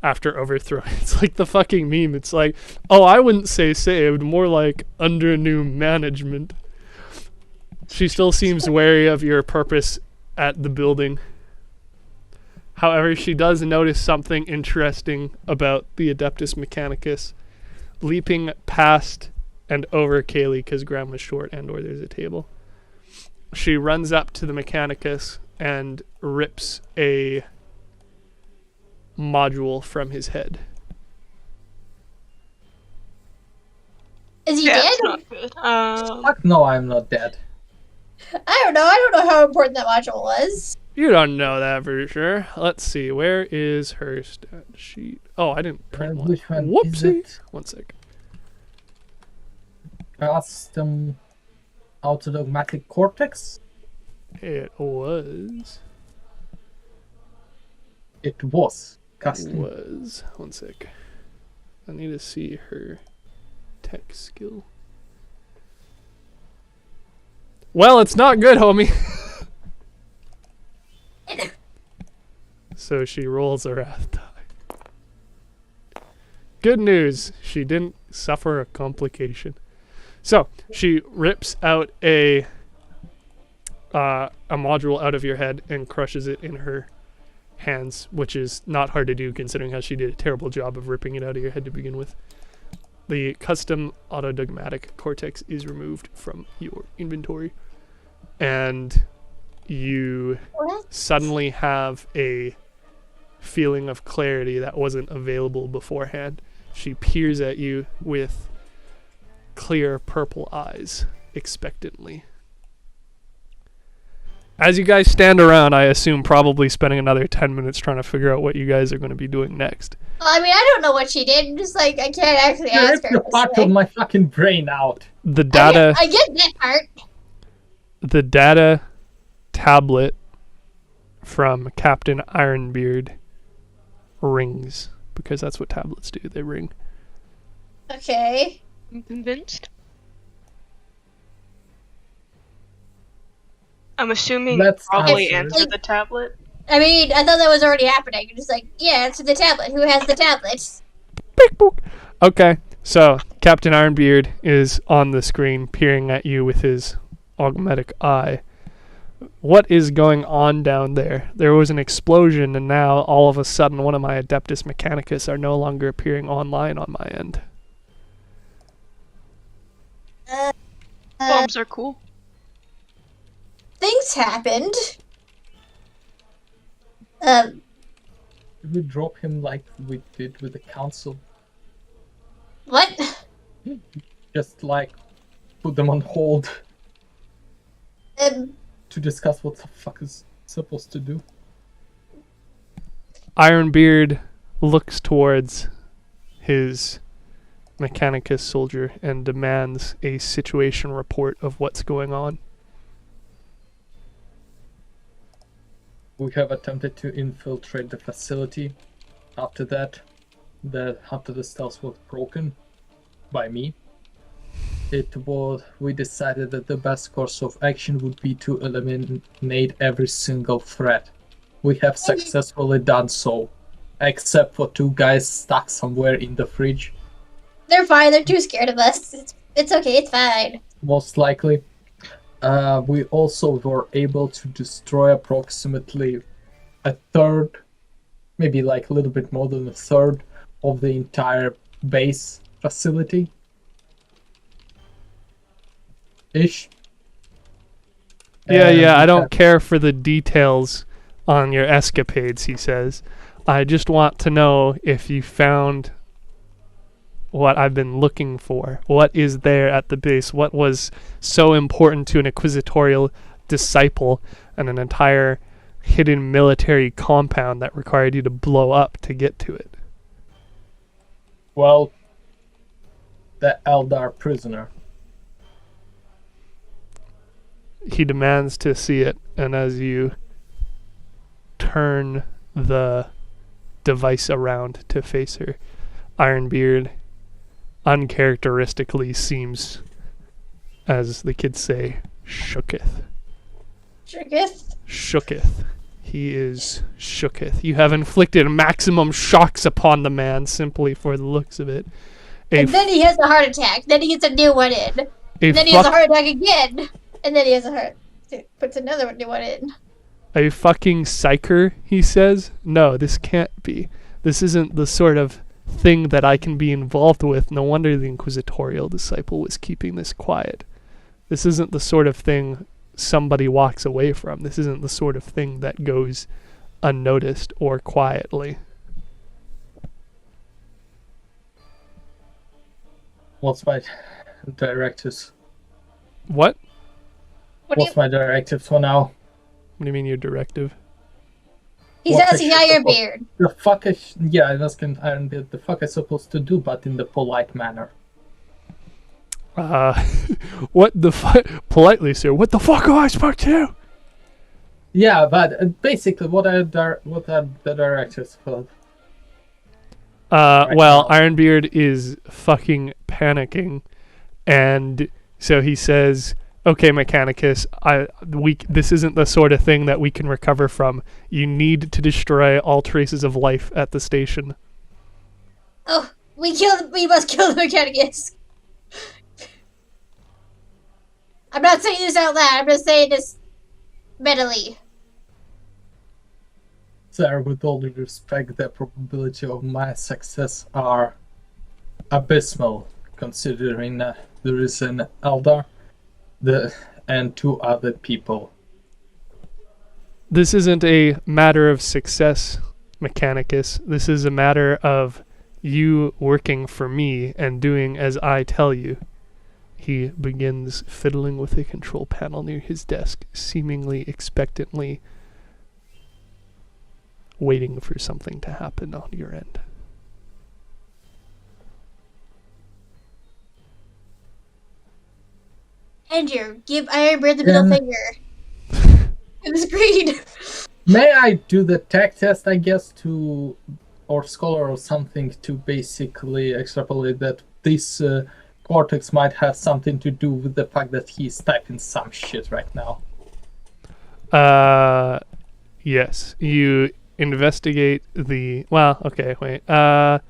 after overthrowing. It's like the fucking meme. It's like, oh, I wouldn't say saved, more like under new management. She still seems wary of your purpose at the building. However, she does notice something interesting about the Adeptus Mechanicus leaping past and over Kaylee because Grandma's short and or there's a table. She runs up to the Mechanicus and rips a module from his head. Is he Yeah, dead? it's not good. Fuck no, I'm not dead. I don't know. I don't know how important that module was. You don't know that for sure. Let's see. Where is her stat sheet? Oh, I didn't print one. Which one is Whoopsie. it? One sec. Custom autodogmatic cortex? It was. It was custom. One sec. I need to see her tech skill. Well, it's not good, homie. So she rolls a wrath die. Good news, she didn't suffer a complication. So she rips out a module out of your head and crushes it in her hands, which is not hard to do considering how she did a terrible job of ripping it out of your head to begin with. The custom autodogmatic cortex is removed from your inventory, and you What? suddenly have a feeling of clarity that wasn't available beforehand. She peers at you with clear purple eyes, expectantly. As you guys stand around, I assume probably spending another 10 minutes trying to figure out what you guys are going to be doing next. Well, I mean, I don't know what she did. I'm just like, I can't actually ask her. Rip the part of my fucking brain out. The data... I get that part. The data tablet from Captain Ironbeard rings, because that's what tablets do. They ring. Okay. I'm convinced. I'm assuming Let's probably answer. answer the tablet. I mean, I thought that was already happening. You're just like, yeah, answer the tablet. Who has the tablet? Beep, boop. Okay, so Captain Ironbeard is on the screen peering at you with his augmetic eye. What is going on down there? There was an explosion, and now all of a sudden one of my Adeptus Mechanicus are no longer appearing online on my end. Bombs are cool. Things happened. Did we drop him like we did with the council? What? Just like put them on hold to discuss what the fuck is supposed to do? Ironbeard looks towards his Mechanicus soldier and demands a situation report of what's going on. We have attempted to infiltrate the facility. After that, after the stealth was broken by me, we decided that the best course of action would be to eliminate every single threat. We have successfully done so, except for 2 guys stuck somewhere in the fridge. They're fine. They're too scared of us. It's okay. It's fine. Most likely. We also were able to destroy approximately a third, maybe like a little bit more than a third of the entire base facility. Ish. Yeah, I don't care for the details on your escapades, he says. I just want to know if you found what I've been looking for. What is there at the base? What was so important to an inquisitorial disciple and an entire hidden military compound that required you to blow up to get to it? Well, the Eldar prisoner. He demands to see it, and as you turn the device around to face her, Ironbeard uncharacteristically seems, as the kids say, shooketh. Shooketh. He is shooketh. You have inflicted maximum shocks upon the man simply for the looks of it. And then he has a heart attack. Then he gets a new one in. And then he has a heart attack again. And then he has a heart. Puts another new one in. A fucking psyker, he says. No, this can't be. This isn't the sort of thing that I can be involved with. No wonder the inquisitorial disciple was keeping this quiet. This isn't the sort of thing somebody walks away from. This isn't the sort of thing that goes unnoticed or quietly. What's my directives? What? What's my directive for now? What do you mean your directive? He's asking Ironbeard. The fuck is... Yeah, I'm asking Ironbeard the fuck I'm supposed to do, but in the polite manner. What the fuck? Politely, sir. What the fuck am I supposed to do? Yeah, but basically, what are the directives for? Well, Ironbeard is fucking panicking, and so he says, "Okay, Mechanicus, this isn't the sort of thing that we can recover from. You need to destroy all traces of life at the station." Oh, we must kill the Mechanicus. I'm not saying this out loud. I'm just saying this mentally. Sir, with all due respect, the probability of my success are abysmal, considering there is an Eldar and 2 other people. This isn't a matter of success, Mechanicus. This is a matter of you working for me and doing as I tell you. He begins fiddling with a control panel near his desk, seemingly expectantly waiting for something to happen on your end. Andrew, give Ironbird the middle finger. It was agreed. May I do the tech test, I guess, or scholar or something, to basically extrapolate that this Cortex might have something to do with the fact that he's typing some shit right now? Yes. You investigate the... Well, okay, wait. Yes,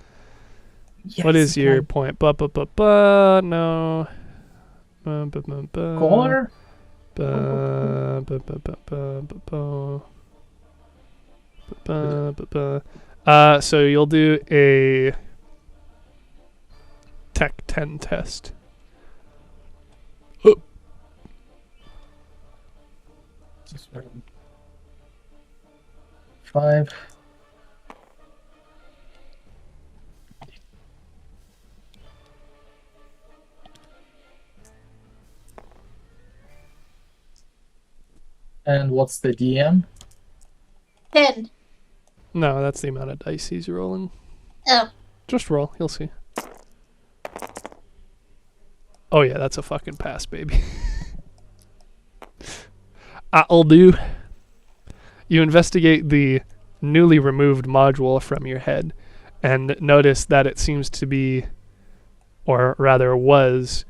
what is your point? No. Scholar? So you'll do a Tech 10 test. Oh. 5. And what's the DM? 10. No, that's the amount of dice he's rolling. Oh. Just roll, you'll see. Oh yeah, that's a fucking pass, baby. I'll do. You investigate the newly removed module from your head and notice that it seems to be, or rather was,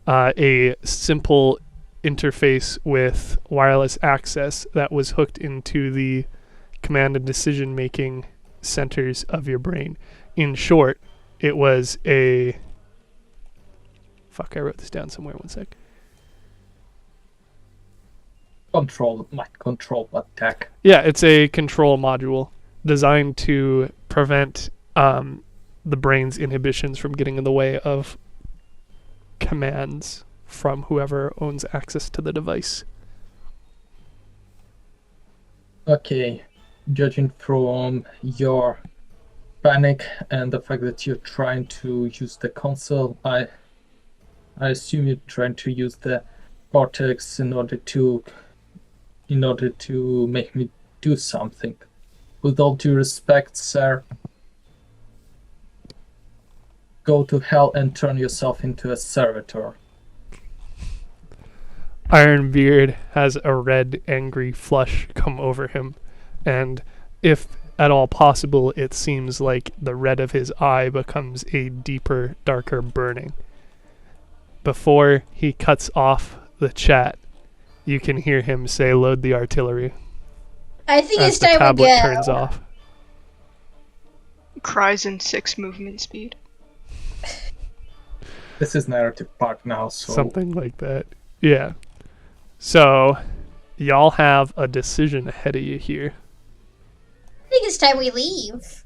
a simple interface with wireless access that was hooked into the command and decision making centers of your brain. In short, it was a... Fuck, I wrote this down somewhere, one sec. Control attack. Yeah, it's a control module designed to prevent the brain's inhibitions from getting in the way of commands from whoever owns access to the device. Okay, judging from your panic and the fact that you're trying to use the console, I assume you're trying to use the Cortex in order to make me do something. With all due respect, sir, go to hell and turn yourself into a servitor. Ironbeard has a red, angry flush come over him, and if at all possible, it seems like the red of his eye becomes a deeper, darker burning. Before he cuts off the chat, you can hear him say, "Load the artillery." I think as it's the time we tablet go. turns off. Cries in 6 movement speed. This is narrative part now, so... Something like that. Yeah. So, y'all have a decision ahead of you here. I think it's time we leave.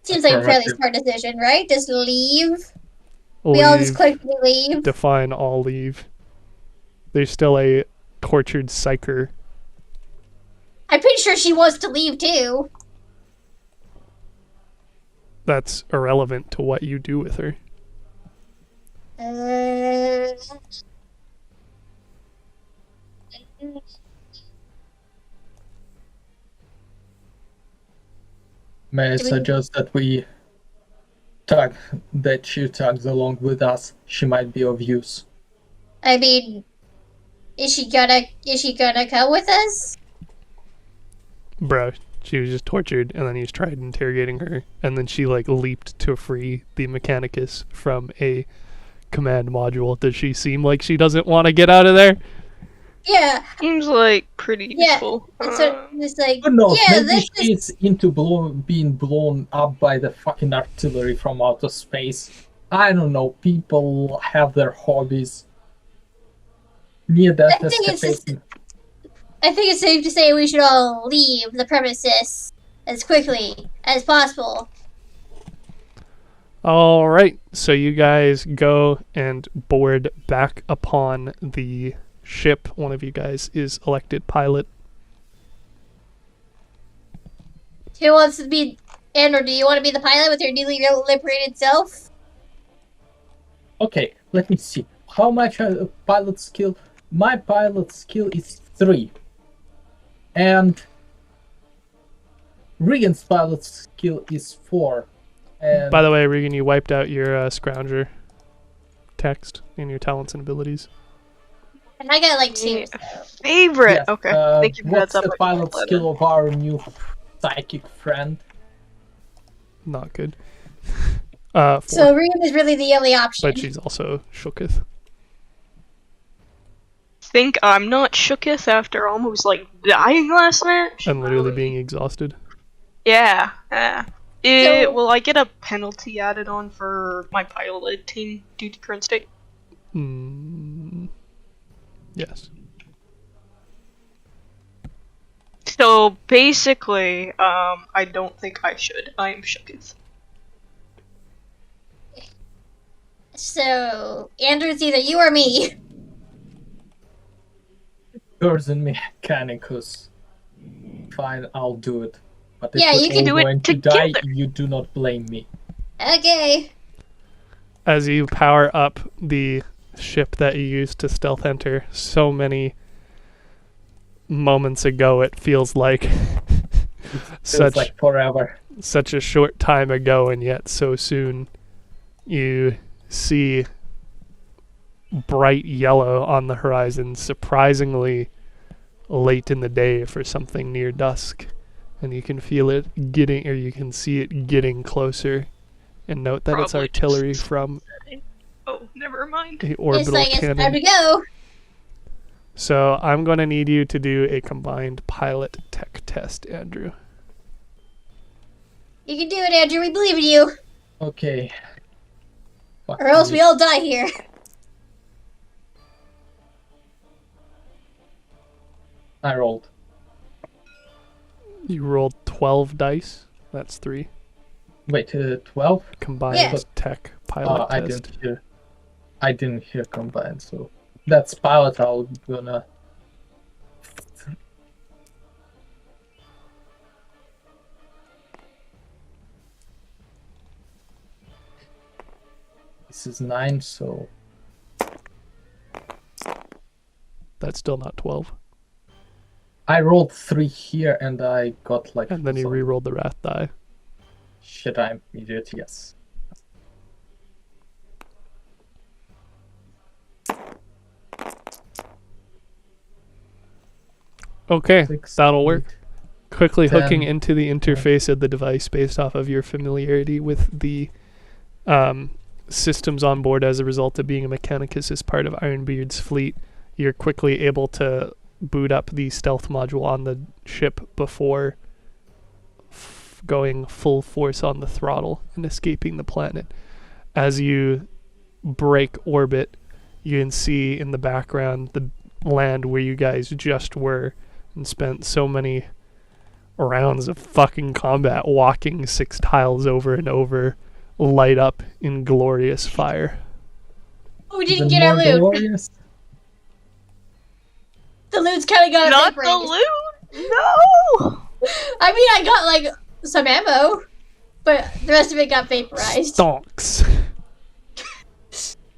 Seems like a fairly smart decision, right? Just leave. We all just quickly leave. Define all leave. There's still a tortured psyker. I'm pretty sure she wants to leave too. That's irrelevant to what you do with her. May I suggest that we she tags along with us? She might be of use. I mean, is she gonna come with us? Bro, she was just tortured, and then he tried interrogating her, and then she leaped to free the Mechanicus from a command module. Does she seem like she doesn't want to get out of there? Yeah. Seems like pretty useful. So it's like, Who knows? yeah, Maybe she's into being blown up by the fucking artillery from outer space. I don't know. People have their hobbies. Near that escapation. I think it's safe to say we should all leave the premises as quickly as possible. Alright, so you guys go and board back upon the ship. One of you guys is elected pilot. Who wants to be... Andrew, do you want to be the pilot with your newly liberated self? Okay, let me see. How much pilot skill? My pilot skill is 3. And Regan's pilot skill is 4. And By the way, Regan, you wiped out your Scrounger text in your talents and abilities. And I got like 2. Yeah. So. Favorite. yes, Okay. Thank you for what's that. the pilot skill of our new psychic friend? Not good. 4. So Regan is really the only option. But she's also shooketh. Think I'm not shooketh after almost like dying last match. And literally being exhausted. Yeah. So- Will I get a penalty added on for my piloting due to current state? Yes. So basically, I don't think I should. I am shooketh. So, Andrew, it's either you or me. Yours and Mechanicus. Fine, I'll do it. But if Yeah, we're you can all do it going to die, together. you do not blame me. Okay. As you power up the ship that you used to stealth enter so many moments ago, it feels like Feels like forever. such a short time ago, and yet so soon. You see bright yellow on the horizon, surprisingly late in the day for something near dusk, and you can feel it getting, or you can see it getting closer. And note that it's Probably artillery just- from Oh, never mind. a It's orbital like it's time cannon. to go. So I'm going to need you to do a combined pilot tech test, Andrew. You can do it, Andrew. We believe in you. Okay. Fuck Or else me. we all die here. I rolled. You rolled 12 dice. That's 3. Wait, 12? Combined Yeah. tech pilot I test. didn't hear. I didn't hear combined, so that's pilot. I'm gonna. This is 9, so That's still not 12. I rolled 3 here and I got like. And then you some- re-rolled the wrath die. Shit, I'm idiot. Yes. Okay, 6, that'll work. 8. Quickly 10, hooking into the interface of the device based off of your familiarity with the systems on board as a result of being a Mechanicus as part of Ironbeard's fleet, you're quickly able to boot up the stealth module on the ship before going full force on the throttle and escaping the planet. As you break orbit, you can see in the background the land where you guys just were and spent so many rounds of fucking combat walking 6 tiles over and over, light up in glorious fire. Oh, we didn't Even get our more loot. glorious. The loot's kind of got Not the evaporated. loot. No. I mean, I got like some ammo, but the rest of it got vaporized. Stonks.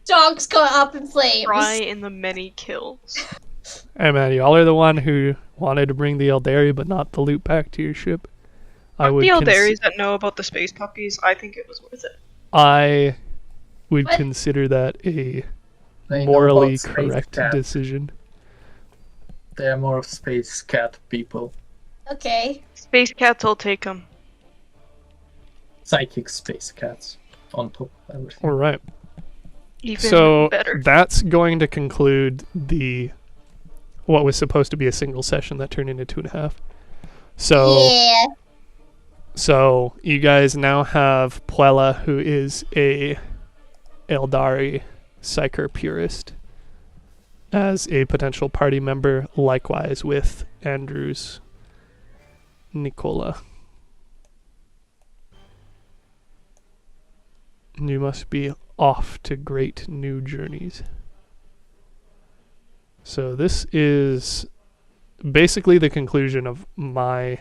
Dogs got up in flames. Try in the many kills. Hey man, y'all are the one who wanted to bring the Eldari but not the loot back to your ship. I would The cons- Eldaris that know about the space puppies, I think it was worth it. I would What? consider that a They know morally about space correct cat. decision. They're more of space cat people. Okay. Space cats, I'll take them. Psychic space cats on top of everything. Alright. Even So better. that's going to conclude the what was supposed to be a single session that turned into 2.5. So Yeah. So you guys now have Puella, who is a Eldari Psyker purist, as a potential party member, likewise with Andrew's Nicola. You must be off to great new journeys. So this is basically the conclusion of my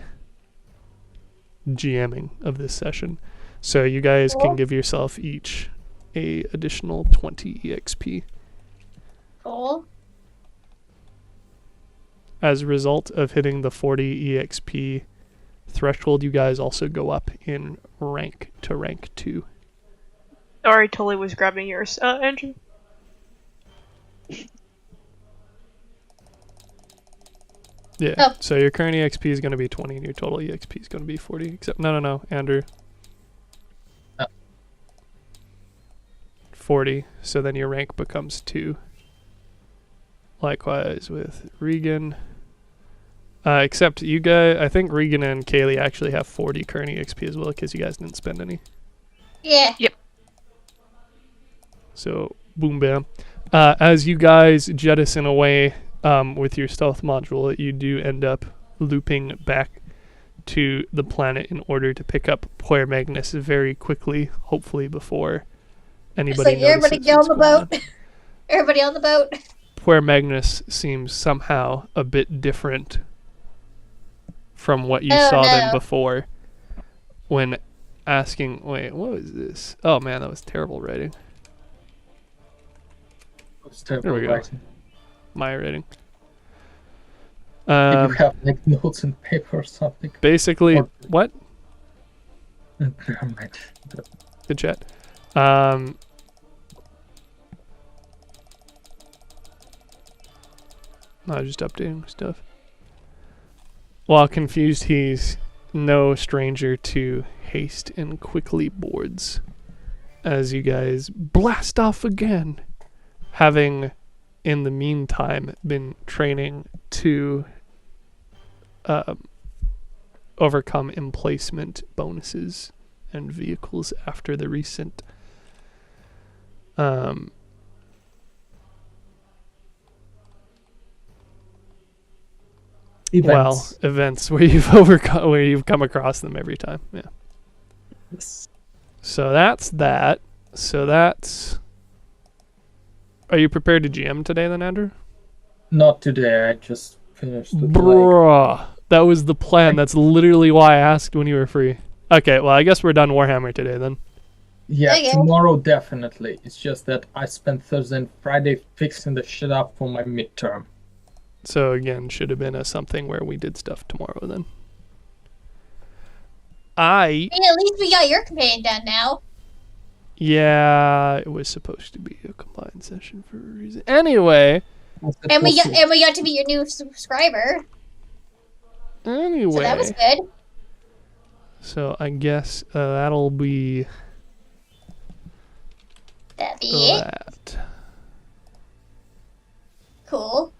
GMing of this session. So you guys can Cool. give yourself each a additional 20 EXP. Cool. As a result of hitting the 40 EXP threshold, you guys also go up in rank to rank 2. Sorry, totally was grabbing yours, Andrew. Yeah. Oh. So your current EXP is going to be 20 and your total EXP is going to be 40. Except, no, Andrew. 40. So then your rank becomes 2. Likewise with Regan. Except you guys, I think Regan and Kaylee actually have 40 current EXP as well because you guys didn't spend any. Yeah. So, boom, bam. As you guys jettison away with your stealth module, you do end up looping back to the planet in order to pick up Puer Magnus very quickly, hopefully before anybody It's like, everybody notices get on what's the going boat. Everybody on the boat. Puer Magnus seems somehow a bit different from what you Oh, saw them no. before when asking, wait, what was this? Oh man, that was terrible writing. There we go. My writing. If you have like notes and paper or something. Basically, Or- what? Never mind. The chat. No, just updating stuff. While confused, he's no stranger to haste and quickly boards as you guys blast off again, having in the meantime been training to overcome emplacement bonuses and vehicles after the recent events where you've come across them every time. Yeah. Yes. So that's that. Are you prepared to GM today then, Andrew? Not today, I just finished the Bruh. That was the plan. That's literally why I asked when you were free. Okay, well I guess we're done Warhammer today then. Yeah, Okay. tomorrow definitely. It's just that I spent Thursday and Friday fixing the shit up for my midterm. So again, should have been a something where we did stuff tomorrow then. Hey, at least we got your companion done now. Yeah, it was supposed to be a combined session for a reason. Anyway. And we got to be your new subscriber. Anyway. So that was good. So I guess that'll be That'd be it. that. Cool.